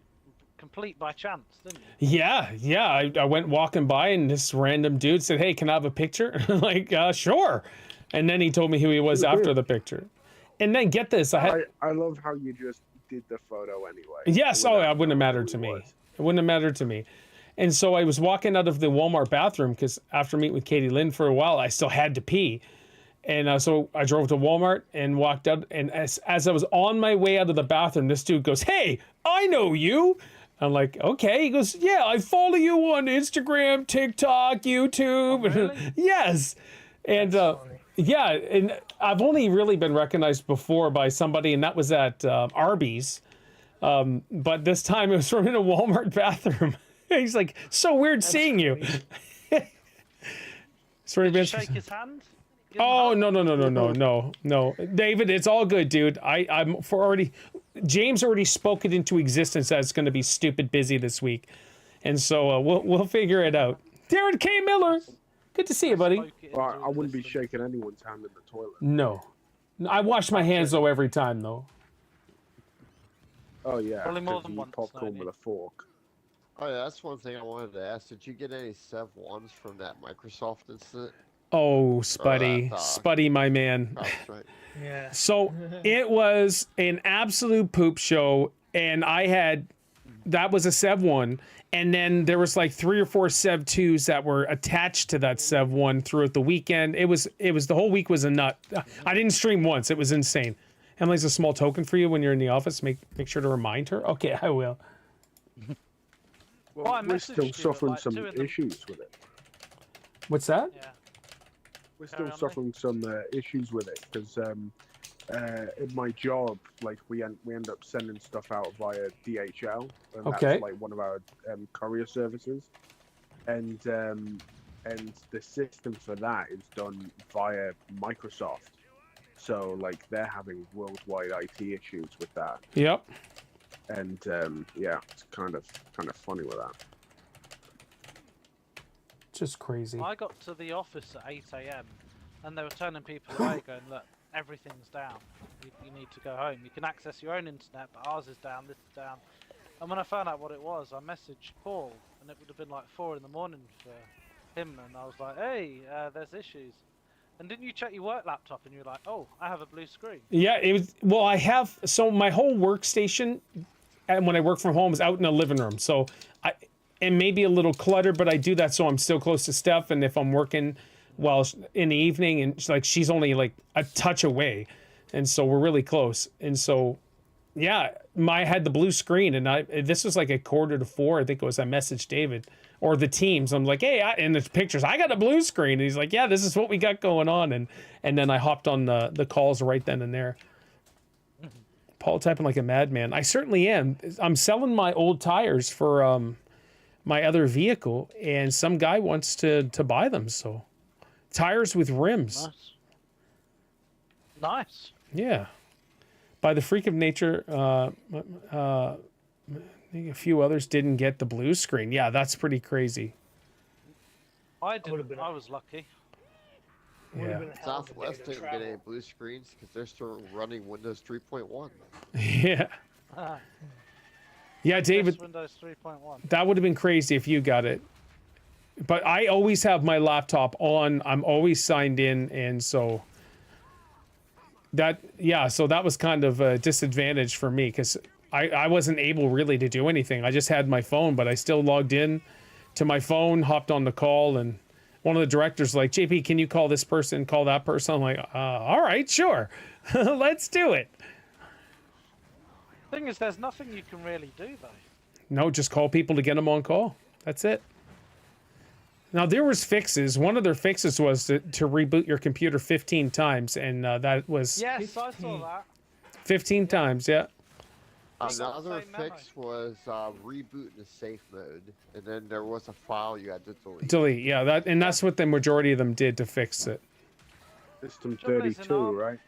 Speaker 2: complete by chance, didn't you?
Speaker 1: Yeah. I went walking by and this random dude said, "Hey, can I have a picture?" Like, sure. And then he told me who he was after the picture. And then get this,
Speaker 4: I love how you just did the photo anyway.
Speaker 1: yes,
Speaker 4: without
Speaker 1: it wouldn't have
Speaker 4: knowing
Speaker 1: mattered
Speaker 4: who
Speaker 1: to
Speaker 4: it
Speaker 1: me.
Speaker 4: was.
Speaker 1: It wouldn't have mattered to me. And so I was walking out of the Walmart bathroom because after meeting with Katie Lynn for a while, I still had to pee. And so I drove to Walmart and walked out. And as I was on my way out of the bathroom, this dude goes, "Hey, I know you." I'm like, okay. He goes, yeah, I follow you on Instagram, TikTok, YouTube.
Speaker 2: Oh, really?
Speaker 1: Yes. And
Speaker 3: That's funny.
Speaker 1: yeah, and I've only really been recognized before by somebody, and that was at Arby's. But this time it was from in a Walmart bathroom. He's like, so weird seeing you. Sort of
Speaker 2: Did you
Speaker 1: interesting.
Speaker 2: shake his hand? Give him a
Speaker 1: Oh
Speaker 2: hug?
Speaker 1: no, David, it's all good, dude. James already spoke it into existence that it's going to be stupid busy this week, and so we'll figure it out. Darren K. Miller, good to see you, buddy.
Speaker 2: Spoke it
Speaker 4: Well,
Speaker 2: into
Speaker 4: I wouldn't be
Speaker 2: existence.
Speaker 4: shaking anyone's hand in the toilet.
Speaker 1: No, I wash my hands though every time though.
Speaker 4: Oh yeah,
Speaker 2: Probably more
Speaker 4: 'cause
Speaker 2: than
Speaker 4: you
Speaker 2: once,
Speaker 4: eat popcorn
Speaker 2: maybe.
Speaker 4: with a fork.
Speaker 5: Oh yeah, that's one thing I wanted to ask. Did you get any Sev 1s from that Microsoft incident?
Speaker 1: Oh, Spuddy,
Speaker 5: that,
Speaker 1: Spuddy, my man.
Speaker 5: That's right.
Speaker 3: Yeah.
Speaker 1: So it was an absolute poop show, and that was a Sev 1, and then there was like 3 or 4 Sev 2s that were attached to that Sev 1 throughout the weekend. It was the whole week was a nut. I didn't stream once. It was insane. Emily's a small token for you when you're in the office. Make sure to remind her. Okay, I will.
Speaker 4: Well,
Speaker 2: I
Speaker 4: we're
Speaker 2: messaged
Speaker 4: still
Speaker 2: you at,
Speaker 4: suffering
Speaker 2: like,
Speaker 4: some
Speaker 2: 2 in the-
Speaker 4: issues with it.
Speaker 1: What's that?
Speaker 2: Yeah.
Speaker 4: We're
Speaker 2: Carry
Speaker 4: still
Speaker 2: on,
Speaker 4: suffering some issues with it because in my job, like we end up sending stuff out via DHL, and
Speaker 1: Okay.
Speaker 4: that's like one of our courier services, and the system for that is done via Microsoft. So like they're having worldwide IT issues with that,
Speaker 1: Yep.
Speaker 4: and yeah, it's kind of funny with that.
Speaker 1: Just crazy.
Speaker 2: I got to the office at 8 AM and they were turning people away going, look, everything's down. You need to go home. You can access your own internet, but ours is down, this is down. And when I found out what it was, I messaged Paul, and it would have been like 4 in the morning for him, and I was like, hey, there's issues. And didn't you check your work laptop and you're like, oh, I have a blue screen?
Speaker 1: Yeah, it was. Well, I have. So my whole workstation, and when I work from home, is out in the living room. So and maybe a little cluttered, but I do that so I'm still close to Steph. And if I'm working, in the evening, and she's only like a touch away, and so we're really close. And so, yeah, I had the blue screen, and this was like a 3:45. I think it was. I messaged David or the teams. I'm like, hey, in the pictures, I got a blue screen. And he's like, yeah, this is what we got going on. And then I hopped on the calls right then and there. Paul typing like a madman. I certainly am. I'm selling my old tires for my other vehicle, and some guy wants to buy them. So tires with rims.
Speaker 2: Nice. Nice.
Speaker 1: Yeah. By the freak of nature, I think a few others didn't get the blue screen. Yeah, that's pretty crazy.
Speaker 2: I
Speaker 3: would've
Speaker 2: didn't.
Speaker 3: been-
Speaker 2: I was lucky.
Speaker 3: Would've
Speaker 1: Yeah.
Speaker 3: been a hell of a day
Speaker 5: Southwest
Speaker 3: to
Speaker 5: didn't get
Speaker 3: travel.
Speaker 5: any blue screens because they're still running Windows 3.1.
Speaker 1: Yeah.
Speaker 2: Ah,
Speaker 1: Yeah, David,
Speaker 2: Windows 3.1.
Speaker 1: that would have been crazy if you got it. But I always have my laptop on. I'm always signed in, and so so that was kind of a disadvantage for me because I wasn't able really to do anything. I just had my phone, but I still logged in to my phone, hopped on the call, and one of the directors like, JP, can you call this person, call that person? I'm like, all right, sure. Let's do it.
Speaker 2: Thing is, there's nothing you can really do though.
Speaker 1: No, just call people to get them on call. That's it. Now, there was fixes. One of their fixes was to reboot your computer 15 times, and that was
Speaker 2: Yes, I saw that.
Speaker 1: 15 times, yeah.
Speaker 2: It's not the
Speaker 5: Another
Speaker 2: same memo.
Speaker 5: fix was reboot the safe mode, and then there was a file you had to delete.
Speaker 1: Delete, yeah. That's what the majority of them did to fix it.
Speaker 4: System
Speaker 2: Trouble is, in
Speaker 4: 32,
Speaker 2: our-
Speaker 4: right?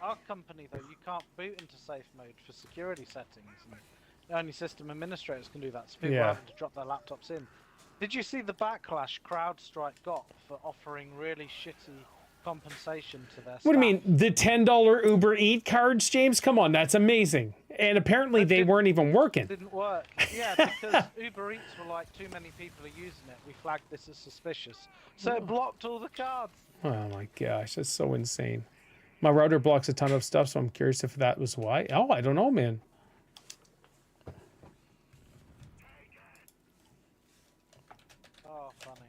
Speaker 2: Our company though, you can't boot into safe mode for security settings. And only system administrators can do that, so people
Speaker 1: Yeah.
Speaker 2: are having to drop their laptops in. Did you see the backlash CrowdStrike got for offering really shitty compensation to their
Speaker 1: What do you
Speaker 2: staff?
Speaker 1: mean? The $10 Uber Eat cards, James? Come on, that's amazing. And apparently
Speaker 2: That
Speaker 1: they
Speaker 2: didn't-
Speaker 1: weren't even working.
Speaker 2: Didn't work. Yeah, because Uber Eats were like, too many people are using it. We flagged this as suspicious. So it blocked all the cards.
Speaker 1: Oh my gosh, that's so insane. My router blocks a ton of stuff, so I'm curious if that was why. Oh, I don't know, man.
Speaker 2: Oh, funny.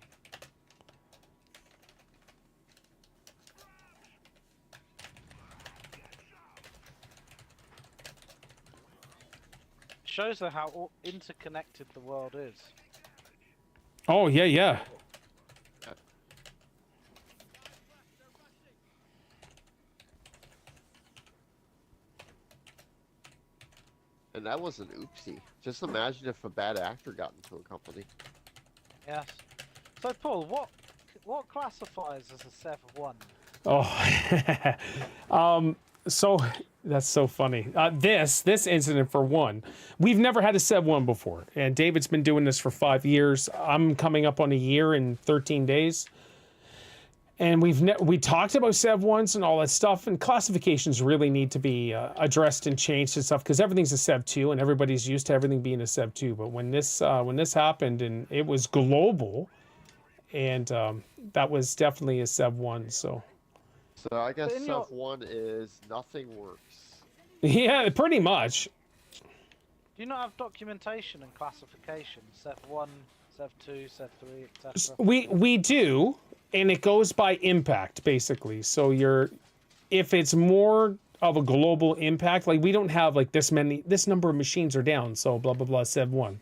Speaker 2: shows her how interconnected the world is.
Speaker 1: Oh, yeah, yeah.
Speaker 5: And that was an oopsie. Just imagine if a bad actor got into a company.
Speaker 2: Yes. So, Paul, what classifies as a Sev 1?
Speaker 1: Oh, so that's so funny. This incident for one, we've never had a Sev 1 before, and David's been doing this for 5 years. I'm coming up on a year in 13 days. And we talked about Sev 1s and all that stuff, and classifications really need to be addressed and changed and stuff, because everything's a Sev 2 and everybody's used to everything being a Sev 2. But when this happened and it was global, and that was definitely a Sev 1. So
Speaker 5: I guess Sev 1 is nothing works.
Speaker 1: yeah, pretty much.
Speaker 2: Do you not have documentation and classification? Sev 1, Sev 2, Sev 3, etc.
Speaker 1: We do. And it goes by impact, basically. So if it's more of a global impact, like we don't have like this number of machines are down, so blah, blah, blah, Sev 1.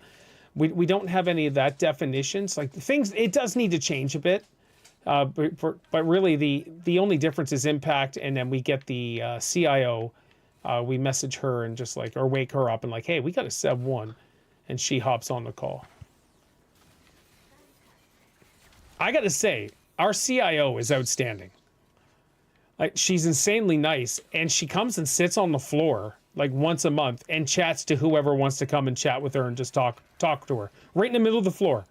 Speaker 1: We don't have any of that definitions. Like things, it does need to change a bit. But really the only difference is impact, and then we get the CIO, we message her and just like, or wake her up and like, hey, we got a Sev 1, and she hops on the call. I gotta say, our CIO is outstanding. Like, she's insanely nice, and she comes and sits on the floor like once a month and chats to whoever wants to come and chat with her and just talk to her right in the middle of the floor.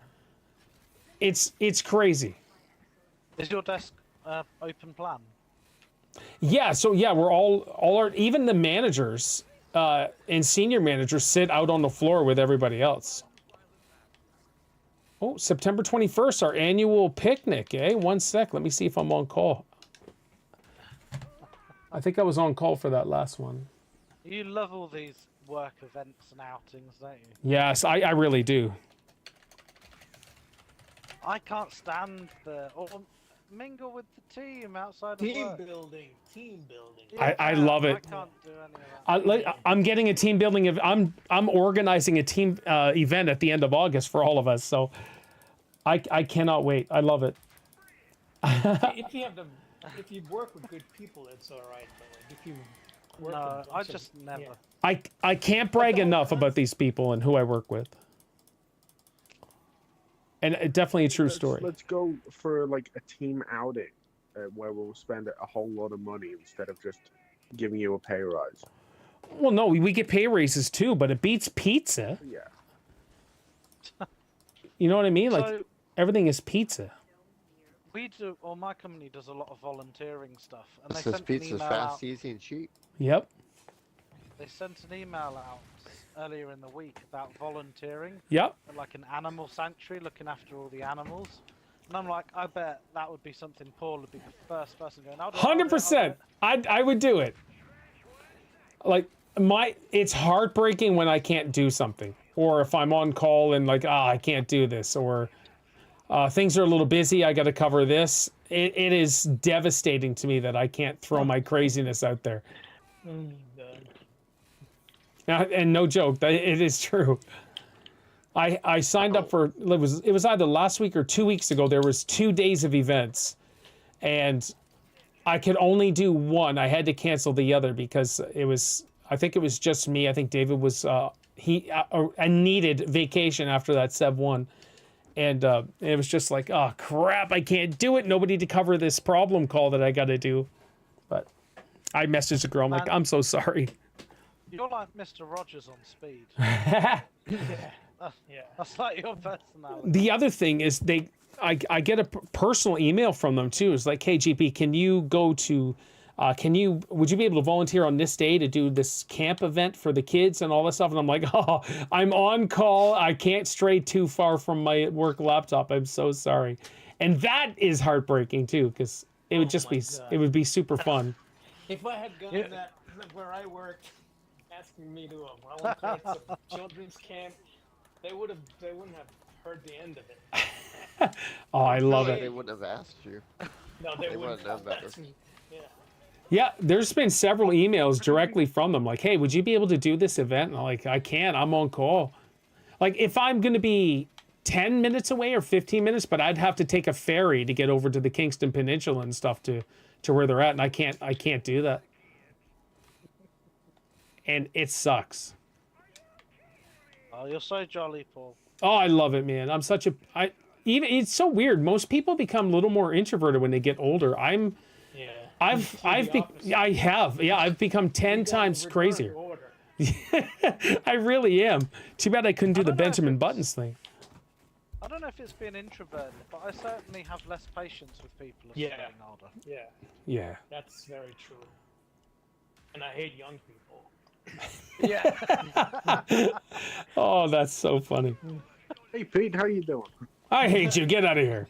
Speaker 1: It's crazy.
Speaker 2: Is your desk open plan?
Speaker 1: Yeah, so yeah, we're all our, even the managers and senior managers sit out on the floor with everybody else. Oh, September 21st, our annual picnic, eh? 1 sec, let me see if I'm on call. I think I was on call for that last one.
Speaker 2: You love all these work events and outings, don't you?
Speaker 1: Yes, I really do.
Speaker 2: I can't stand or mingle with the team outside of
Speaker 3: Team
Speaker 2: work.
Speaker 3: building.
Speaker 1: I love it.
Speaker 2: I can't do any of that.
Speaker 1: I'm getting a team building. I'm organizing a team event at the end of August for all of us. So I cannot wait. I love it.
Speaker 3: if you work with good people, it's all right. But like, if you work with
Speaker 2: I just never.
Speaker 3: Yeah.
Speaker 1: I can't brag enough about these people and who I work with. And definitely a true story.
Speaker 4: Let's go for like a team outing where we'll spend a whole lot of money instead of just giving you a pay rise.
Speaker 1: Well, no, we get pay raises too, but it beats pizza.
Speaker 4: Yeah.
Speaker 1: You know what I mean? Like,
Speaker 2: So,
Speaker 1: everything is pizza.
Speaker 2: we do, or my company does a lot of volunteering stuff, and
Speaker 5: It
Speaker 2: they
Speaker 5: says
Speaker 2: sent an
Speaker 5: pizza's
Speaker 2: email
Speaker 5: fast,
Speaker 2: out.
Speaker 5: easy, and cheap.
Speaker 1: Yep.
Speaker 2: They sent an email out earlier in the week about volunteering
Speaker 1: Yep.
Speaker 2: at like an animal sanctuary, looking after all the animals. And I'm like, I bet that would be something Paul would be the first person going.
Speaker 1: 100%. I would do it. Like, it's heartbreaking when I can't do something, or if I'm on call and like, I can't do this, or things are a little busy, I got to cover this. It is devastating to me that I can't throw my craziness out there. And no joke, it is true. I signed up for, it was either last week or 2 weeks ago. There was 2 days of events, and I could only do one. I had to cancel the other because I think it was just me. I think David was I needed vacation after that Sev 1, and it was just like, oh crap, I can't do it. Nobody to cover this problem call that I got to do. But I messaged the girl. I'm like, I'm so sorry.
Speaker 2: You're like Mr. Rogers on speed.
Speaker 3: Yeah.
Speaker 2: That's like your personality.
Speaker 1: The other thing is I get a personal email from them too. It's like, hey GP, can you go to, would you be able to volunteer on this day to do this camp event for the kids and all that stuff? And I'm like, oh, I'm on call. I can't stray too far from my work laptop. I'm so sorry. And that is heartbreaking too, because it would just be, it would be super fun.
Speaker 3: If I had gone that where I worked, asking me to volunteer at some children's camp, they wouldn't have heard the end of it.
Speaker 1: Oh, I love
Speaker 5: They
Speaker 1: it.
Speaker 5: wouldn't have asked you.
Speaker 3: No, they
Speaker 5: They
Speaker 3: wouldn't
Speaker 5: wouldn't know
Speaker 3: have
Speaker 5: better.
Speaker 3: asked me. Yeah.
Speaker 1: Yeah, there's been several emails directly from them, like, hey, would you be able to do this event? And I'm like, I can't, I'm on call. Like, if I'm going to be 10 minutes away or 15 minutes, but I'd have to take a ferry to get over to the Kingston Peninsula and stuff to where they're at, and I can't do that. And it sucks.
Speaker 2: Oh, you're so jolly, Paul.
Speaker 1: Oh, I love it, man. I'm such a even it's so weird. Most people become a little more introverted when they get older.
Speaker 3: Yeah.
Speaker 1: I've become 10 times crazier. I really am. Too bad I couldn't do the Benjamin Buttons thing.
Speaker 2: I don't know if it's being introverted, but I certainly have less patience with people as
Speaker 3: Yeah.
Speaker 2: getting older.
Speaker 3: Yeah,
Speaker 1: Yeah.
Speaker 3: that's very true. And I hate young people.
Speaker 2: Yeah.
Speaker 1: Oh, that's so funny.
Speaker 4: Hey Pete, how you doing?
Speaker 1: I hate you. Get out of here.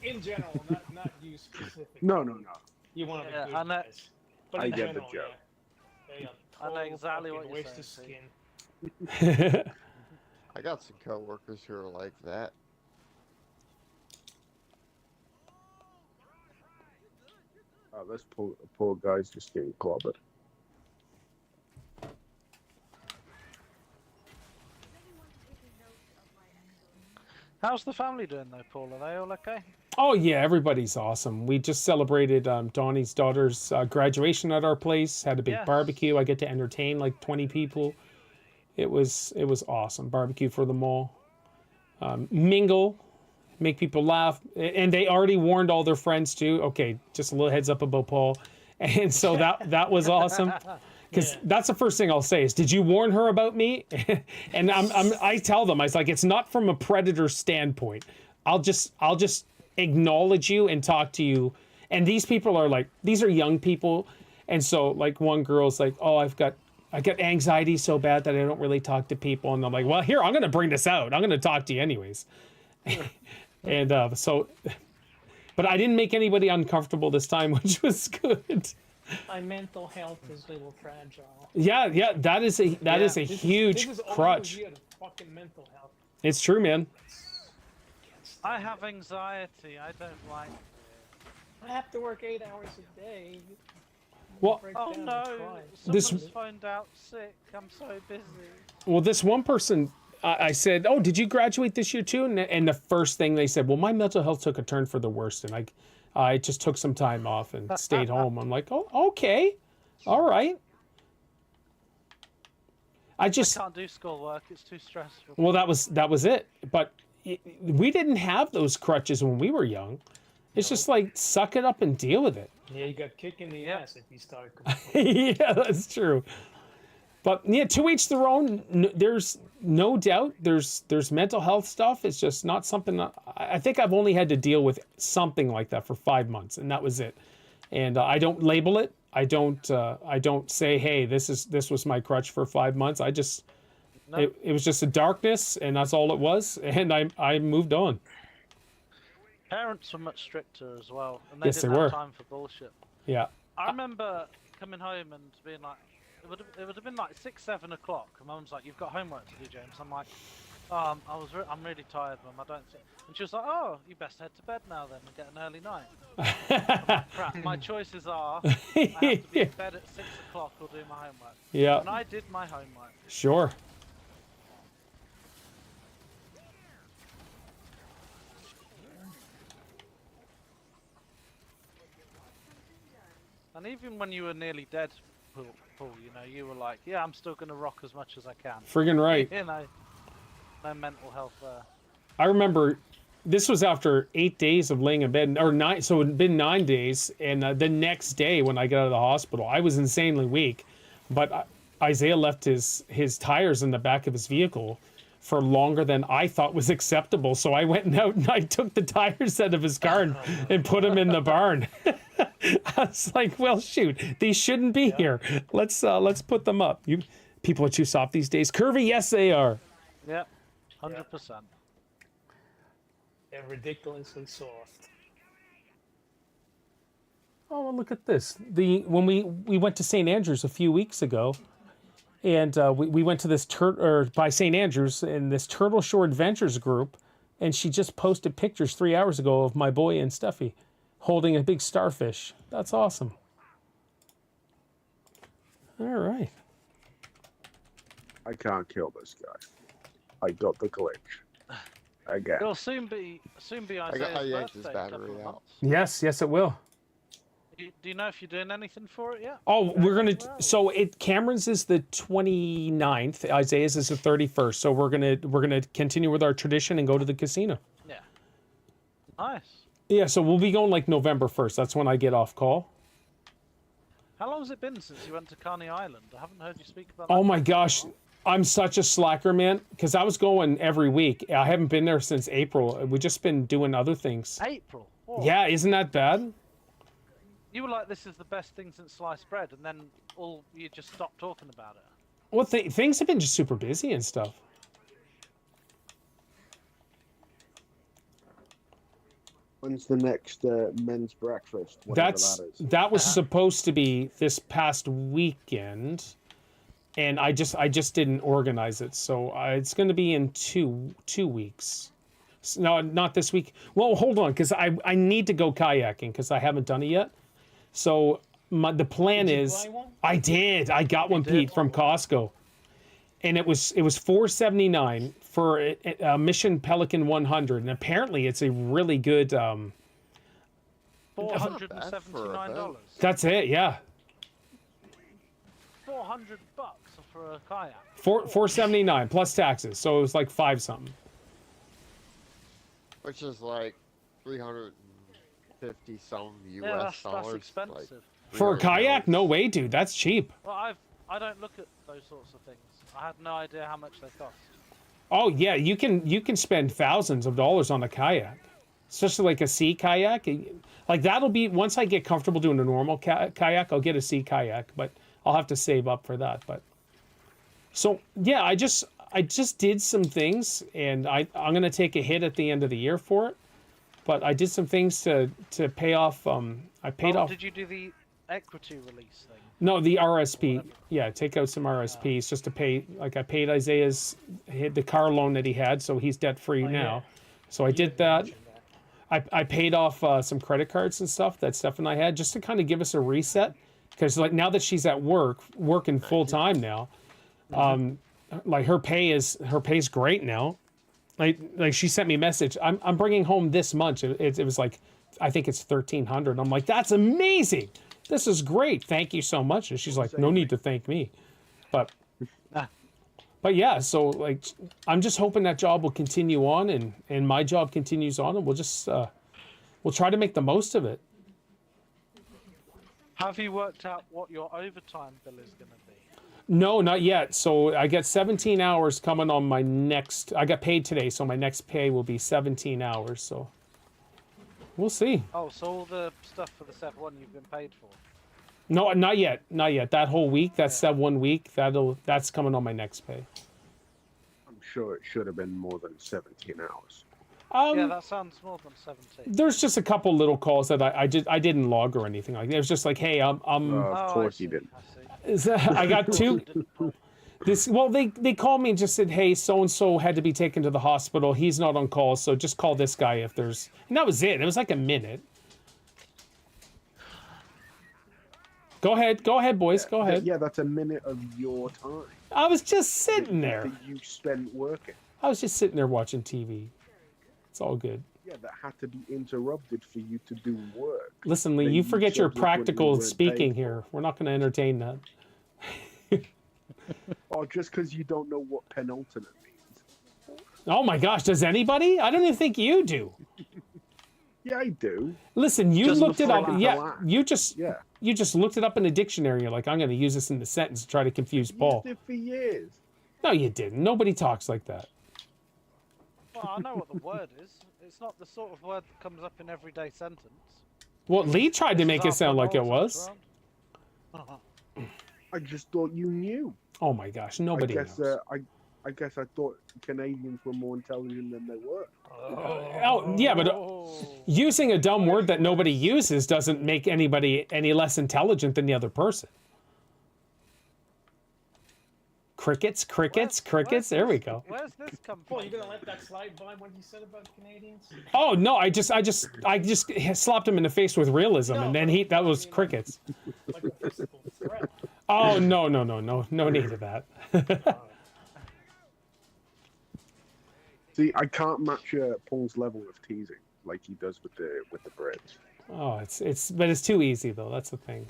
Speaker 3: In general, not you specifically.
Speaker 4: No.
Speaker 3: You want to be
Speaker 2: Yeah,
Speaker 3: good
Speaker 2: I know-
Speaker 3: guys. But
Speaker 4: I
Speaker 3: in
Speaker 4: get the
Speaker 3: general,
Speaker 4: joke.
Speaker 3: Yeah. They are
Speaker 2: I know
Speaker 3: total
Speaker 2: exactly
Speaker 3: fucking
Speaker 2: what you're
Speaker 3: waste of
Speaker 2: saying,
Speaker 3: skin.
Speaker 5: I got some coworkers who are like that.
Speaker 4: Oh, this poor guy's just getting clobbered.
Speaker 2: How's the family doing though, Paul? Are they all okay?
Speaker 1: Oh yeah, everybody's awesome. We just celebrated Donnie's daughter's graduation at our place. Had a big
Speaker 2: Yes.
Speaker 1: barbecue. I get to entertain like 20 people. It was awesome. Barbecue for them all. Mingle, make people laugh, and they already warned all their friends too. Okay, just a little heads up about Paul, and so that was awesome. Because that's the first thing I'll say is, did you warn her about me? And I tell them, I was like, it's not from a predator standpoint. I'll just acknowledge you and talk to you. And these people are like, these are young people, and so like one girl's like, oh, I got anxiety so bad that I don't really talk to people, and I'm like, well, here, I'm gonna bring this out. I'm gonna talk to you anyways. And so, but I didn't make anybody uncomfortable this time, which was good.
Speaker 3: My mental health is a little fragile.
Speaker 1: Yeah, that is a huge
Speaker 3: this is all
Speaker 1: crutch.
Speaker 3: you, the fucking mental health.
Speaker 1: It's true, man.
Speaker 2: I have anxiety. I don't like it.
Speaker 3: I have to work 8 hours a day.
Speaker 1: Well,
Speaker 3: Break
Speaker 2: Oh
Speaker 3: down and
Speaker 2: no!
Speaker 3: cry.
Speaker 1: This-
Speaker 2: Someone's phoned out sick. I'm so busy.
Speaker 1: well, this one person, I said, oh, did you graduate this year too? And the first thing they said, well, my mental health took a turn for the worst, and I just took some time off and stayed home. I'm like, oh, okay, all right. I just
Speaker 2: Can't do schoolwork. It's too stressful.
Speaker 1: well, that was it. But we didn't have those crutches when we were young. It's just like suck it up and deal with it.
Speaker 3: Yeah, you got kicked in the ass if you start.
Speaker 1: Yeah, that's true. But yeah, to each their own. There's no doubt. There's mental health stuff. It's just not something that, I think I've only had to deal with something like that for 5 months, and that was it. And I don't label it. I don't say, hey, this was my crutch for 5 months. I just
Speaker 2: No.
Speaker 1: it was just a darkness, and that's all it was. And I moved on.
Speaker 2: Parents were much stricter as well, and they
Speaker 1: Yes,
Speaker 2: didn't
Speaker 1: they
Speaker 2: have
Speaker 1: were.
Speaker 2: time for bullshit.
Speaker 1: Yeah.
Speaker 2: I remember coming home and being like, it would have been like 6, 7 o'clock, and Mum's like, "You've got homework to do, James." I'm like, "Oh, I'm really tired, Mum. I don't." And she was like, "Oh, you best head to bed now then and get an early night." I'm like, crap. My choices are I have to be in bed at 6 o'clock or do my homework.
Speaker 1: Yeah.
Speaker 2: And I did my homework.
Speaker 1: Sure.
Speaker 2: And even when you were nearly dead, Paul, you know, you were like, "Yeah, I'm still gonna rock as much as I can."
Speaker 1: Friggin' right.
Speaker 2: You know, no mental health there.
Speaker 1: I remember this was after 8 days of laying in bed, or 9, so it had been 9 days. And the next day when I got out of the hospital, I was insanely weak. But Isaiah left his tires in the back of his vehicle for longer than I thought was acceptable. So I went out and I took the tires out of his car and put them in the barn. I was like, well, shoot, these shouldn't be here. Let's put them up. People are too soft these days. Curvy, yes, they are.
Speaker 2: Yeah, 100%.
Speaker 3: They're ridiculously soft.
Speaker 1: Oh, well, look at this. When we went to St. Andrews a few weeks ago, and we went to this by St. Andrews in this Turtle Shore Adventures group, and she just posted pictures 3 hours ago of my boy and Steffi holding a big starfish. That's awesome. All right.
Speaker 4: I can't kill this guy. I got the glitch. Again.
Speaker 2: It'll soon be Isaiah's
Speaker 5: yanked his
Speaker 2: birthday in a couple
Speaker 5: battery
Speaker 2: of
Speaker 5: out.
Speaker 2: months.
Speaker 1: Yes, it will.
Speaker 2: Do you know if you're doing anything for it yet?
Speaker 1: Oh, we're gonna.
Speaker 2: Well.
Speaker 1: So Cameron's is the 29th. Isaiah's is the 31st. So we're gonna continue with our tradition and go to the casino.
Speaker 2: Yeah. Nice.
Speaker 1: Yeah. So we'll be going like November 1st. That's when I get off call.
Speaker 2: How long has it been since you went to Coney Island? I haven't heard you speak about that.
Speaker 1: Oh my gosh, I'm such a slacker, man. Because I was going every week. I haven't been there since April. We've just been doing other things.
Speaker 2: April. Whoa.
Speaker 1: Yeah, isn't that bad?
Speaker 2: You were like, this is the best thing since sliced bread, and then you just stopped talking about it.
Speaker 1: Well, things have been just super busy and stuff.
Speaker 4: When's the next men's breakfast? Whatever that is.
Speaker 1: That was supposed to be this past weekend, and I just didn't organize it. So it's going to be in two weeks. No, not this week. Well, hold on, because I need to go kayaking because I haven't done it yet. So the plan
Speaker 3: Did you
Speaker 1: is
Speaker 3: buy one?
Speaker 1: I did. I got one, Pete, from Costco, and it was $4.79 for a Mission Pelican 100, and apparently it's a really good.
Speaker 2: $479.
Speaker 1: That's it, yeah.
Speaker 2: $400 for a kayak.
Speaker 1: $4.79 plus taxes, so it was like $5 something.
Speaker 5: Which is like 350 some US
Speaker 2: Yeah, that's
Speaker 5: dollars.
Speaker 2: expensive.
Speaker 5: Like
Speaker 1: For a kayak?
Speaker 5: $300.
Speaker 1: No way, dude. That's cheap.
Speaker 2: Well, I don't look at those sorts of things. I had no idea how much they cost.
Speaker 1: Oh yeah, you can spend thousands of dollars on a kayak, especially like a sea kayak. Like that'll be once I get comfortable doing a normal kayak, I'll get a sea kayak, but I'll have to save up for that. But so yeah, I just did some things, and I'm gonna take a hit at the end of the year for it. But I did some things to pay off. I paid off.
Speaker 2: Did you do the equity release thing?
Speaker 1: No, the RSP. Yeah, take out some RSPs just to pay. Like I paid Isaiah's the car loan that he had, so he's debt free now. So I did that. I paid off some credit cards and stuff that Steph and I had just to kind of give us a reset, because like now that she's at working full time now, like her pay's great now. Like she sent me a message. I'm bringing home this much. It was like I think it's $1,300. I'm like, that's amazing. This is great. Thank you so much. And she's like, no need to thank me. But yeah, so like I'm just hoping that job will continue on and my job continues on, and we'll just we'll try to make the most of it.
Speaker 2: Have you worked out what your overtime bill is going to be?
Speaker 1: No, not yet. So I get 17 hours coming on my next. I got paid today, so my next pay will be 17 hours. So we'll see.
Speaker 2: Oh, so all the stuff for the Sev 1 you've been paid for?
Speaker 1: No, not yet. Not yet. That whole week, that's that 1 week. That's coming on my next pay.
Speaker 4: I'm sure it should have been more than 17 hours.
Speaker 2: Yeah, that sounds more than 17.
Speaker 1: There's just a couple little calls that I didn't log or anything like that. It was just like, hey,
Speaker 4: Of course you didn't.
Speaker 1: I got two. They called me and just said, hey, so and so had to be taken to the hospital. He's not on call, so just call this guy if there's. And that was it. It was like a minute. Go ahead, boys. Go ahead.
Speaker 4: Yeah, that's a minute of your time.
Speaker 1: I was just sitting there.
Speaker 4: That you spent working.
Speaker 1: I was just sitting there watching TV. It's all good.
Speaker 4: Yeah, that had to be interrupted for you to do work.
Speaker 1: Listen, Lee,
Speaker 4: Then
Speaker 1: you
Speaker 4: you
Speaker 1: forget your
Speaker 4: said what you
Speaker 1: practical
Speaker 4: weren't
Speaker 1: speaking
Speaker 4: paid
Speaker 1: here. We're not going to entertain that.
Speaker 4: Or just because you don't know what penultimate means.
Speaker 1: Oh my gosh, does anybody? I don't even think you do.
Speaker 4: Yeah, I do.
Speaker 1: Listen, you
Speaker 2: Just
Speaker 1: looked it
Speaker 2: before
Speaker 1: up.
Speaker 2: that.
Speaker 1: Yeah, you just looked it up in the dictionary. You're like, I'm going to use this in the sentence to try to confuse Paul.
Speaker 4: Used it for years.
Speaker 1: No, you didn't. Nobody talks like that.
Speaker 2: Well, I know what the word is. It's not the sort of word that comes up in everyday sentence.
Speaker 1: Well, Lee tried to make it sound like it was.
Speaker 4: I just thought you knew.
Speaker 1: Oh my gosh, nobody knows.
Speaker 4: I guess I thought Canadians were more intelligent than they were.
Speaker 1: Oh, yeah, but using a dumb word that nobody uses doesn't make anybody any less intelligent than the other person. Crickets. There we go.
Speaker 2: Where's this come from?
Speaker 3: Paul, you gonna let that slide by what you said about Canadians?
Speaker 1: Oh no, I just slapped him in the face with realism, and then that was crickets.
Speaker 3: Like a physical threat.
Speaker 1: Oh no no need of that.
Speaker 4: See, I can't match Paul's level of teasing like he does with the Brits.
Speaker 1: Oh, but it's too easy though. That's the thing.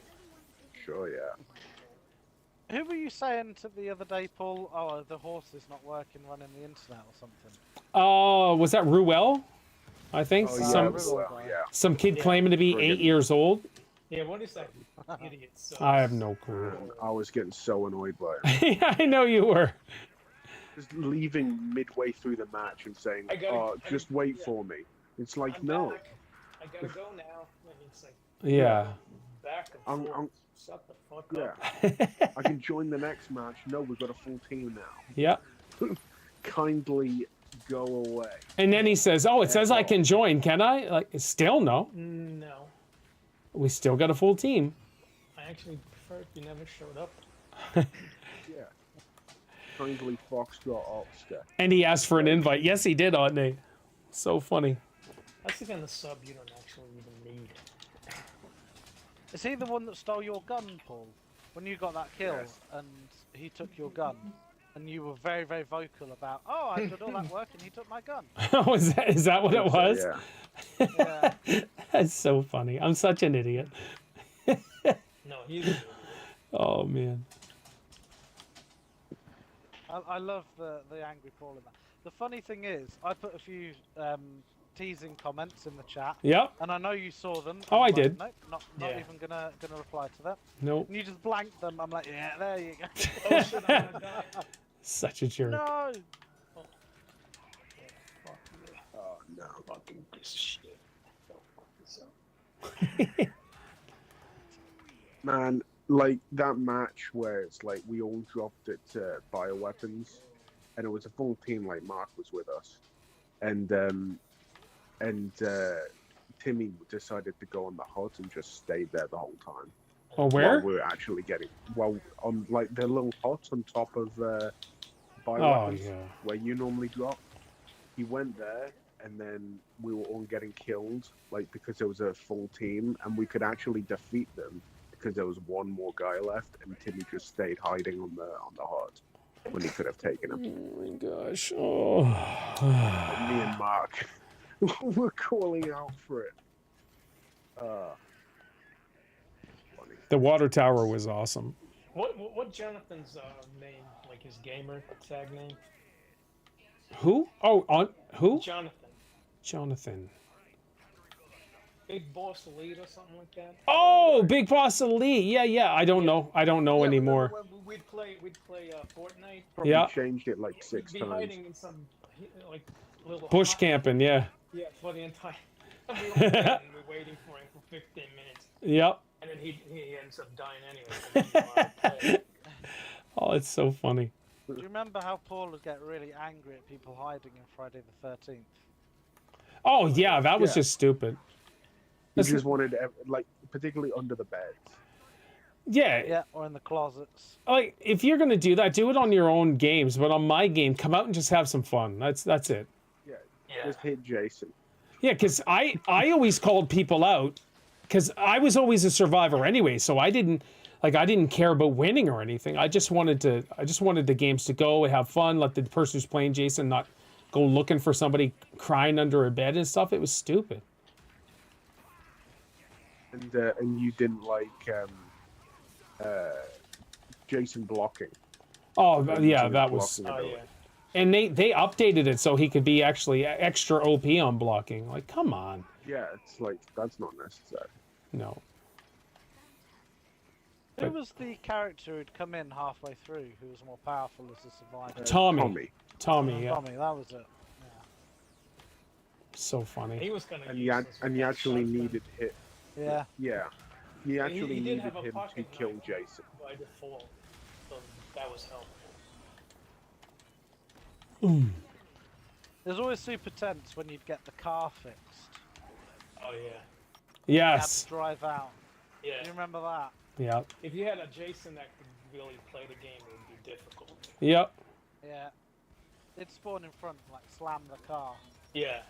Speaker 4: Sure, yeah.
Speaker 2: Who were you saying to the other day, Paul? Oh, the horse is not working, running the internet or something.
Speaker 1: Oh, was that Ruel? I think
Speaker 4: Oh
Speaker 2: Some-
Speaker 4: yeah, well, yeah.
Speaker 1: some kid
Speaker 3: Yeah.
Speaker 1: claiming to be 8 years old.
Speaker 3: Yeah, what is that idiot?
Speaker 1: I have no clue.
Speaker 4: Man, I was getting so annoyed by it.
Speaker 1: I know you were.
Speaker 4: Just leaving midway through the match and saying, just wait for me. It's like,
Speaker 3: I'm
Speaker 4: no.
Speaker 3: back. I gotta go now. And it's like
Speaker 1: Yeah.
Speaker 3: back and forth. Shut the fuck up.
Speaker 1: Yeah.
Speaker 4: I can join the next match. No, we've got a full team now.
Speaker 1: Yeah.
Speaker 4: Kindly go away.
Speaker 1: And then he says, "Oh, it says I can join. Can I?" Like, still no.
Speaker 3: No,
Speaker 1: We still got a full team.
Speaker 3: I actually prefer if you never showed up.
Speaker 4: Yeah. Kindly Foxtrot Oscar.
Speaker 1: And he asked for an invite. Yes, he did, Otney. So funny.
Speaker 3: That's the kind of sub you don't actually even need.
Speaker 2: Is he the one that stole your gun, Paul? When you got that kill
Speaker 4: Yes.
Speaker 2: and he took your gun, and you were very, very vocal about, oh, I did all that work and he took my gun.
Speaker 1: Oh, is that what it was?
Speaker 4: Yeah.
Speaker 2: Yeah.
Speaker 1: That's so funny. I'm such an idiot.
Speaker 3: No, he's. An
Speaker 1: Oh man.
Speaker 2: I love the angry Paul in that. The funny thing is, I put a few teasing comments in the chat,
Speaker 1: Yep.
Speaker 2: and I know you saw them.
Speaker 1: Oh,
Speaker 2: I'm
Speaker 1: I
Speaker 2: like,
Speaker 1: did.
Speaker 2: Nope, not
Speaker 3: Yeah.
Speaker 2: even gonna reply to that.
Speaker 1: Nope.
Speaker 2: And you just blanked them. I'm like, yeah, there you go.
Speaker 3: Oh shit, I'm gonna die.
Speaker 1: Such a jerk.
Speaker 2: No.
Speaker 3: Fuck you,
Speaker 4: Oh, no.
Speaker 3: fucking piece of shit. Go fuck yourself.
Speaker 4: Man, like that match where it's like we all dropped it to bioweapons, and it was a full team. Like Mark was with us, and Timmy decided to go on the hut and just stayed there the whole time.
Speaker 1: Oh, where?
Speaker 4: While we're actually getting on like the little hut on top of
Speaker 1: Oh
Speaker 4: bioweapons
Speaker 1: yeah.
Speaker 4: where you normally drop. He went there, and then we were all getting killed, like because there was a full team, and we could actually defeat them because there was one more guy left, and Timmy just stayed hiding on the hut when he could have taken him.
Speaker 1: Oh my gosh. Oh.
Speaker 4: And me and Mark were calling out for it. Funny.
Speaker 1: The water tower was awesome.
Speaker 3: What Jonathan's name? Like his gamer tag name?
Speaker 1: Who? Oh, on who?
Speaker 3: Jonathan.
Speaker 1: Jonathan.
Speaker 3: Big Boss Elite or something like that.
Speaker 1: Oh, Big Boss Elite. Yeah. I don't know. I don't know
Speaker 3: Yeah,
Speaker 1: anymore.
Speaker 3: remember when we'd play Fortnite.
Speaker 4: Probably
Speaker 1: Yeah.
Speaker 4: changed it like 6
Speaker 3: We'd be
Speaker 4: times.
Speaker 3: hiding in some like little
Speaker 1: Bush
Speaker 3: hut.
Speaker 1: camping. Yeah.
Speaker 3: Yeah, for the entire. We were waiting, for him for 15 minutes,
Speaker 1: Yep.
Speaker 3: and then he ends up dying anyway.
Speaker 1: Oh, it's so funny.
Speaker 2: Do you remember how Paul would get really angry at people hiding in Friday the 13th?
Speaker 1: Oh yeah, that was
Speaker 4: Yeah.
Speaker 1: just stupid.
Speaker 4: He
Speaker 1: Listen-
Speaker 4: just wanted, like, particularly under the beds.
Speaker 1: Yeah.
Speaker 2: Yeah, or in the closets.
Speaker 1: Like if you're gonna do that, do it on your own games. But on my game, come out and just have some fun. That's it.
Speaker 4: Yeah,
Speaker 3: Yeah.
Speaker 4: just hit Jason.
Speaker 1: Yeah, because I always called people out because I was always a survivor anyway, so I didn't care about winning or anything. I just wanted the games to go and have fun. Let the person who's playing Jason not go looking for somebody crying under a bed and stuff. It was stupid.
Speaker 4: And you didn't like Jason blocking.
Speaker 1: Oh yeah,
Speaker 4: Jason
Speaker 1: that was.
Speaker 4: blocking
Speaker 3: Oh
Speaker 4: ability.
Speaker 3: yeah.
Speaker 1: And they updated it so he could be actually extra OP on blocking. Like, come on,
Speaker 4: Yeah, it's like that's not necessary.
Speaker 1: no.
Speaker 2: Who was the character who'd come in halfway through who was more powerful as a survivor?
Speaker 1: Tommy, yeah,
Speaker 2: Tommy, that was it.
Speaker 1: so
Speaker 3: He
Speaker 1: funny.
Speaker 3: was gonna.
Speaker 4: And
Speaker 3: use
Speaker 4: you
Speaker 3: this with
Speaker 4: actually
Speaker 3: that shotgun
Speaker 4: needed hit.
Speaker 2: Yeah.
Speaker 4: Yeah, you actually
Speaker 3: he did
Speaker 4: needed
Speaker 3: have a
Speaker 4: him to
Speaker 3: pocket
Speaker 4: kill
Speaker 3: knife.
Speaker 4: Jason.
Speaker 3: by default, so that was helpful.
Speaker 2: There's always super tense when you'd get the car fixed.
Speaker 3: Oh yeah.
Speaker 2: You had
Speaker 1: Yes,
Speaker 2: to drive out.
Speaker 3: Yeah.
Speaker 2: Do you remember that?
Speaker 1: yep,
Speaker 3: If you had a Jason that could really play the game, it would be difficult.
Speaker 1: yep.
Speaker 2: Yeah. They'd spawn in front and like slam the car.
Speaker 3: Yeah.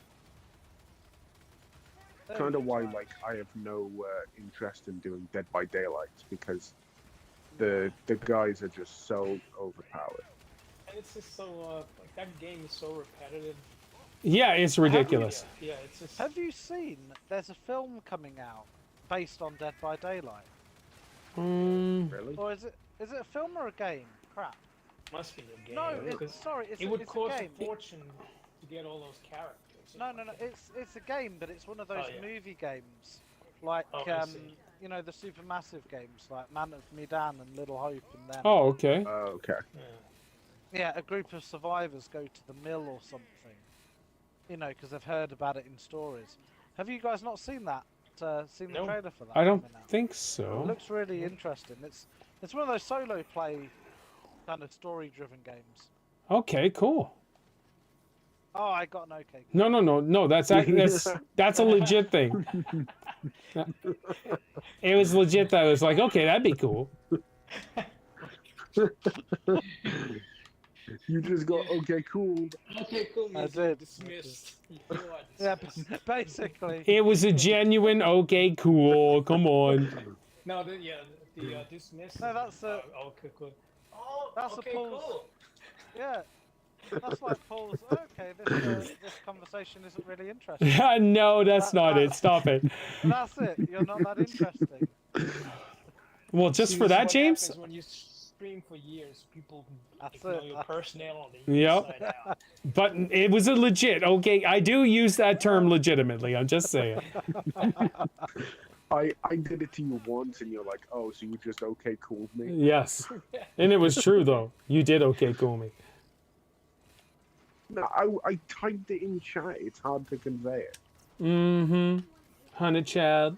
Speaker 4: Kind of why, like, I have no interest in doing Dead by Daylight because the guys are just so overpowered.
Speaker 3: And it's just so like that game is so repetitive.
Speaker 1: Yeah, it's ridiculous.
Speaker 3: Yeah, it's just.
Speaker 2: Have you seen? There's a film coming out based on Dead by Daylight.
Speaker 4: Really?
Speaker 2: Or is it a film or a game? Crap.
Speaker 3: Must be a game.
Speaker 2: No,
Speaker 3: because
Speaker 2: sorry, it's
Speaker 3: it
Speaker 2: a,
Speaker 3: would
Speaker 2: it's
Speaker 3: cost
Speaker 2: a game.
Speaker 3: a fortune to get all those characters.
Speaker 2: No, it's a game, but it's one of those
Speaker 3: yeah.
Speaker 2: movie games, like
Speaker 3: Oh, I see.
Speaker 2: you know, the supermassive games like Man of Medan and Little Hope and them.
Speaker 1: Oh, okay.
Speaker 4: Okay.
Speaker 3: Yeah.
Speaker 2: Yeah, a group of survivors go to the mill or something. You know, because they've heard about it in stories. Have you guys not seen that? Seen the
Speaker 3: No.
Speaker 2: trailer for that?
Speaker 1: I don't
Speaker 2: coming out?
Speaker 1: think
Speaker 2: It
Speaker 1: so.
Speaker 2: looks really interesting. It's one of those solo play kind of story-driven games.
Speaker 1: Okay, cool.
Speaker 2: Oh, I got an okay.
Speaker 1: No. That's a legit thing. It was legit. That I was like, okay, that'd be cool.
Speaker 4: You just got okay, cool.
Speaker 3: Okay, cool.
Speaker 2: I
Speaker 3: You're
Speaker 2: did.
Speaker 3: dismissed.
Speaker 2: Yeah, basically.
Speaker 1: It was a genuine okay, cool. Come on.
Speaker 3: No, the dismissed.
Speaker 2: No, that's a-
Speaker 3: okay, cool. Oh,
Speaker 2: That's a
Speaker 3: okay,
Speaker 2: pause.
Speaker 3: cool.
Speaker 2: Yeah. That's like Paul's. Okay, this conversation isn't really interesting.
Speaker 1: No, that's not it. Stop it.
Speaker 2: That's it. You're not that interesting.
Speaker 1: Well, just
Speaker 3: See,
Speaker 1: for
Speaker 3: this is
Speaker 1: that,
Speaker 3: what
Speaker 1: James.
Speaker 3: happens when you stream for years, people
Speaker 2: That's
Speaker 3: ignore
Speaker 2: it.
Speaker 3: your personality.
Speaker 1: Yep.
Speaker 3: inside out.
Speaker 1: But it was a legit. Okay, I do use that term legitimately. I'm just saying.
Speaker 4: I did it to you once, and you're like, oh, so you just okay, cool me?
Speaker 1: Yes, and it was true though. You did okay, cool me.
Speaker 4: No, I typed it in chat. It's hard to convey it.
Speaker 1: Mm-hmm. Honey Chad.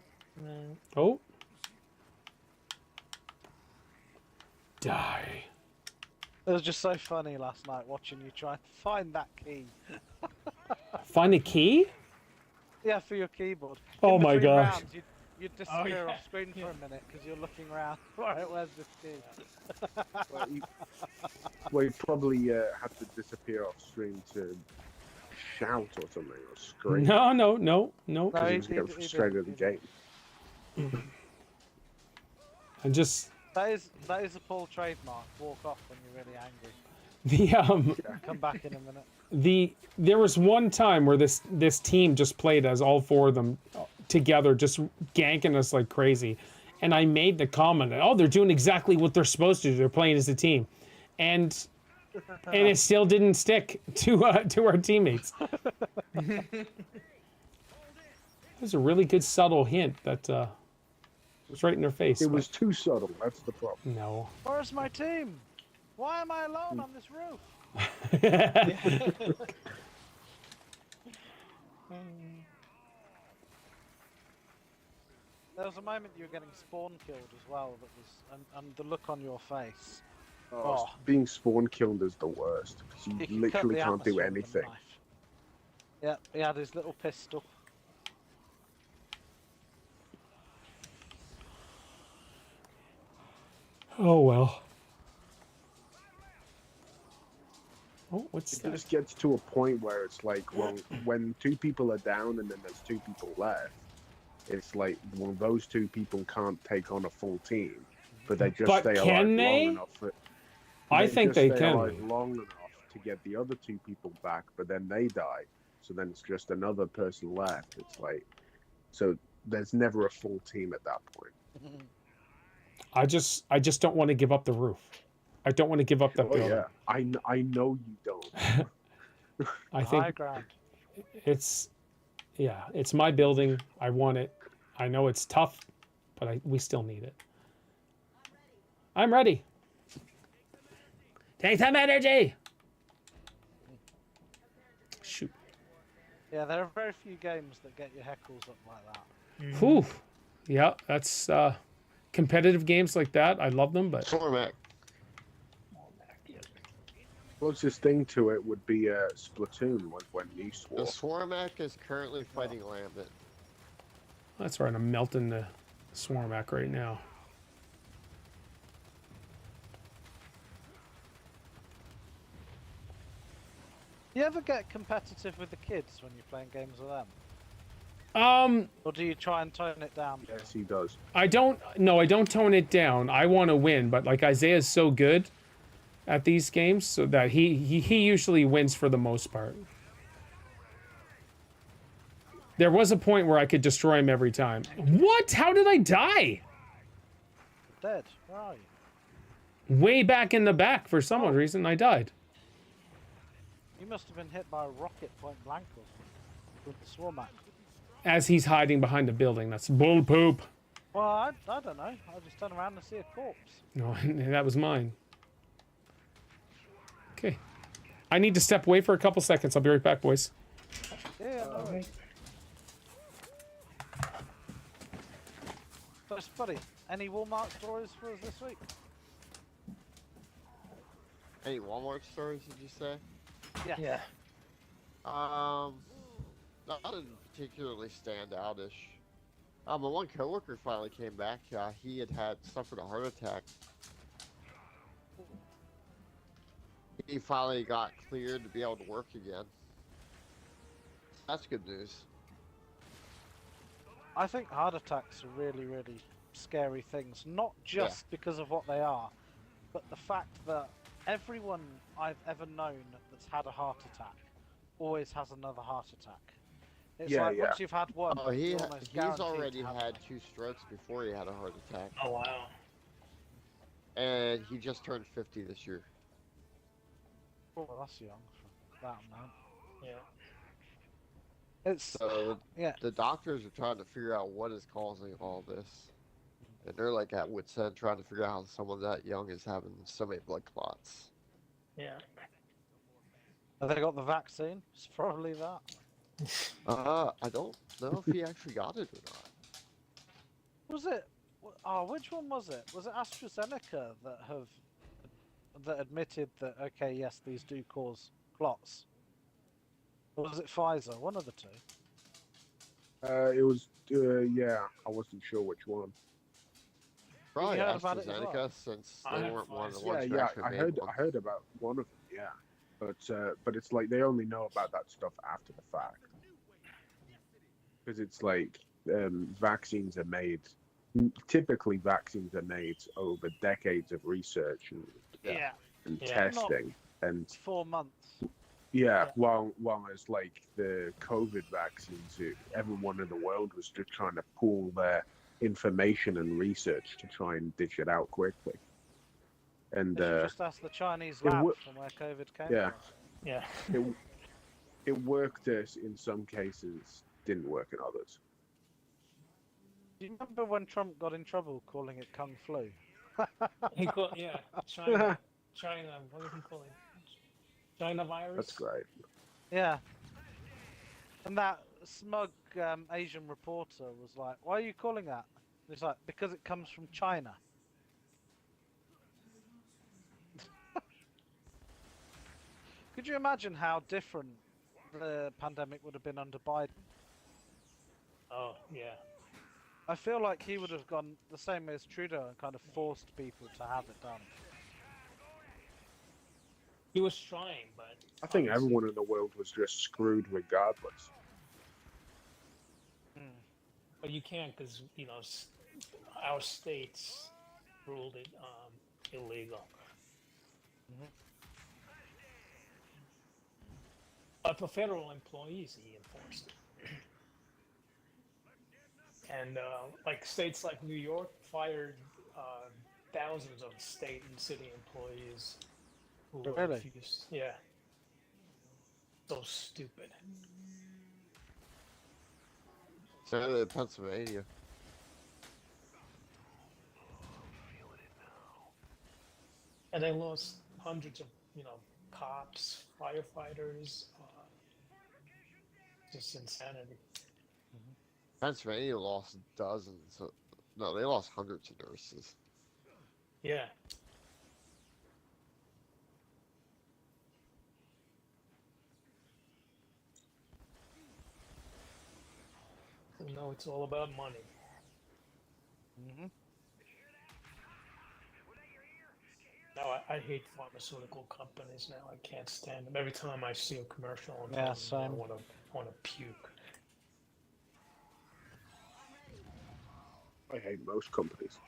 Speaker 1: Oh. Die.
Speaker 2: It was just so funny last night watching you try and find that key.
Speaker 1: Find a key?
Speaker 2: Yeah, for your keyboard.
Speaker 1: Oh
Speaker 2: In
Speaker 1: my
Speaker 2: between
Speaker 1: gosh.
Speaker 2: rounds, you'd disappear
Speaker 3: yeah.
Speaker 2: off screen for a minute because you're looking around. Right, where's this key?
Speaker 4: Well, you probably had to disappear off stream to shout or something, or scream.
Speaker 1: No.
Speaker 2: No,
Speaker 4: Because he was
Speaker 2: he
Speaker 4: going
Speaker 2: did-
Speaker 4: straight
Speaker 2: he
Speaker 4: at the
Speaker 2: did.
Speaker 4: game.
Speaker 1: And just
Speaker 2: That is a Paul trademark. Walk off when you're really angry. Come back in a minute.
Speaker 1: there was one time where this team just played as all four of them together, just ganking us like crazy, and I made the comment, oh, they're doing exactly what they're supposed to do. They're playing as a team, and it still didn't stick to our teammates. It was a really good subtle hint that was right in their face.
Speaker 4: It was too subtle. That's the problem.
Speaker 1: no.
Speaker 2: Where's my team? Why am I alone on this roof? There was a moment you were getting spawn killed as well. That was and the look on your face.
Speaker 4: Oh, being spawn killed is the worst. 'Cause
Speaker 2: You
Speaker 4: you
Speaker 2: can cut
Speaker 4: literally
Speaker 2: the
Speaker 4: can't do
Speaker 2: atmosphere with a
Speaker 4: anything.
Speaker 2: knife. Yeah, he had his little pistol.
Speaker 1: Oh well. Oh, what's
Speaker 4: It
Speaker 1: that?
Speaker 4: just gets to a point where it's like, well, when two people are down and then there's two people left, it's like, well, those two people can't take on a full team, but they just
Speaker 1: But
Speaker 4: stay
Speaker 1: can
Speaker 4: alive
Speaker 1: they?
Speaker 4: long enough.
Speaker 1: I think
Speaker 4: just
Speaker 1: they
Speaker 4: stay
Speaker 1: can.
Speaker 4: alive long enough to get the other two people back, but then they die. So then it's just another person left. It's like, so there's never a full team at that point.
Speaker 1: I just don't want to give up the roof. I don't want to give up that
Speaker 4: Oh
Speaker 1: building.
Speaker 4: yeah, I know you don't.
Speaker 1: I
Speaker 2: High
Speaker 1: think
Speaker 2: ground.
Speaker 1: it's my building. I want it. I know it's tough, but we still need it. I'm ready. Take some energy. Shoot.
Speaker 2: Yeah, there are very few games that get your heckles up like that.
Speaker 1: Whew. Yeah, that's competitive games like that. I love them, but
Speaker 5: Formac.
Speaker 4: Closest thing to it would be Splatoon when you
Speaker 5: The
Speaker 4: swore.
Speaker 5: Swarmac is currently fighting Lambent.
Speaker 1: that's right. I'm melting the Swarmac right now.
Speaker 2: You ever get competitive with the kids when you're playing games with them? Or do you try and tone it down?
Speaker 4: Yes, he does.
Speaker 1: I don't. No, I don't tone it down. I want to win, but like Isaiah's so good at these games, so that he usually wins for the most part. There was a point where I could destroy him every time. What? How did I die?
Speaker 2: Dead. Where are you?
Speaker 1: Way back in the back for some reason I died.
Speaker 2: You must have been hit by a rocket point blank or something with the Swarmak.
Speaker 1: As he's hiding behind a building. That's bull poop.
Speaker 2: Well, I don't know. I just turn around and see a corpse.
Speaker 1: No, that was mine. Okay. I need to step away for a couple seconds. I'll be right back, boys.
Speaker 2: Yeah, no worries. So, Spuddy, any Walmart stories for us this week?
Speaker 5: Any Walmart stores, did you say?
Speaker 2: Yeah.
Speaker 5: Nothing particularly standoutish. My one coworker finally came back. He had suffered a heart attack. He finally got cleared to be able to work again. That's good news.
Speaker 2: I think heart attacks are really, really scary things. Not just because of what they are, but the fact that everyone I've ever known that's had a heart attack always has another heart attack. It's like once you've had one,
Speaker 5: Oh,
Speaker 2: you're almost
Speaker 5: he's
Speaker 2: guaranteed
Speaker 5: already
Speaker 2: to have
Speaker 5: had
Speaker 2: another.
Speaker 5: 2 strokes before he had a heart attack.
Speaker 3: Oh wow.
Speaker 5: And he just turned 50 this year.
Speaker 2: Oh, that's young for that amount.
Speaker 3: Yeah.
Speaker 2: It's
Speaker 5: So the doctors are trying to figure out what is causing all this. And they're like at wit's end trying to figure out how someone that young is having so many blood clots.
Speaker 3: Yeah.
Speaker 2: Have they got the vaccine? It's probably that.
Speaker 5: I don't know if he actually got it or not.
Speaker 2: Was it? Oh, which one was it? Was it AstraZeneca that admitted that okay, yes, these do cause clots? Or was it Pfizer? One of the two.
Speaker 4: It was, yeah, I wasn't sure which one.
Speaker 5: Probably
Speaker 2: heard about it as
Speaker 5: AstraZeneca,
Speaker 2: well?
Speaker 5: since
Speaker 3: I
Speaker 5: they
Speaker 3: have
Speaker 5: weren't one of the
Speaker 3: Pfizer.
Speaker 5: ones who
Speaker 4: Yeah,
Speaker 5: actually
Speaker 4: I
Speaker 5: made
Speaker 4: heard,
Speaker 5: one.
Speaker 4: I heard about one of them, yeah. But it's like they only know about that stuff after the fact. Because it's like, vaccines are made, typically vaccines are made over decades of research and
Speaker 3: Yeah.
Speaker 4: testing. And
Speaker 2: 4 months.
Speaker 4: yeah, while as like the COVID vaccines, everyone in the world was just trying to pool their information and research to try and dish it out quickly. And
Speaker 2: They should just ask the Chinese
Speaker 4: it
Speaker 2: lab
Speaker 4: wo-
Speaker 2: from where COVID came
Speaker 4: yeah,
Speaker 2: from.
Speaker 3: Yeah.
Speaker 4: it worked in some cases, didn't work in others.
Speaker 2: Do you remember when Trump got in trouble calling it Kung Flu?
Speaker 3: He called, yeah. China. What did he call it? China virus.
Speaker 4: That's great.
Speaker 2: Yeah. And that smug Asian reporter was like, "Why are you calling that?" And he's like, "Because it comes from China." Could you imagine how different the pandemic would have been under Biden?
Speaker 3: Oh yeah.
Speaker 2: I feel like he would have gone the same way as Trudeau and kind of forced people to have it done.
Speaker 3: He was trying, but
Speaker 4: I think
Speaker 3: obviously-
Speaker 4: everyone in the world was just screwed regardless.
Speaker 3: But you can't because our states ruled it illegal. But for federal employees, he enforced it. And like states like New York fired thousands of state and city employees who
Speaker 2: Really?
Speaker 3: refused. Yeah. So stupid.
Speaker 5: So did Pennsylvania.
Speaker 3: And they lost hundreds of, cops, firefighters. Just insanity.
Speaker 5: Pennsylvania lost dozens. No, they lost hundreds of nurses.
Speaker 3: Yeah. No, it's all about money. No, I hate pharmaceutical companies now. I can't stand them. Every time I see a commercial on
Speaker 2: Yeah,
Speaker 3: television, I
Speaker 2: same.
Speaker 3: want to puke.
Speaker 4: I hate most companies.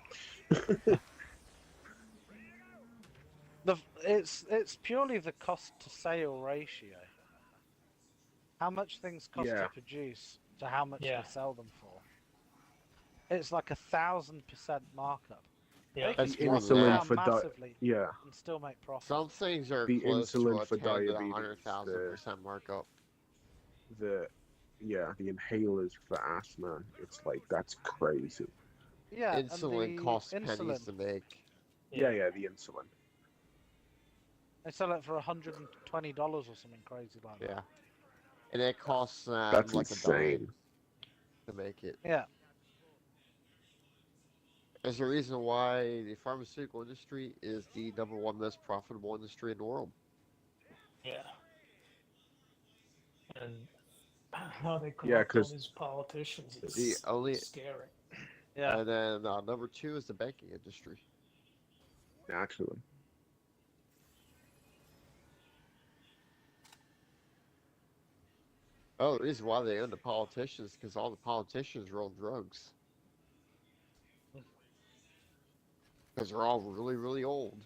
Speaker 2: It's purely the cost to sale ratio. How much things cost
Speaker 4: Yeah.
Speaker 2: to produce to how much
Speaker 3: Yeah.
Speaker 2: they sell them for. It's like 1,000% markup.
Speaker 3: Yeah.
Speaker 2: They
Speaker 5: That's
Speaker 2: can
Speaker 4: The
Speaker 5: more
Speaker 2: drop
Speaker 5: than
Speaker 2: them
Speaker 4: insulin
Speaker 5: that.
Speaker 2: down
Speaker 4: for
Speaker 2: massively
Speaker 4: yeah,
Speaker 2: and still make profit.
Speaker 5: Some things are
Speaker 4: the
Speaker 5: close to
Speaker 4: insulin
Speaker 5: a
Speaker 4: for
Speaker 5: 10 to
Speaker 4: diabetes,
Speaker 5: 100,000% markup.
Speaker 4: the inhalers for asthma. It's like that's crazy.
Speaker 2: Yeah, and
Speaker 5: Insulin
Speaker 2: the
Speaker 5: costs
Speaker 2: insulin,
Speaker 5: pennies to make.
Speaker 4: Yeah, the insulin.
Speaker 2: they sell it for $120 or something crazy like that.
Speaker 5: Yeah. And it costs them
Speaker 4: That's
Speaker 5: like $1
Speaker 4: insane.
Speaker 5: to make it.
Speaker 2: Yeah,
Speaker 5: There's a reason why the pharmaceutical industry is the #1 most profitable industry in the world.
Speaker 3: Yeah. And how they
Speaker 4: Yeah,
Speaker 3: corrupt all
Speaker 4: 'cause
Speaker 3: these politicians,
Speaker 5: The
Speaker 3: it's
Speaker 5: only,
Speaker 3: scary.
Speaker 2: yeah.
Speaker 5: and then #2 is the banking industry.
Speaker 4: Naturally.
Speaker 5: Oh, the reason why they own the politicians because all the politicians are on drugs. Because they're all really, really old.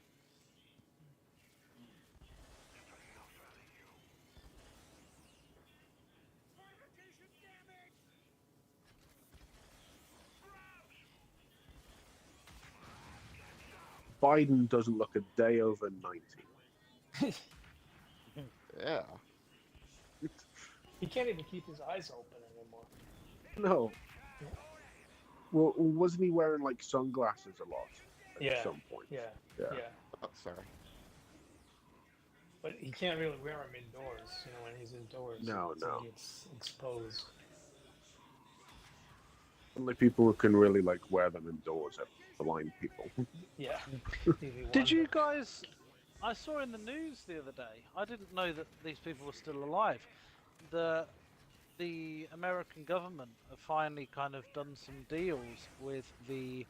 Speaker 4: Biden doesn't look a day over 90.
Speaker 5: Yeah.
Speaker 3: He can't even keep his eyes open anymore.
Speaker 4: No. Well, wasn't he wearing like sunglasses a lot at
Speaker 3: Yeah.
Speaker 4: some point?
Speaker 3: Yeah.
Speaker 4: Yeah.
Speaker 3: Yeah.
Speaker 5: Oh, sorry.
Speaker 3: But he can't really wear them indoors. You know, when he's indoors,
Speaker 4: No,
Speaker 3: so
Speaker 4: no.
Speaker 3: he gets exposed.
Speaker 4: Only people who can really like wear them indoors are blind people.
Speaker 3: Yeah.
Speaker 2: Did you guys? I saw in the news the other day. I didn't know that these people were still alive. The American government have finally kind of done some deals with the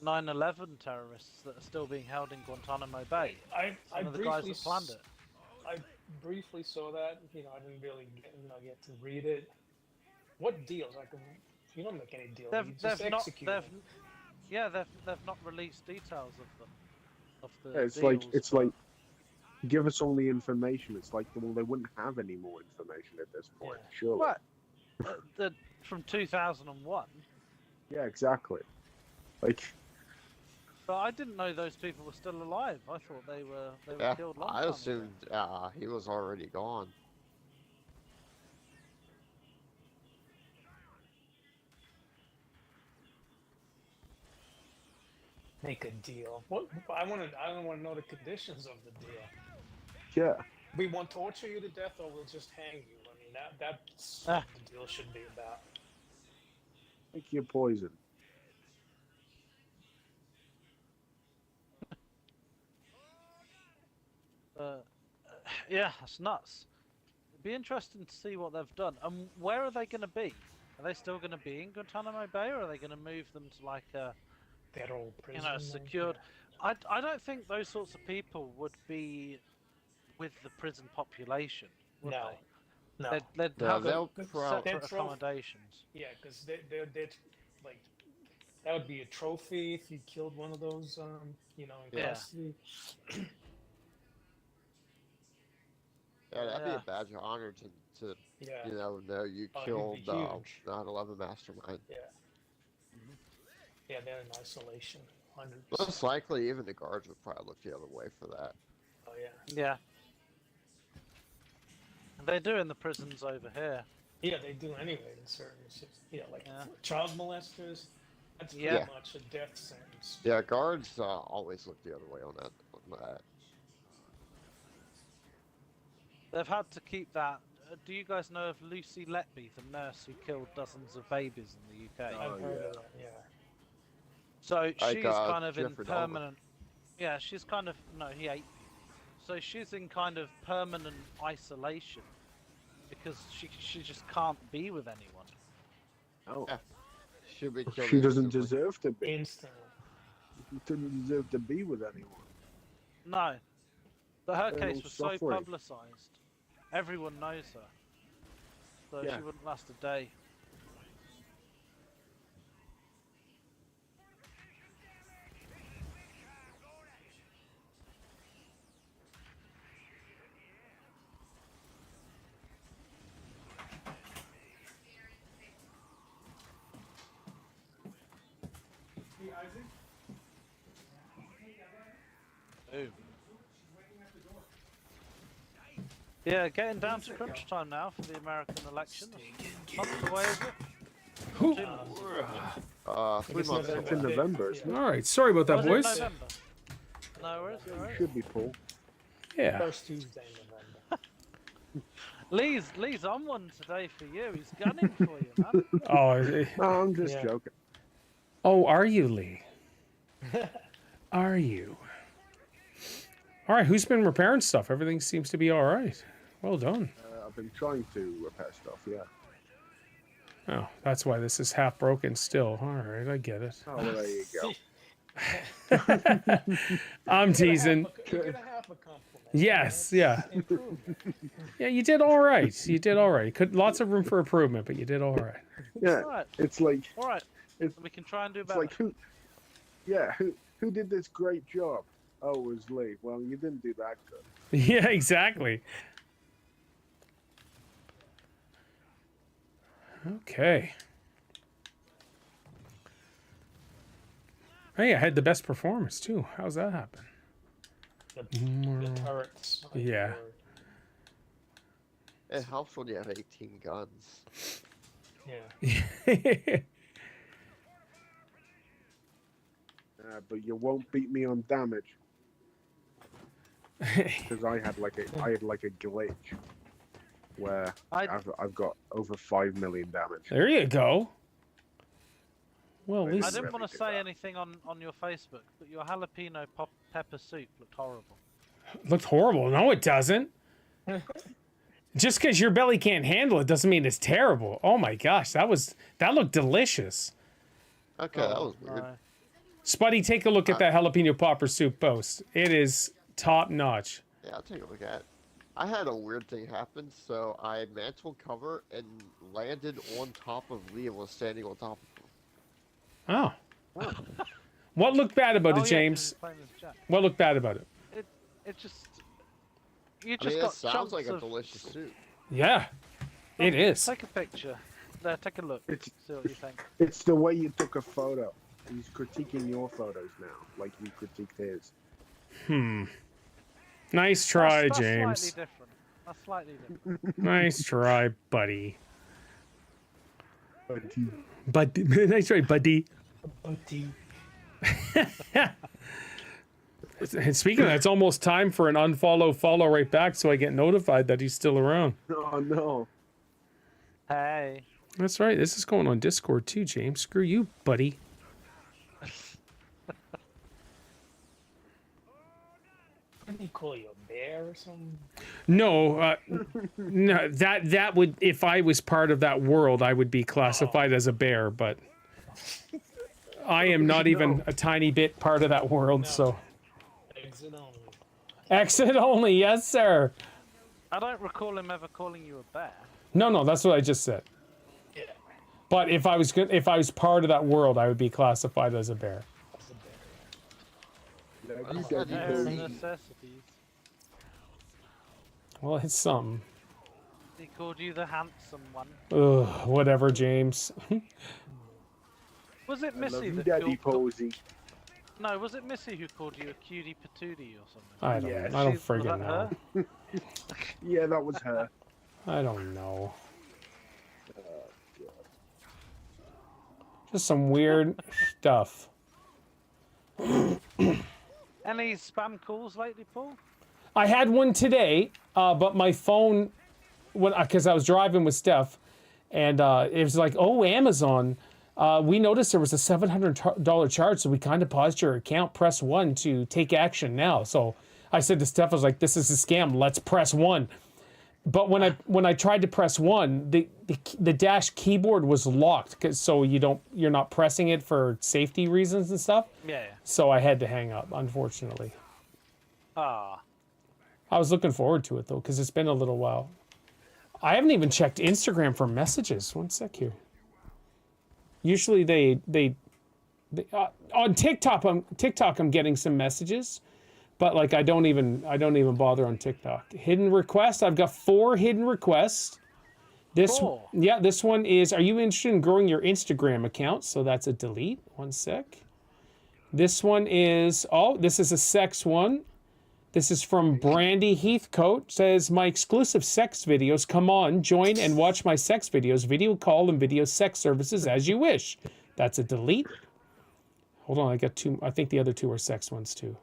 Speaker 2: 9/11 terrorists that are still being held in Guantanamo Bay.
Speaker 3: I
Speaker 2: Some of the guys
Speaker 3: briefly
Speaker 2: that planned it.
Speaker 3: I briefly saw that. You know, I didn't really get to read it. What deals? Like, you don't make any deals. You just execute them.
Speaker 2: They've not released details of them. Of the
Speaker 4: Yeah, it's
Speaker 2: deals,
Speaker 4: like give us all the information. It's like, well, they wouldn't have any more information at this point,
Speaker 3: Yeah.
Speaker 4: surely.
Speaker 2: what? From 2001.
Speaker 4: Yeah, exactly. Like,
Speaker 2: But I didn't know those people were still alive. I thought they were
Speaker 5: Yeah,
Speaker 2: killed long
Speaker 5: I
Speaker 2: time ago.
Speaker 5: assumed he was already gone.
Speaker 3: Make a deal. What? I want to know the conditions of the deal.
Speaker 4: yeah.
Speaker 3: We won't torture you to death, or we'll just hang you. I mean, that's
Speaker 2: Ah.
Speaker 3: what the deal should be about.
Speaker 4: Take your poison.
Speaker 2: Yeah, that's nuts. It'd be interesting to see what they've done. And where are they going to be? Are they still going to be in Guantanamo Bay, or are they going to move them to like a,
Speaker 3: Federal prison. or-
Speaker 2: secured? I don't think those sorts of people would be with the prison population, would
Speaker 3: No.
Speaker 2: they?
Speaker 3: No.
Speaker 2: They'd
Speaker 5: No,
Speaker 2: have
Speaker 5: they'll
Speaker 3: Good-
Speaker 5: prob-
Speaker 3: they're
Speaker 2: separate
Speaker 3: trophy-
Speaker 2: accommodations.
Speaker 3: Yeah, because they're like that would be a trophy if you killed one of those. In
Speaker 2: Yeah.
Speaker 3: custody.
Speaker 5: Yeah, that'd be
Speaker 2: Yeah.
Speaker 5: a badge of honor to
Speaker 3: Yeah.
Speaker 5: you know you
Speaker 3: Oh, it'd
Speaker 5: killed
Speaker 3: be huge.
Speaker 5: 9/11 mastermind.
Speaker 3: Yeah. Yeah, they're in isolation. 100%.
Speaker 5: Most likely, even the guards would probably look the other way for that.
Speaker 3: Oh yeah.
Speaker 2: Yeah. And they do in the prisons over here.
Speaker 3: Yeah, they do anyway in certain. Like
Speaker 2: Yeah.
Speaker 3: child molesters. That's pretty
Speaker 2: Yeah.
Speaker 3: much a death sentence.
Speaker 5: Yeah, guards always look the other way on that.
Speaker 2: They've had to keep that. Do you guys know of Lucy Letby, the nurse who killed dozens of babies in the UK?
Speaker 3: I've heard of that. Yeah.
Speaker 2: So
Speaker 5: Like,
Speaker 2: she's kind of in
Speaker 5: Jeffrey Dahmer.
Speaker 2: permanent. Yeah, she's kind of no, he ate people. So she's in kind of permanent isolation because she just can't be with anyone.
Speaker 4: Oh.
Speaker 5: Yeah. Should be killed
Speaker 4: She doesn't
Speaker 5: instantly.
Speaker 4: deserve to be.
Speaker 3: Instantly.
Speaker 4: She doesn't deserve to be with anyone.
Speaker 2: No, but her
Speaker 4: They're
Speaker 2: case
Speaker 4: all
Speaker 2: was so
Speaker 4: suffering.
Speaker 2: publicised. Everyone knows her, so
Speaker 4: Yeah.
Speaker 2: she wouldn't last a day. Boom. Yeah, getting down to crunch time now for the American election. Months away, is it?
Speaker 1: Who?
Speaker 2: 2 months.
Speaker 5: 3
Speaker 3: It's
Speaker 5: months.
Speaker 4: It's in November, isn't it?
Speaker 1: All right, sorry about that,
Speaker 2: Was it
Speaker 1: boys.
Speaker 2: November? No, where is it?
Speaker 4: It should be, Paul.
Speaker 1: Yeah.
Speaker 3: First Tuesday in November.
Speaker 2: Lee's on one today for you. He's gunning for you, man.
Speaker 1: Oh,
Speaker 4: I'm just
Speaker 3: Yeah.
Speaker 4: joking.
Speaker 1: oh, are you, Lee? Are you? All right, who's been repairing stuff? Everything seems to be all right. Well done.
Speaker 4: I've been trying to repair stuff, yeah.
Speaker 1: Oh, that's why this is half broken still. All right, I get it.
Speaker 4: Oh, well, there you go.
Speaker 1: I'm teasing.
Speaker 3: You get a half a compliment.
Speaker 1: Yes, yeah.
Speaker 3: Improvement.
Speaker 1: Yeah, you did all right. You did all right. Could lots of room for improvement, but you did all right.
Speaker 4: Yeah,
Speaker 2: Alright,
Speaker 4: it's like,
Speaker 2: alright.
Speaker 4: It's-
Speaker 2: We can try and do
Speaker 4: it's
Speaker 2: better.
Speaker 4: like who did this great job? Oh, it was Lee. Well, you didn't do that good.
Speaker 1: Yeah, exactly. Okay. Hey, I had the best performance too. How's that happen?
Speaker 3: The turrets. like,
Speaker 1: Yeah.
Speaker 3: were-
Speaker 5: It helps when you have 18 guns.
Speaker 3: Yeah.
Speaker 4: But you won't beat me on damage because I had like a glitch where I've got over 5 million damage.
Speaker 1: There you go. Well, at
Speaker 2: I
Speaker 1: least
Speaker 2: didn't want
Speaker 4: really
Speaker 2: to
Speaker 4: did
Speaker 2: say
Speaker 4: that.
Speaker 2: anything on your Facebook, but your jalapeno pepper soup looked horrible.
Speaker 1: it looked horrible. No, it doesn't. Just because your belly can't handle it doesn't mean it's terrible. Oh my gosh, that looked delicious.
Speaker 5: Okay, that was weird.
Speaker 2: No.
Speaker 1: Spuddy, take a look at that jalapeno popper soup post. It is top notch.
Speaker 5: Yeah, I'll take a look at it. I had a weird thing happen, so I mantled cover and landed on top of Lee and was standing on top of him.
Speaker 1: Oh. What looked bad about
Speaker 2: Oh,
Speaker 1: it,
Speaker 2: yeah, 'cause
Speaker 1: James?
Speaker 2: he's playing as Jack.
Speaker 1: What looked bad about it?
Speaker 2: It just... You
Speaker 5: I
Speaker 2: just
Speaker 5: mean,
Speaker 2: got
Speaker 5: it sounds
Speaker 2: chunks
Speaker 5: like a
Speaker 2: of...
Speaker 5: delicious soup.
Speaker 1: Yeah, it is.
Speaker 2: Take a picture. There, take a look.
Speaker 4: It's-
Speaker 2: See what you think.
Speaker 4: It's the way you took a photo. He's critiquing your photos now, like you critiqued his.
Speaker 1: Nice try,
Speaker 2: That's
Speaker 1: James.
Speaker 2: slightly different. That's slightly different.
Speaker 1: Nice try, buddy.
Speaker 4: But he-
Speaker 1: Buddy. Nice try, buddy. And speaking of that, it's almost time for an unfollow, follow right back so I get notified that he's still around.
Speaker 4: Oh no!
Speaker 2: Hey.
Speaker 1: That's right. This is going on Discord too, James. Screw you, buddy.
Speaker 3: Didn't he call you a bear or something?
Speaker 1: No, no. That would, if I was part of that world, I would be classified as a bear. But I am not even a tiny bit part of that world. So
Speaker 3: Exit only.
Speaker 1: exit only, yes, sir.
Speaker 2: I don't recall him ever calling you a bear.
Speaker 1: No, that's what I just said.
Speaker 3: Yeah.
Speaker 1: But if I was part of that world, I would be classified as a bear.
Speaker 3: That's a bear.
Speaker 4: Yeah, you
Speaker 5: said
Speaker 4: get
Speaker 5: you
Speaker 2: Bear
Speaker 5: were-
Speaker 2: necessities.
Speaker 1: Well, it's something.
Speaker 2: He called you the handsome one.
Speaker 1: Ugh, whatever, James.
Speaker 2: Was it
Speaker 4: I love
Speaker 2: Missy
Speaker 4: you,
Speaker 2: that
Speaker 4: Daddy Posey.
Speaker 2: No, was it Missy who called you a cutie patootie or something?
Speaker 1: I don't.
Speaker 4: Yeah,
Speaker 1: I don't
Speaker 2: Was
Speaker 1: friggin'
Speaker 2: that
Speaker 1: know.
Speaker 2: her?
Speaker 4: Yeah, that was her.
Speaker 1: I don't know. Just some weird stuff.
Speaker 2: Any spam calls lately, Paul?
Speaker 1: I had one today, but my phone, because I was driving with Steph, and it was like, oh, Amazon. We noticed there was a $700 charge, so we kind of paused your account. Press 1 to take action now. So I said to Steph, I was like, this is a scam. Let's press 1. But when I tried to press 1, the dash keyboard was locked, so you're not pressing it for safety reasons and stuff.
Speaker 2: Yeah.
Speaker 1: So I had to hang up, unfortunately.
Speaker 2: Ah.
Speaker 1: I was looking forward to it though, because it's been a little while. I haven't even checked Instagram for messages. One sec here. Usually they on TikTok I'm getting some messages, but like I don't even bother on TikTok. Hidden request. I've got 4 hidden requests. This one is, are you interested in growing your Instagram account? So that's a delete. One sec. This one is, oh, this is a sex one. This is from Brandy Heathcote. Says, my exclusive sex videos. Come on, join and watch my sex videos. Video call and video sex services as you wish. That's a delete. Hold on, I got two. I think the other two are sex ones too.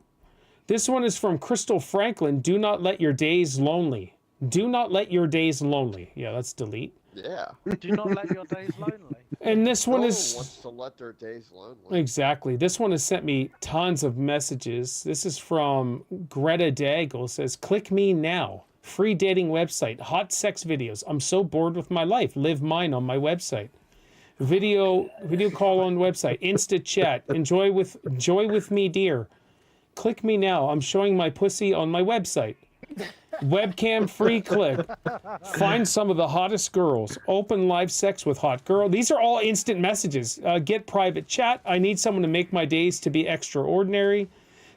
Speaker 1: This one is from Crystal Franklin. Do not let your days lonely. Do not let your days lonely. Yeah, that's delete.
Speaker 5: Yeah.
Speaker 2: Do not let your days lonely.
Speaker 1: And this
Speaker 5: No
Speaker 1: one
Speaker 5: one
Speaker 1: is...
Speaker 5: wants to let their days lonely.
Speaker 1: Exactly. This one has sent me tons of messages. This is from Greta Daigle. Says, click me now. Free dating website. Hot sex videos. I'm so bored with my life. Live mine on my website. Video call on website. Insta chat. Enjoy with me, dear. Click me now. I'm showing my pussy on my website. Webcam free click. Find some of the hottest girls. Open live sex with hot girl. These are all instant messages. Get private chat. I need someone to make my days to be extraordinary.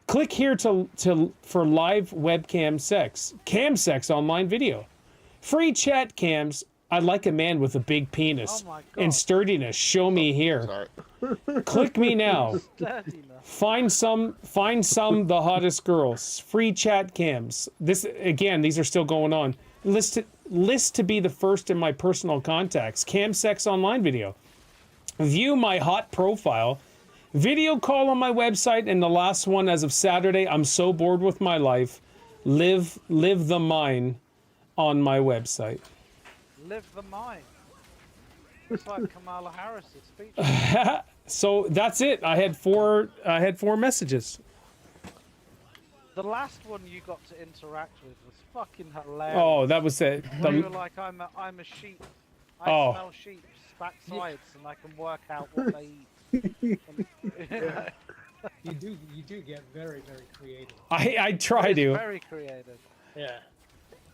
Speaker 1: Click here for live webcam sex. Cam sex online video. Free chat cams. I like a man with a big penis and sturdiness. Show me here.
Speaker 5: Sorry.
Speaker 1: Click me now. Find some the hottest girls. Free chat cams. This again, these are still going on. List to be the first in my personal contacts. Cam sex online video. View my hot profile. Video call on my website, and the last one as of Saturday. I'm so bored with my life. Live the mine on my website.
Speaker 2: Live the mind. It's like Kamala Harris's speech.
Speaker 1: So that's it. I had four messages.
Speaker 2: The last one you got to interact with was fucking hilarious.
Speaker 1: Oh, that was it.
Speaker 2: You were like, I'm a sheep. I smell sheep's backsides and I can work out what they eat.
Speaker 3: You do get very, very creative.
Speaker 1: I try to.
Speaker 2: Very creative.
Speaker 3: Yeah.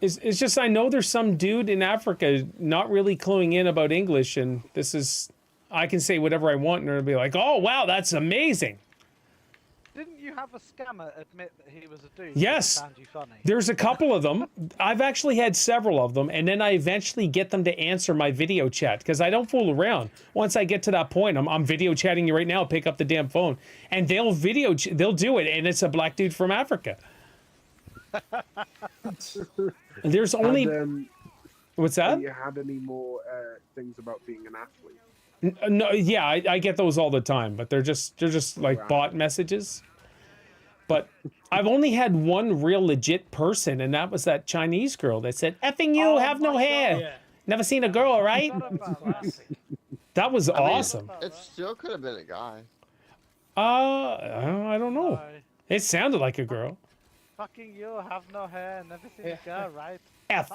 Speaker 1: It's just I know there's some dude in Africa not really cluing in about English, and this is I can say whatever I want, and it'll be like, oh wow, that's amazing.
Speaker 2: Didn't you have a scammer admit that he was a dude?
Speaker 1: Yes.
Speaker 2: Found you funny?
Speaker 1: There's a couple of them. I've actually had several of them, and then I eventually get them to answer my video chat because I don't fool around. Once I get to that point, I'm video chatting you right now. Pick up the damn phone, and they'll do it, and it's a black dude from Africa. There's only what's that?
Speaker 4: Have you had any more things about being an athlete?
Speaker 1: No, yeah, I get those all the time, but they're just like bot messages. But I've only had one real legit person, and that was that Chinese girl that said, "Effing you, have no hair."
Speaker 3: Yeah.
Speaker 1: Never seen a girl, right?
Speaker 3: Classic.
Speaker 1: That was awesome.
Speaker 5: It still could have been a guy.
Speaker 1: I don't know.
Speaker 2: No.
Speaker 1: It sounded like a girl.
Speaker 2: Fucking you, have no hair, never seen a girl, right?
Speaker 1: F.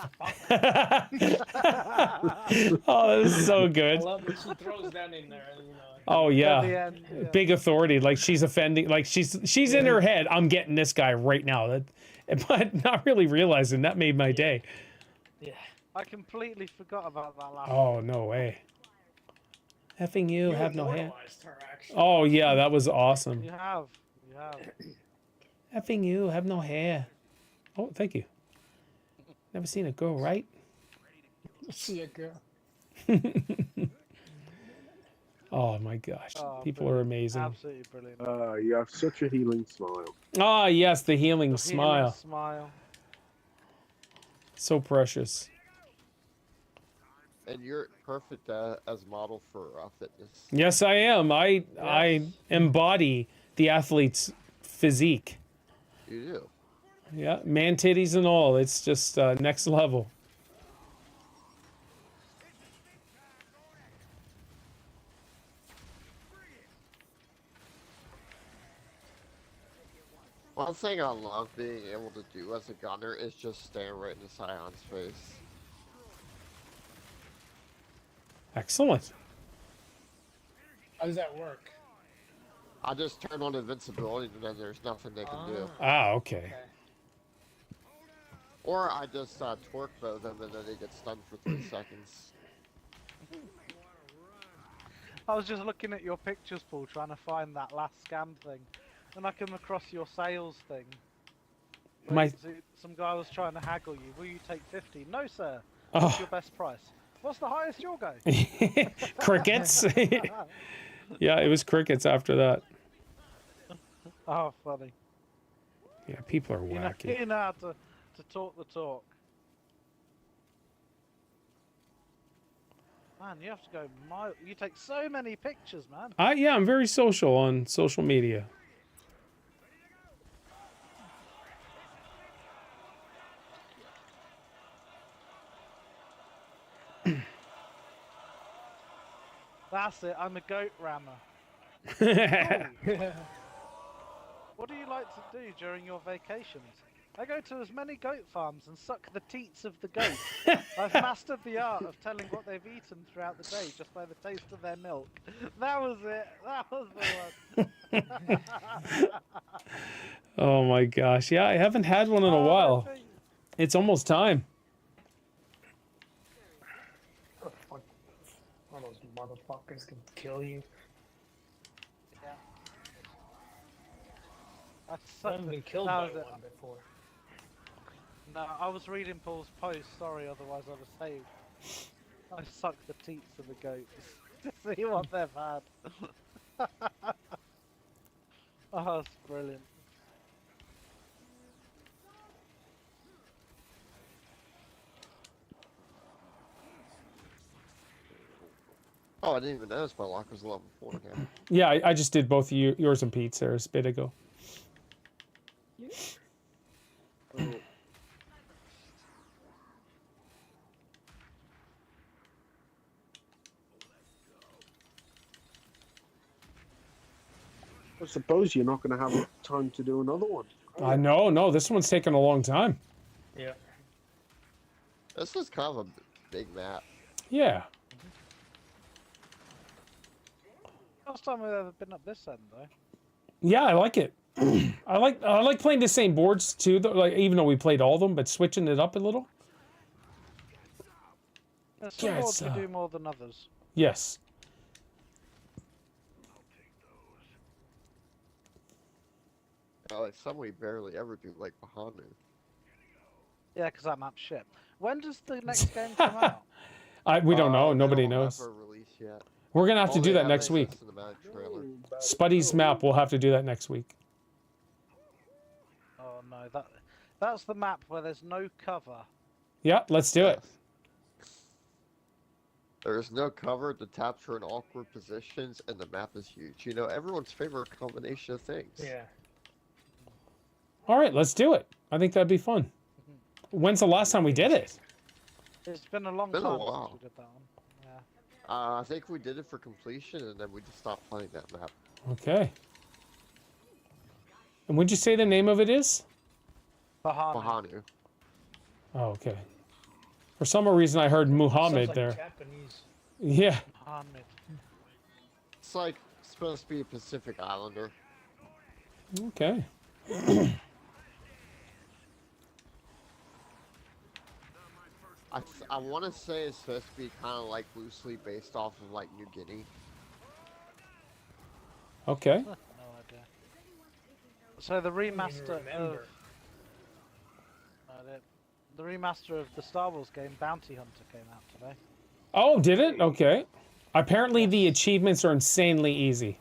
Speaker 1: Oh, this is so
Speaker 3: I
Speaker 1: good.
Speaker 3: love that she throws that in there. You know.
Speaker 1: Oh
Speaker 2: At the
Speaker 1: yeah,
Speaker 2: end, yeah.
Speaker 1: big authority. Like she's offending. Like she's in her head. I'm getting this guy right now. But not really realizing that made my day.
Speaker 3: Yeah.
Speaker 2: I completely forgot about that last
Speaker 1: Oh no way. Effing you,
Speaker 3: You
Speaker 1: have no hair.
Speaker 3: immortalized her, actually.
Speaker 1: Oh yeah, that was awesome.
Speaker 2: You have.
Speaker 1: Effing you, have no hair. Oh, thank you. Never seen a girl, right?
Speaker 3: See a girl.
Speaker 1: Oh my gosh,
Speaker 2: Oh,
Speaker 1: people are amazing.
Speaker 2: Absolutely brilliant.
Speaker 4: You have such a healing smile.
Speaker 1: Ah yes, the healing
Speaker 2: The
Speaker 1: smile.
Speaker 2: healing smile.
Speaker 1: So precious.
Speaker 5: And you're perfect as a model for fitness.
Speaker 1: Yes, I am. I embody the athlete's physique.
Speaker 5: You do.
Speaker 1: Yeah, man titties and all. It's just next level.
Speaker 5: One thing I love being able to do as a gunner is just stand right in Scion's face.
Speaker 1: Excellent.
Speaker 3: How does that work?
Speaker 5: I just turn on invincibility and then there's nothing they can do.
Speaker 1: Ah, okay.
Speaker 3: Okay.
Speaker 5: Or I just torque bow them and then they get stunned for 3 seconds.
Speaker 2: I was just looking at your pictures, Paul, trying to find that last scam thing. And I come across your sales thing.
Speaker 1: My-
Speaker 2: Some guy was trying to haggle you. Will you take 50? No, sir. What's
Speaker 1: Oh,
Speaker 2: your best price? What's the highest you'll go?
Speaker 1: crickets. Yeah, it was crickets after that.
Speaker 2: Oh, funny.
Speaker 1: Yeah, people are wacky.
Speaker 2: You know how to talk the talk. Man, you have to go you take so many pictures, man.
Speaker 1: Yeah, I'm very social on social media.
Speaker 2: That's it, I'm a goat rammer. What do you like to do during your vacations? I go to as many goat farms and suck the teats of the goat. I've mastered the art of telling what they've eaten throughout the day just by the taste of their milk. That was it. That was the one.
Speaker 1: Oh my gosh. Yeah, I haven't had one in a while. It's almost time.
Speaker 3: Oh, fuck. All those motherfuckers can kill you.
Speaker 2: Yeah.
Speaker 3: I haven't been killed by one before.
Speaker 2: No, I was reading Paul's post, sorry, otherwise I'd have saved. I sucked the teats of the goats to see what they've had. Oh, that's brilliant.
Speaker 5: Oh, I didn't even notice my lock was level 4 now.
Speaker 1: Yeah, I just did both yours and Pete's there a bit ago.
Speaker 4: I suppose you're not going to have time to do another one.
Speaker 1: I know, no, this one's taken a long time.
Speaker 3: Yeah.
Speaker 5: This is kind of a big map.
Speaker 1: Yeah.
Speaker 2: First time we've ever been up this end, though.
Speaker 1: Yeah, I like it. I like playing the same boards too, though, like even though we played all of them, but switching it up a little.
Speaker 2: There's some boards we do more than others.
Speaker 1: Yes.
Speaker 5: Like some we barely ever do, like Bahanu.
Speaker 2: Yeah, because that map's shit. When does the next game come out?
Speaker 1: We don't know. Nobody
Speaker 5: They don't
Speaker 1: knows.
Speaker 5: have a release yet.
Speaker 1: We're gonna have to
Speaker 5: All
Speaker 1: do
Speaker 5: they
Speaker 1: that
Speaker 5: have
Speaker 1: next
Speaker 5: is
Speaker 1: week.
Speaker 5: a cinematic trailer.
Speaker 1: Spuddy's map. We'll have to do that next week.
Speaker 2: Oh no, that's the map where there's no cover.
Speaker 1: Yeah, let's do it.
Speaker 5: There's no cover, the taps are in awkward positions, and the map is huge. You know, everyone's favorite combination of things.
Speaker 3: Yeah.
Speaker 1: All right, let's do it. I think that'd be fun. When's the last time we did it?
Speaker 2: It's been a long
Speaker 5: Been a
Speaker 2: time
Speaker 5: while.
Speaker 2: since we did that one. Yeah.
Speaker 5: I think we did it for completion, and then we just stopped playing that map.
Speaker 1: Okay. And would you say the name of it is?
Speaker 5: Bahanu.
Speaker 1: Oh, okay. For some reason, I heard Muhammad
Speaker 3: Sounds like
Speaker 1: there.
Speaker 3: Japanese.
Speaker 1: Yeah.
Speaker 2: Muhammad.
Speaker 5: It's like supposed to be a Pacific Islander.
Speaker 1: Okay.
Speaker 5: I want to say it's supposed to be kind of like loosely based off of like New Guinea.
Speaker 1: Okay.
Speaker 2: No idea. So the remaster of the remaster of the Star Wars game Bounty Hunter came out today.
Speaker 1: Oh, did it? Okay. Apparently, the achievements are insanely easy.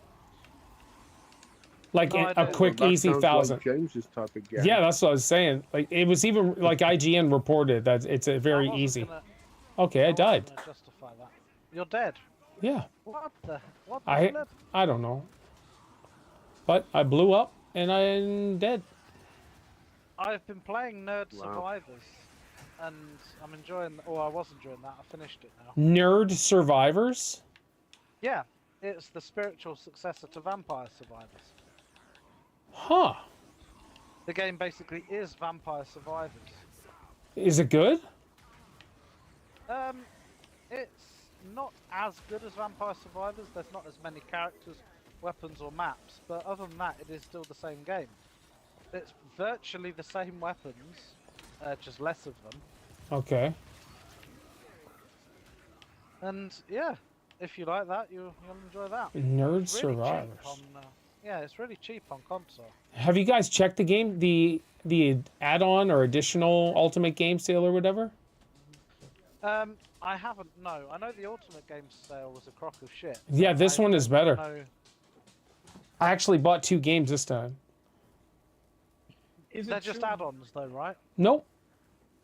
Speaker 1: Like
Speaker 2: No, I
Speaker 1: a
Speaker 2: don't.
Speaker 1: quick,
Speaker 4: That
Speaker 1: easy
Speaker 4: sounds
Speaker 1: 1,000.
Speaker 4: like James's type of game.
Speaker 1: Yeah, that's what I was saying. Like it was even like IGN reported that it's a very
Speaker 2: I wasn't
Speaker 1: easy.
Speaker 2: gonna-
Speaker 1: Okay, I
Speaker 2: wasn't
Speaker 1: died.
Speaker 2: gonna justify that. You're dead.
Speaker 1: Yeah.
Speaker 2: What the flip?
Speaker 1: I don't know. But I blew up and I'm dead.
Speaker 2: I've been playing Nerd
Speaker 4: Wow.
Speaker 2: Survivors, and I'm enjoying. Or I was enjoying that. I finished it now.
Speaker 1: Nerd Survivors?
Speaker 2: Yeah, it's the spiritual successor to Vampire Survivors.
Speaker 1: Huh.
Speaker 2: The game basically is Vampire Survivors.
Speaker 1: Is it good?
Speaker 2: It's not as good as Vampire Survivors. There's not as many characters, weapons, or maps. But other than that, it is still the same game. It's virtually the same weapons, just less of them.
Speaker 1: Okay.
Speaker 2: And yeah, if you like that, you'll enjoy that.
Speaker 1: Nerd
Speaker 2: It's really cheap
Speaker 1: Survivors.
Speaker 2: on, yeah, it's really cheap on console.
Speaker 1: Have you guys checked the game, the add-on or additional Ultimate Game Sale or whatever?
Speaker 2: I haven't. No, I know the Ultimate Game Sale was a crock of shit.
Speaker 1: Yeah, this one is better.
Speaker 2: No,
Speaker 1: I actually bought 2 games this time.
Speaker 3: Is
Speaker 2: They're
Speaker 3: it
Speaker 2: just
Speaker 3: true?
Speaker 2: add-ons, though, right?
Speaker 1: Nope.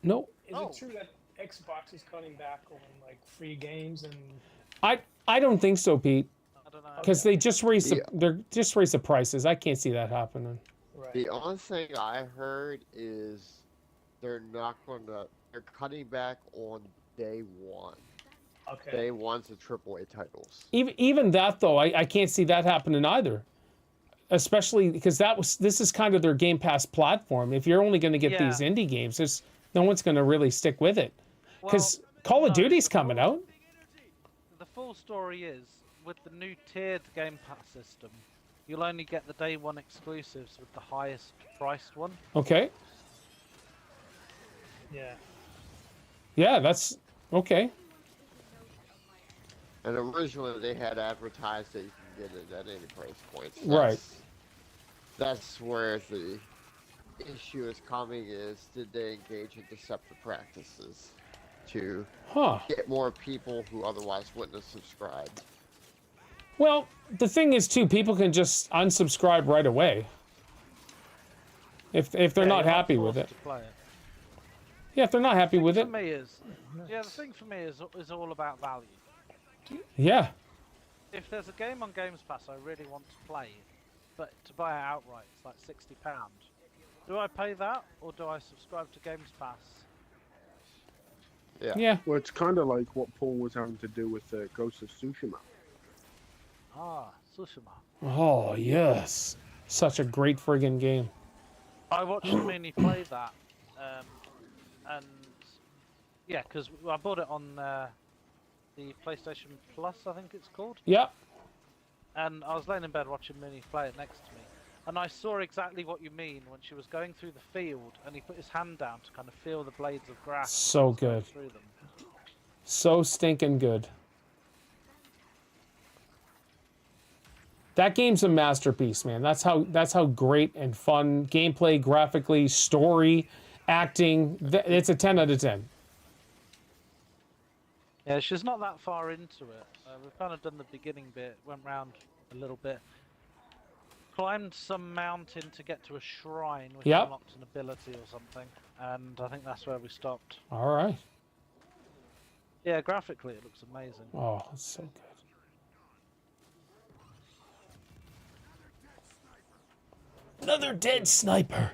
Speaker 1: Nope.
Speaker 3: Is
Speaker 2: Oh.
Speaker 3: it true that Xbox is cutting back on like free games and?
Speaker 1: I don't think so, Pete.
Speaker 2: I don't know.
Speaker 1: Because they just raised
Speaker 5: Yeah.
Speaker 1: they're just raised the prices. I can't see that happening.
Speaker 3: Right.
Speaker 5: The only thing I heard is they're cutting back on day one.
Speaker 3: Okay.
Speaker 5: Day one's the AAA titles.
Speaker 1: Even that though, I can't see that happening either. Especially because this is kind of their Game Pass platform. If you're only going to get
Speaker 2: Yeah.
Speaker 1: these indie games, no one's going to really stick with it. Because
Speaker 2: Well,
Speaker 1: Call of
Speaker 2: no,
Speaker 1: Duty's
Speaker 2: the
Speaker 1: coming
Speaker 2: full-
Speaker 1: out.
Speaker 2: The full story is, with the new tiered Game Pass system, you'll only get the day one exclusives with the highest priced one.
Speaker 1: Okay.
Speaker 3: Yeah.
Speaker 1: Yeah, that's okay.
Speaker 5: And originally they had advertised that you can get it at any price point. So
Speaker 1: Right.
Speaker 5: That's where the issue is coming is, did they engage in deceptive practices to
Speaker 1: Huh.
Speaker 5: get more people who otherwise wouldn't have subscribed?
Speaker 1: Well, the thing is too, people can just unsubscribe right away. If they're
Speaker 2: Yeah,
Speaker 1: not
Speaker 2: you're
Speaker 1: happy with
Speaker 2: forced
Speaker 1: it.
Speaker 2: to play it.
Speaker 1: Yeah, if they're not happy with
Speaker 2: For
Speaker 1: it.
Speaker 2: me is, yeah, the thing for me is all about value.
Speaker 1: Yeah.
Speaker 2: If there's a game on Games Pass I really want to play, but to buy it outright, it's like £60. Do I pay that, or do I subscribe to Games Pass?
Speaker 5: Yeah.
Speaker 1: Yeah.
Speaker 4: Well, it's kind of like what Paul was having to do with Ghost of Tsushima.
Speaker 2: Ah, Tsushima.
Speaker 1: Oh, yes. Such a great friggin' game.
Speaker 2: I watched Mini play that, and yeah, because I bought it on the PlayStation Plus, I think it's called.
Speaker 1: Yeah.
Speaker 2: And I was laying in bed watching Minnie play it next to me, and I saw exactly what you mean when she was going through the field, and he put his hand down to kind of feel the blades of grass.
Speaker 1: So
Speaker 2: as he was going
Speaker 1: good.
Speaker 2: through them.
Speaker 1: So stinking good. That game's a masterpiece, man. That's how great and fun gameplay, graphically, story, acting. It's a 10 out of 10.
Speaker 2: Yeah, she's not that far into it. We've kind of done the beginning bit, went round a little bit, climbed some mountain to get to a shrine, which
Speaker 1: Yep.
Speaker 2: unlocked an ability or something, and I think that's where we stopped.
Speaker 1: All right.
Speaker 2: Yeah, graphically it looks amazing.
Speaker 1: Oh, it's so good. Another dead sniper.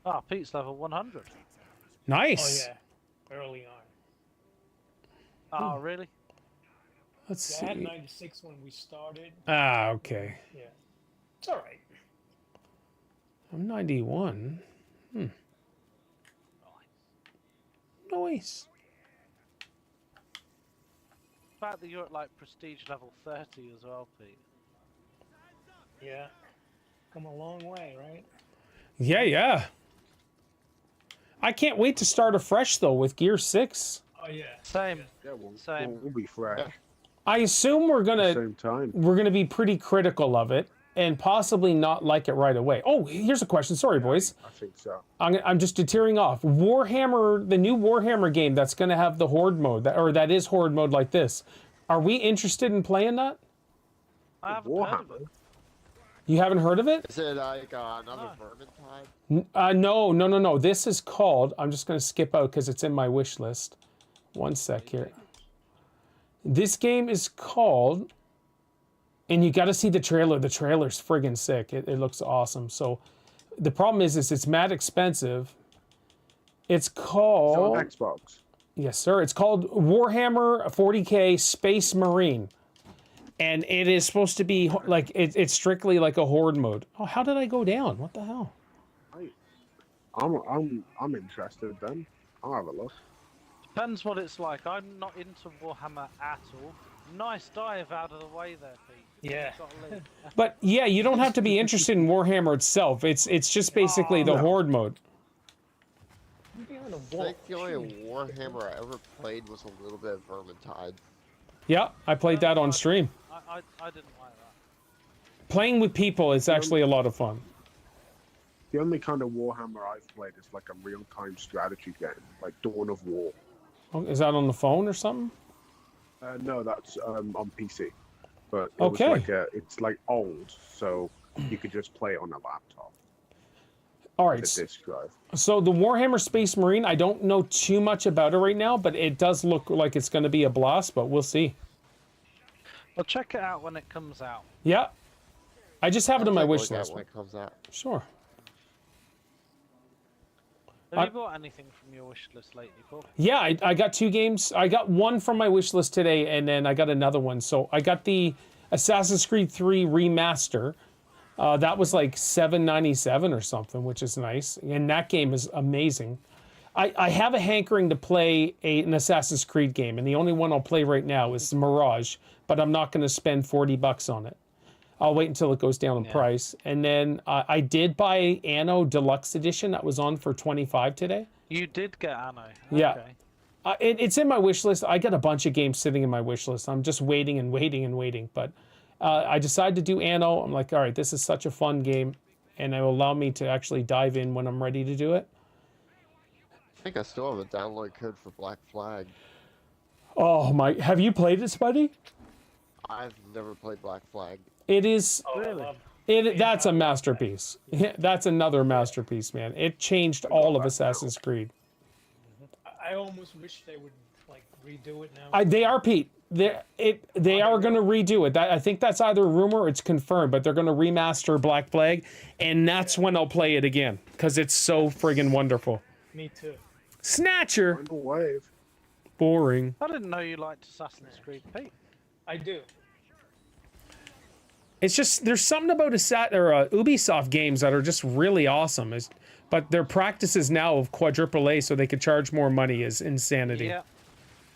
Speaker 2: Ah, Pete's level 100.
Speaker 3: Oh
Speaker 1: Nice.
Speaker 3: yeah. Early on.
Speaker 2: Ah, really?
Speaker 1: Let's
Speaker 3: Yeah, I had
Speaker 1: see.
Speaker 3: 96 when we started.
Speaker 1: Ah, okay.
Speaker 3: Yeah. It's all right.
Speaker 1: I'm 91. Nice.
Speaker 2: The fact that you're at like prestige level 30 as well, Pete.
Speaker 3: Yeah. Come a long way, right?
Speaker 1: Yeah, yeah. I can't wait to start afresh though with Gear 6.
Speaker 3: Oh yeah.
Speaker 2: Same.
Speaker 4: Yeah, we'll,
Speaker 2: Same.
Speaker 4: we'll be fresh
Speaker 1: I assume we're
Speaker 4: at the
Speaker 1: gonna
Speaker 4: same time.
Speaker 1: be pretty critical of it and possibly not like it right away. Oh, here's a question. Sorry, boys.
Speaker 4: I think so.
Speaker 1: I'm just tearing off. Warhammer, the new Warhammer game that's going to have the Horde mode, that is Horde mode like this. Are we interested in playing that?
Speaker 2: I haven't heard of
Speaker 4: Warhammer.
Speaker 2: it.
Speaker 1: You haven't heard of it?
Speaker 5: Is it like another
Speaker 2: No.
Speaker 5: Vermintide?
Speaker 1: No. This is called, I'm just going to skip out because it's in my wish list. One sec here. This game is called, and you got to see the trailer. The trailer's friggin' sick. It looks awesome. So the problem is it's mad expensive. It's
Speaker 4: It's on
Speaker 1: called,
Speaker 4: Xbox.
Speaker 1: yes, sir. It's called Warhammer 40K Space Marine. And it is supposed to be like, it's strictly like a Horde mode. Oh, how did I go down? What the hell?
Speaker 4: I'm interested then. I'll have a look.
Speaker 2: Depends what it's like. I'm not into Warhammer at all. Nice dive out of the way there, Pete.
Speaker 3: Yeah.
Speaker 2: Got a lead.
Speaker 1: But yeah, you don't have to be interested in Warhammer itself. It's just basically the
Speaker 4: no.
Speaker 1: Horde mode.
Speaker 3: You're behind a
Speaker 5: I
Speaker 3: wall.
Speaker 5: think the only Warhammer I ever played was a little bit of Vermintide.
Speaker 1: Yeah, I played that on stream.
Speaker 2: I didn't like that.
Speaker 1: Playing with people is actually a lot of fun.
Speaker 4: The only kind of Warhammer I've played is like a real-time strategy game, like Dawn of War.
Speaker 1: Oh, is that on the phone or something?
Speaker 4: No, that's on PC. But it
Speaker 1: Okay.
Speaker 4: was like it's like old, so you could just play it on a laptop.
Speaker 1: All
Speaker 4: The
Speaker 1: right.
Speaker 4: disc drive.
Speaker 1: So the Warhammer Space Marine, I don't know too much about it right now, but it does look like it's going to be a blast, but we'll see.
Speaker 2: Well, check it out when it comes out.
Speaker 1: Yeah. I just have it on my
Speaker 5: Take a
Speaker 1: wish
Speaker 5: look at it
Speaker 1: list.
Speaker 5: when it comes out.
Speaker 1: Sure.
Speaker 2: Have you bought anything from your wish list lately, Paul?
Speaker 1: Yeah, I got 2 games. I got one from my wish list today, and then I got another one. So I got the Assassin's Creed 3 remaster. That was like $7.97 or something, which is nice. And that game is amazing. I have a hankering to play an Assassin's Creed game, and the only one I'll play right now is Mirage, but I'm not going to spend $40 on it. I'll wait until it goes down in price. And then I did buy Anno Deluxe Edition. That was on for $25 today.
Speaker 2: You did get Anno.
Speaker 1: Yeah.
Speaker 2: Okay.
Speaker 1: It's in my wish list. I got a bunch of games sitting in my wish list. I'm just waiting and waiting and waiting. But I decided to do Anno. I'm like, all right, this is such a fun game, and it will allow me to actually dive in when I'm ready to do it.
Speaker 5: I think I still have a download code for Black Flag.
Speaker 1: Oh my! Have you played it, Spuddy?
Speaker 5: I've never played Black Flag.
Speaker 1: It is.
Speaker 3: Oh, I
Speaker 2: Really?
Speaker 3: love
Speaker 1: That's a masterpiece. That's another masterpiece, man. It changed all of Assassin's Creed.
Speaker 3: I almost wish they would like redo it now.
Speaker 1: They are, Pete. They are going to redo it. I think that's either a rumor or it's confirmed, but they're going to remaster Black Flag, and that's when I'll play it again because it's so friggin' wonderful.
Speaker 3: Me too.
Speaker 1: Snatcher.
Speaker 4: Find a wave.
Speaker 1: Boring.
Speaker 2: I didn't know you liked Assassin's Creed, Pete.
Speaker 3: I do.
Speaker 1: It's just there's something about Ubisoft games that are just really awesome. But their practices now of quadruple A so they could charge more money is insanity.
Speaker 2: Yeah.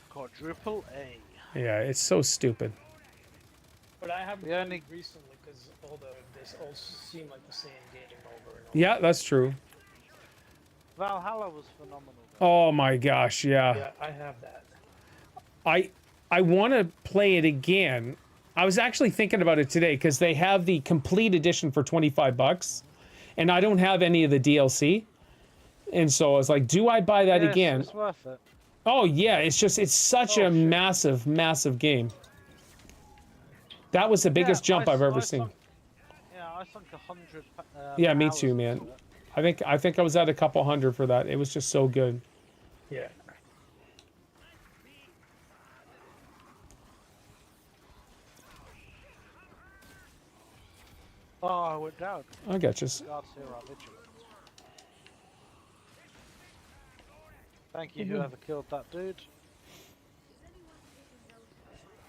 Speaker 2: Quadruple A.
Speaker 1: Yeah, it's so stupid.
Speaker 3: But I haven't
Speaker 2: The
Speaker 3: played
Speaker 2: only-
Speaker 3: recently because this all seem like the same game over and over.
Speaker 1: Yeah, that's true.
Speaker 2: Valhalla was phenomenal.
Speaker 1: Oh my gosh,
Speaker 3: Yeah, I have that.
Speaker 1: I want to play it again. I was actually thinking about it today because they have the complete edition for $25, and I don't have any of the DLC. And so I was like, do I buy that
Speaker 2: Yes,
Speaker 1: again?
Speaker 2: It's worth it.
Speaker 1: Oh yeah, it's such a massive, massive game. That was the biggest jump I've ever seen.
Speaker 2: I sunk 100.
Speaker 1: Yeah, me
Speaker 2: hours
Speaker 1: too,
Speaker 2: into
Speaker 1: man.
Speaker 2: it.
Speaker 1: I think I was at a couple hundred for that. It was just so good.
Speaker 3: Yeah.
Speaker 2: Oh, I went down.
Speaker 1: I got you.
Speaker 2: Guards here are vigilant. Thank you, whoever killed that dude.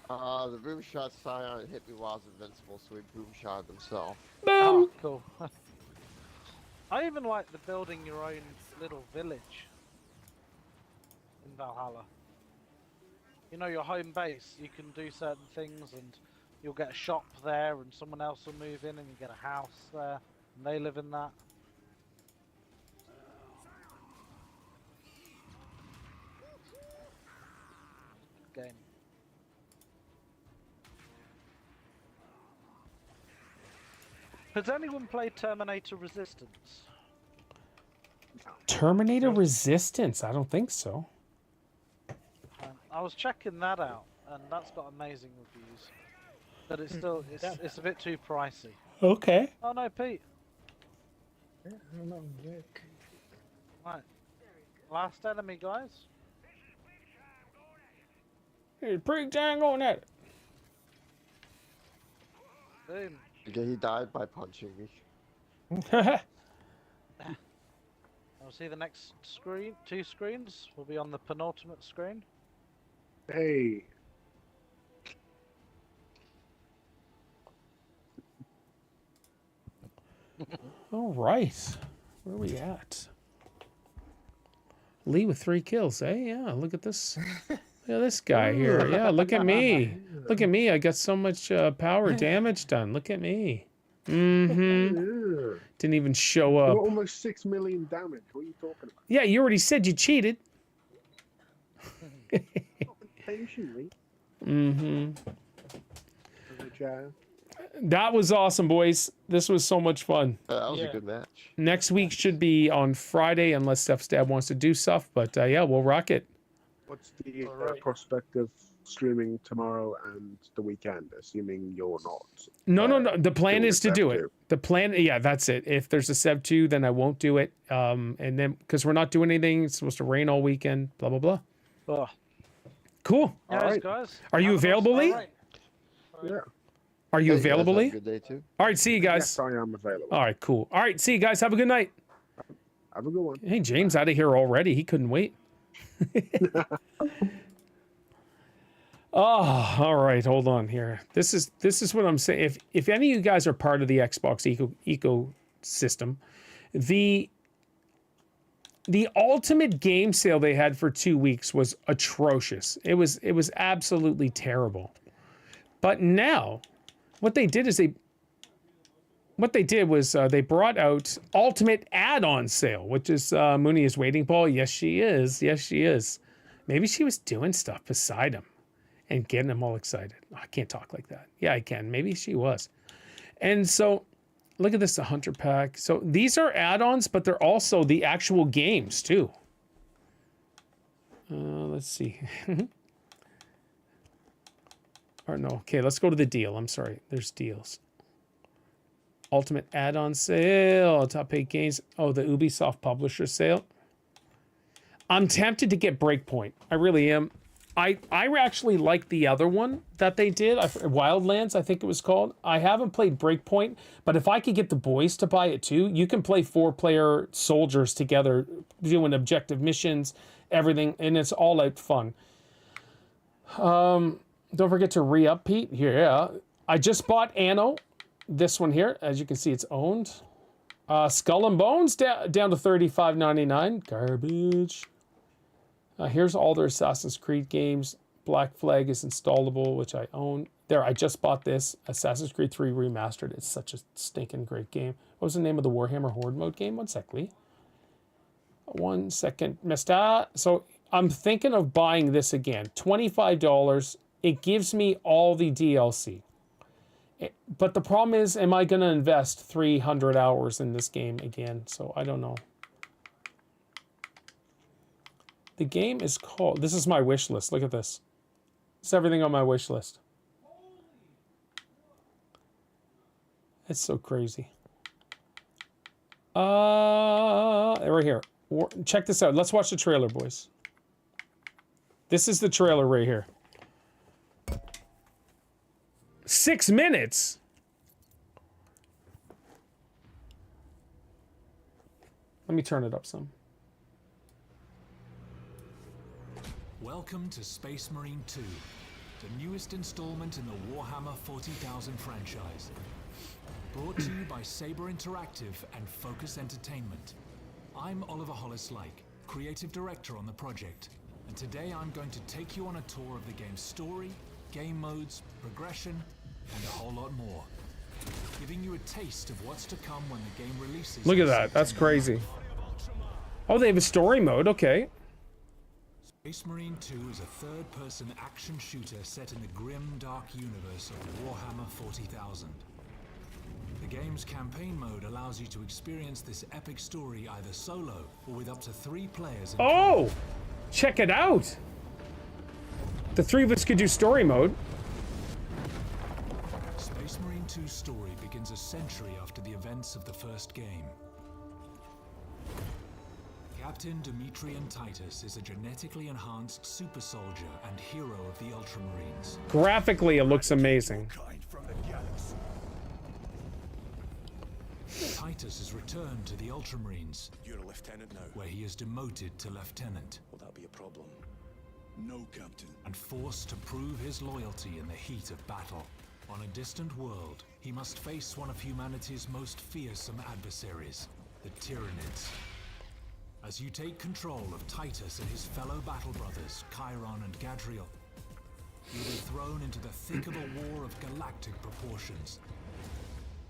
Speaker 5: The boom shot Scion hit me while I was invincible, so he boom shot himself.
Speaker 1: Boom.
Speaker 2: Oh, cool. I even like the building your own little village in Valhalla. You know, your home base, you can do certain things and you'll get a shop there and someone else will move in and you get a house there and they live in that. Game. Has anyone played Terminator Resistance?
Speaker 1: Terminator Resistance? I don't think so.
Speaker 2: I was checking that out, and that's got amazing reviews. But it's still, it's a bit too pricey.
Speaker 1: Okay.
Speaker 2: Oh no, Pete.
Speaker 3: I don't know, Vic.
Speaker 2: Right. Last enemy, guys.
Speaker 1: Hey, pretty dang on at it.
Speaker 2: Boom.
Speaker 5: Okay, he died by punching me.
Speaker 2: I'll see the next screen. 2 screens will be on the penultimate screen.
Speaker 4: Hey.
Speaker 1: All right. Where are we at? Lee with 3 kills, eh? Yeah, look at this. Look at this guy here. Yeah, look at me. Look at me. I got so much power damage done. Look at me. Mm-hmm.
Speaker 4: Yeah.
Speaker 1: Didn't even show
Speaker 4: You got
Speaker 1: up.
Speaker 4: almost 6 million damage. What are you talking about?
Speaker 1: Yeah, you already said you cheated.
Speaker 4: Patiently.
Speaker 1: Mm-hmm.
Speaker 4: Yeah.
Speaker 1: That was awesome, boys. This was so much fun.
Speaker 5: That was
Speaker 3: Yeah.
Speaker 5: a good match.
Speaker 1: Next week should be on Friday, unless Steph Stab wants to do stuff. But yeah, we'll rock it.
Speaker 4: What's the
Speaker 3: Alright.
Speaker 4: prospect of streaming tomorrow and the weekend, assuming you're not.
Speaker 1: No. The plan
Speaker 4: doing
Speaker 1: is
Speaker 4: a
Speaker 1: to
Speaker 4: Sev
Speaker 1: do
Speaker 4: 2.
Speaker 1: it. The plan, yeah, that's it. If there's a Sev 2, then I won't do it. And then because we're not doing anything, it's supposed to rain all weekend. Blah blah blah.
Speaker 2: Oh,
Speaker 1: Cool.
Speaker 2: yes,
Speaker 4: right.
Speaker 2: guys.
Speaker 1: Are you
Speaker 2: Have a nice-
Speaker 1: available, Lee?
Speaker 3: Alright.
Speaker 4: Yeah.
Speaker 1: Are you
Speaker 5: Hey, guys,
Speaker 1: available,
Speaker 5: have a
Speaker 1: Lee?
Speaker 5: Good day too.
Speaker 1: All right, see you guys.
Speaker 4: Yes, I am available.
Speaker 1: All right, cool. All right, see you guys. Have a good night.
Speaker 4: Have a good one.
Speaker 1: Hey, James out of here already. He couldn't wait. Oh, all right. Hold on here. This is what I'm saying. If any of you guys are part of the Xbox ecosystem, the ultimate game sale they had for 2 weeks was atrocious. It was absolutely terrible. But now, what they did was they brought out ultimate add-on sale, which is Mooney is waiting, Paul. Yes, she is. Yes, she is. Maybe she was doing stuff beside him and getting him all excited. Oh, I can't talk like that. Yeah, I can. Maybe she was. And so, look at this, the Hunter Pack. So these are add-ons, but they're also the actual games too. Let's see. Or no, okay, let's go to the deal. I'm sorry, there's deals. Ultimate add-on sale, top 8 games. Oh, the Ubisoft publisher sale. I'm tempted to get Breakpoint. I really am. I actually like the other one that they did, Wildlands, I think it was called. I haven't played Breakpoint, but if I could get the boys to buy it too, you can play 4-player soldiers together, doing objective missions, everything, and it's all out fun. Don't forget to re-up, Pete. Yeah, I just bought Anno. This one here, as you can see, it's owned. Skull and Bones down to $35.99. Garbage. Here's all their Assassin's Creed games. Black Flag is installable, which I own. There, I just bought this. Assassin's Creed 3 Remastered. It's such a stinking great game. What was the name of the Warhammer Horde Mode game? One sec, Lee. 1 second. Mr. So I'm thinking of buying this again. $25. It gives me all the DLC. But the problem is, am I going to invest 300 hours in this game again? So I don't know. The game is called... This is my wish list. Look at this. It's everything on my wish list. It's so crazy. Right here. Check this out. Let's watch the trailer, boys. This is the trailer right here. 6 minutes? Let me turn it up some.
Speaker 7: Welcome to Space Marine 2, the newest installment in the Warhammer 40,000 franchise. Brought to you by Saber Interactive and Focus Entertainment. I'm Oliver Hollis-Like, creative director on the project, and today I'm going to take you on a tour of the game's story, game modes, progression, and a whole lot more. Giving you a taste of what's to come when the game releases.
Speaker 1: Look at that, that's crazy. Oh, they have a story mode, okay.
Speaker 7: Space Marine 2 is a third-person action shooter set in the grim, dark universe of Warhammer 40,000. The game's campaign mode allows you to experience this epic story either solo or with up to 3 players.
Speaker 1: Oh! Check it out! The 3 of us could do story mode.
Speaker 7: Space Marine 2's story begins a century after the events of the first game. Captain Demetrian Titus is a genetically enhanced super soldier and hero of the Ultramarines.
Speaker 1: Graphically, it looks amazing.
Speaker 7: Titus is returned to the Ultramarines.
Speaker 8: You're a lieutenant now.
Speaker 7: Where he is demoted to lieutenant.
Speaker 8: Will that be a problem? No, Captain.
Speaker 7: And forced to prove his loyalty in the heat of battle. On a distant world, he must face one of humanity's most fearsome adversaries, the Tyranids. As you take control of Titus and his fellow battle brothers, Chiron and Gadriel, you'll be thrown into the thick of a war of galactic proportions.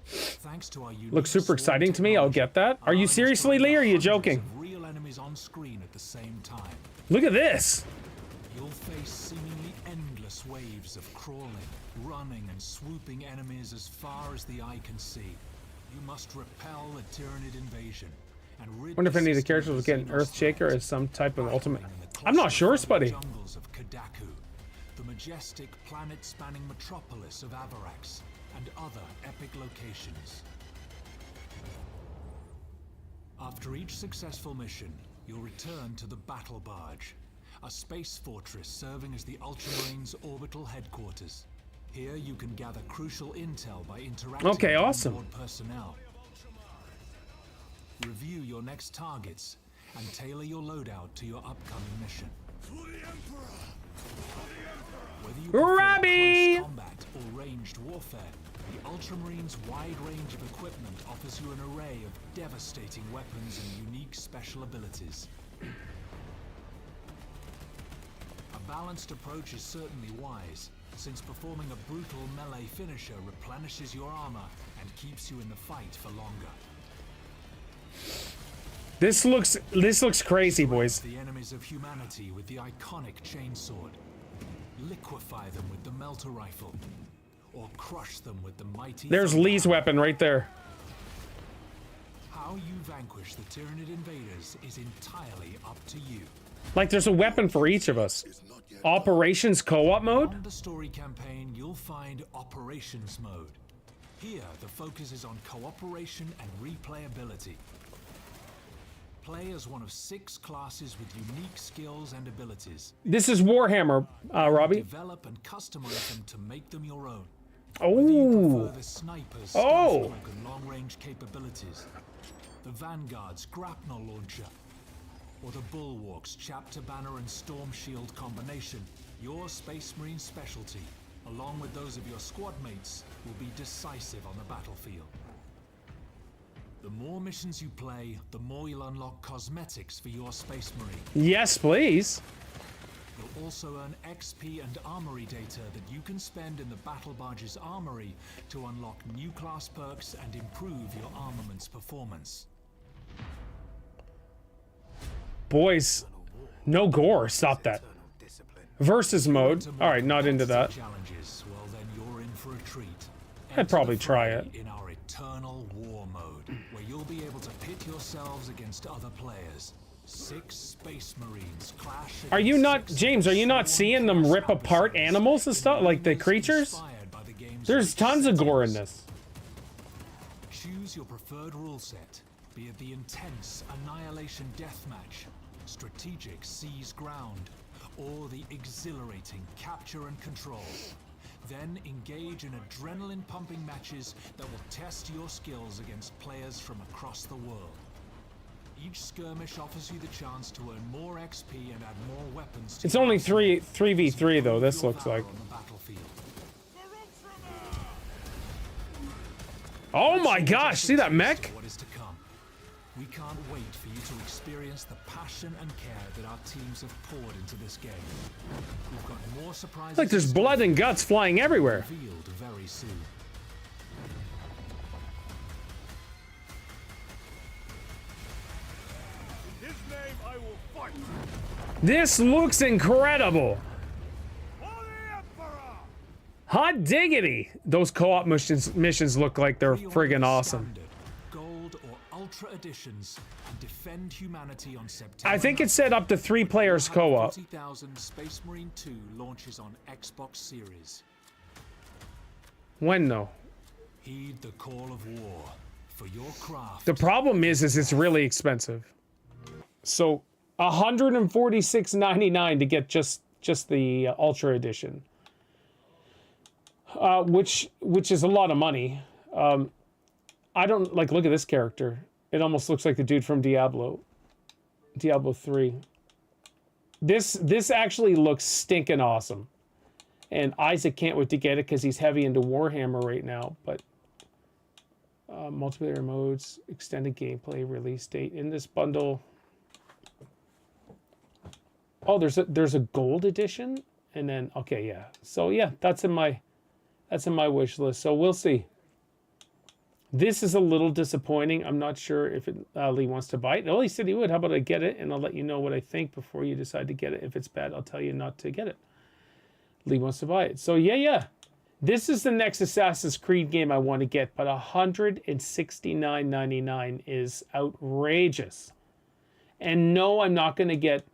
Speaker 7: Thanks to our unique
Speaker 1: Looks super exciting to me, I'll get that. Are you seriously, Lee, or are you joking?
Speaker 7: Real enemies on screen at the same time.
Speaker 1: Look at this!
Speaker 7: You'll face seemingly endless waves of crawling, running and swooping enemies as far as the eye can see. You must repel a Tyranid invasion.
Speaker 1: Wonder if any of the characters will get an Earthshaker as some type of ultimate. I'm not sure, Spuddy.
Speaker 7: Jungles of Kadaku, the majestic planet-spanning metropolis of Avarax and other epic locations. After each successful mission, you'll return to the Battle Barge, a space fortress serving as the Ultramarines' orbital headquarters. Here you can gather crucial intel by interacting with
Speaker 1: awesome.
Speaker 7: onboard personnel. Review your next targets and tailor your loadout to your upcoming mission. Whether you prefer
Speaker 1: Robbie!
Speaker 7: close combat or ranged warfare, the Ultramarines' wide range of equipment offers you an array of devastating weapons and unique special abilities. A balanced approach is certainly wise, since performing a brutal melee finisher replenishes your armor and keeps you in the fight for longer.
Speaker 1: This looks crazy, boys.
Speaker 7: The enemies of humanity with the iconic chainsword. Liquefy them with the melter rifle. Or crush them with the mighty...
Speaker 1: There's Lee's weapon right there.
Speaker 7: How you vanquish the Tyranid invaders is entirely up to you.
Speaker 1: Like there's a weapon for each of us. Operations co-op mode?
Speaker 7: On the story campaign, you'll find Operations Mode. Here, the focus is on cooperation and replayability. Play as one of 6 classes with unique skills and abilities.
Speaker 1: This is Warhammer, Robbie.
Speaker 7: Develop and customize them to make them your own.
Speaker 1: Oh.
Speaker 7: Whether you prefer the snipers'
Speaker 1: Oh.
Speaker 7: stealth and long-range capabilities, the Vanguard's grapnel launcher, or the Bulwark's chapter banner and storm shield combination, your Space Marine specialty, along with those of your squad mates, will be decisive on the battlefield. The more missions you play, the more you'll unlock cosmetics for your Space Marine.
Speaker 1: Yes, please.
Speaker 7: You'll also earn XP and armory data that you can spend in the Battle Barge's armory to unlock new class perks and improve your armament's performance.
Speaker 1: Boys, no gore. Stop that. Versus mode. All right, not into that.
Speaker 7: Challenges, well then you're in for a treat.
Speaker 1: I'd probably try it.
Speaker 7: In our eternal war mode, where you'll be able to pit yourselves against other players. 6 Space Marines clash.
Speaker 1: Are you not, James, are you not seeing them rip apart animals and stuff, like the creatures? There's tons of gore in this.
Speaker 7: Choose your preferred rule set, be it the intense Annihilation Deathmatch, strategic Seize Ground, or the exhilarating Capture and Control. Then engage in adrenaline-pumping matches that will test your skills against players from across the world. Each skirmish offers you the chance to earn more XP and add more weapons to
Speaker 1: It's only 3v3 though, this looks like. Oh my gosh, see that mech?
Speaker 7: What is to come. We can't wait for you to experience the passion and care that our teams have poured into this game. We've got more surprises.
Speaker 1: Like there's blood and guts flying everywhere.
Speaker 7: Revealed very soon.
Speaker 8: In his name I will fight.
Speaker 1: This looks incredible.
Speaker 8: For the Emperor!
Speaker 1: Hot diggity. Those co-op missions look like they're friggin' awesome.
Speaker 7: Standard, gold or ultra editions and defend humanity on September.
Speaker 1: I think it's set up to 3 players co-op.
Speaker 7: 40,000 Space Marine 2 launches on Xbox Series.
Speaker 1: When though?
Speaker 7: Heed the call of war for your craft.
Speaker 1: The problem is it's really expensive. So $146.99 to get just the Ultra Edition, which is a lot of money. I don't like. Look at this character. It almost looks like the dude from Diablo 3. This actually looks stinking awesome. And Isaac can't wait to get it because he's heavy into Warhammer right now. But multiplayer modes, extended gameplay, release date in this bundle. Oh, there's a gold edition, and then okay, yeah. So yeah, that's in my wish list. So we'll see. This is a little disappointing. I'm not sure if Lee wants to buy it. Oh, he said he would. How about I get it, and I'll let you know what I think before you decide to get it. If it's bad, I'll tell you not to get it. Lee wants to buy it. So yeah. This is the next Assassin's Creed game I want to get, but $169.99 is outrageous. And no, I'm not going to get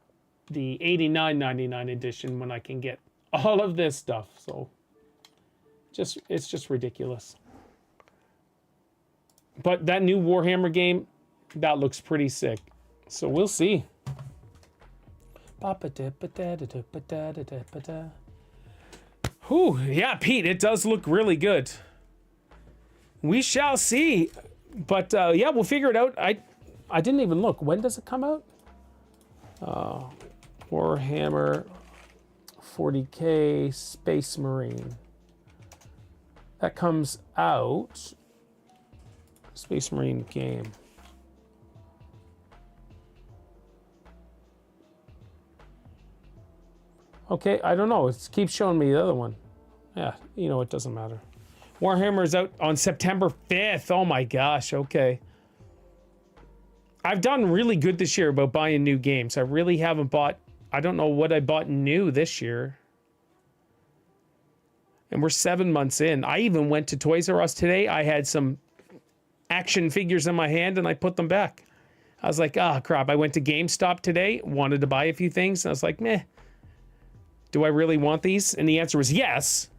Speaker 1: the $89.99 edition when I can get all of this stuff. So it's just ridiculous. But that new Warhammer game, that looks pretty sick. So we'll see. Whew, yeah, Pete, it does look really good. We shall see. But yeah, we'll figure it out. I didn't even look. When does it come out? Warhammer 40K Space Marine. That comes out. Space Marine game. Okay, I don't know. It keeps showing me the other one. Yeah, you know, it doesn't matter. Warhammer is out on September 5th. Oh my gosh, okay. I've done really good this year about buying new games. I really haven't bought... I don't know what I bought new this year. And we're 7 months in. I even went to Toys R Us today. I had some action figures in my hand and I put them back. I was like, ah, crap. I went to GameStop today, wanted to buy a few things. And I was like, meh. Do I really want these? And the answer was yes.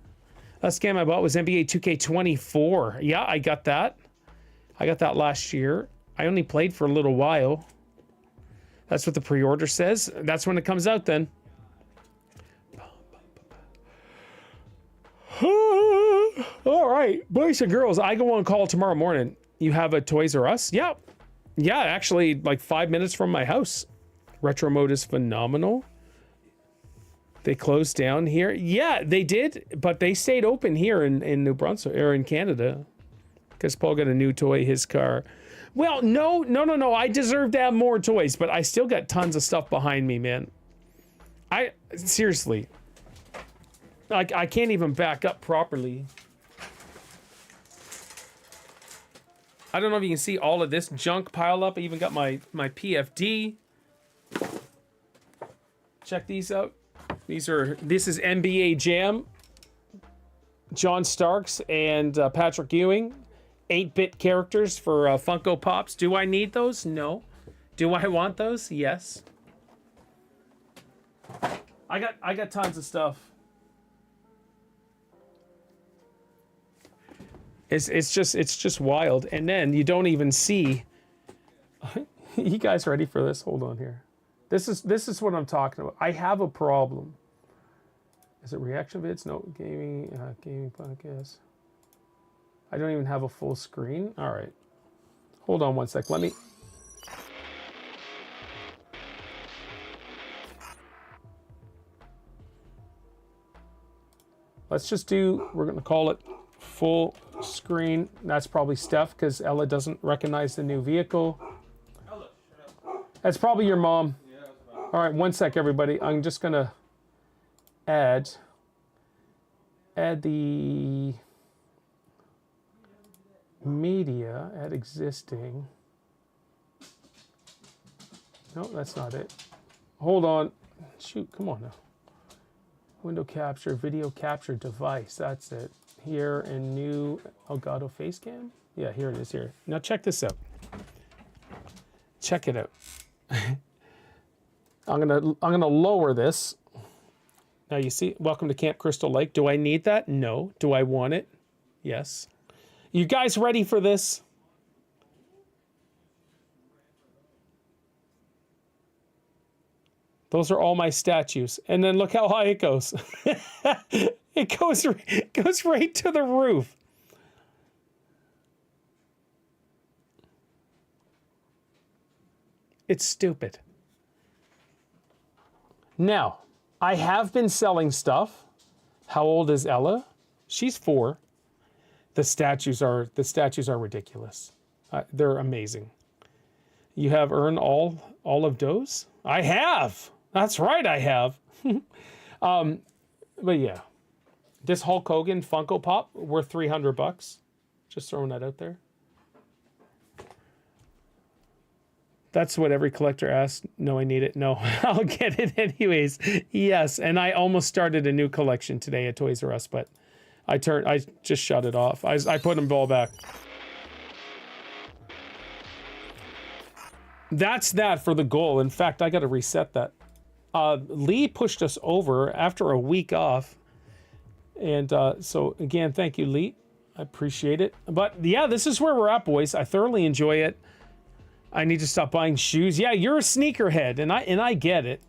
Speaker 1: Last game I bought was NBA 2K24. Yeah, I got that. I got that last year. I only played for a little while. That's what the pre-order says. That's when it comes out then. All right, boys and girls, I go on call tomorrow morning. You have a Toys R Us? Yeah. Yeah, actually, like 5 minutes from my house. Retro Mode is phenomenal. They closed down here. Yeah, they did, but they stayed open here in New Brunswick, or in Canada. Because Paul got a new toy, his car. Well, no. I deserve to have more toys, but I still got tons of stuff behind me, man. Seriously. Like, I can't even back up properly. I don't know if you can see all of this junk pile up. I even got my PFD. Check these out. This is NBA Jam. John Starks and Patrick Ewing. 8-bit characters for Funko Pops. Do I need those? No. Do I want those? Yes. I got tons of stuff. It's just wild. And then you don't even see. You guys ready for this? Hold on here. This is what I'm talking about. I have a problem. Is it reaction vids? No, gaming podcast. I don't even have a full screen. All right. Hold on one sec. Let me... Let's just do... We're going to call it full screen. That's probably Steph, because Ella doesn't recognize the new vehicle.
Speaker 6: Ella, shut up.
Speaker 1: That's probably your mom.
Speaker 6: Yeah, that's about
Speaker 1: All right, one sec, everybody. I'm just going to add the... media at existing. No, that's not it. Hold on. Shoot, come on now. Window capture, video capture device. That's it. Here in new Elgato face cam. Yeah, here it is here. Now check this out. Check it out. I'm gonna lower this. Now you see, welcome to Camp Crystal Lake. Do I need that? No. Do I want it? Yes. You guys ready for this? Those are all my statues. And then look how high it goes. It goes right to the roof. It's stupid. Now, I have been selling stuff. How old is Ella? She's 4. The statues are ridiculous. They're amazing. You have earned all of those? I have. That's right, I have. But yeah, this Hulk Hogan Funko Pop worth $300. Just throwing that out there. That's what every collector asks. No, I need it. No, I'll get it anyways. Yes, and I almost started a new collection today at Toys R Us, but I just shut it off. I put them all back. That's that for the goal. In fact, I got to reset that. Lee pushed us over after a week off. And so, again, thank you, Lee. I appreciate it. But, yeah, this is where we're at, boys. I thoroughly enjoy it. I need to stop buying shoes. Yeah, you're a sneakerhead, and I get it.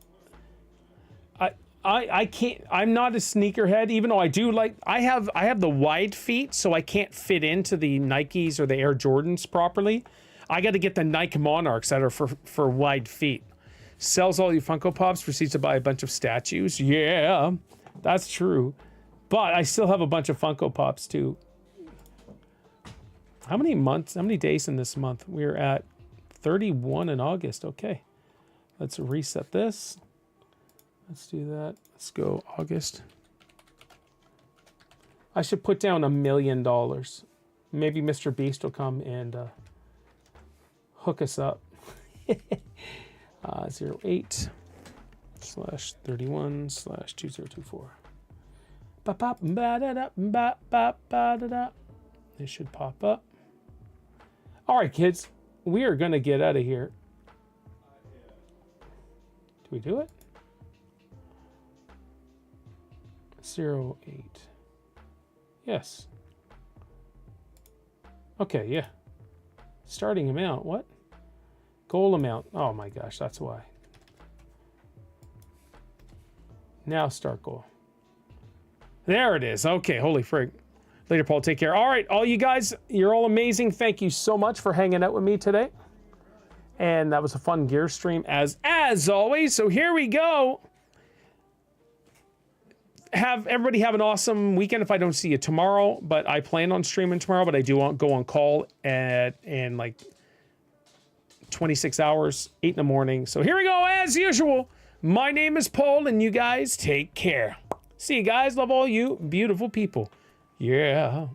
Speaker 1: I can't. I'm not a sneakerhead, even though I do like. I have the wide feet, so I can't fit into the Nikes or the Air Jordans properly. I got to get the Nike Monarchs that are for wide feet. Sells all your Funko Pops, proceeds to buy a bunch of statues. Yeah, that's true. But I still have a bunch of Funko Pops too. How many days in this month? We're at 31 in August. Okay, let's reset this. Let's do that. Let's go August. I should put down $1 million. Maybe Mr. Beast will come and hook us up. 08/31/2024. This should pop up. All right, kids. We are going to get out of here. Do we do it? 08. Yes. Okay, yeah. Starting amount, what? Goal amount. Oh my gosh, that's why. Now start goal. There it is. Okay, holy frig. Later, Paul. Take care. All right, all you guys, you're all amazing. Thank you so much for hanging out with me today. And that was a fun gear stream as always. So here we go. Everybody have an awesome weekend if I don't see you tomorrow, but I plan on streaming tomorrow, but I do want go on call in like 26 hours, 8 in the morning. So here we go as usual. My name is Paul and you guys take care. See you guys. Love all you beautiful people. Yeah.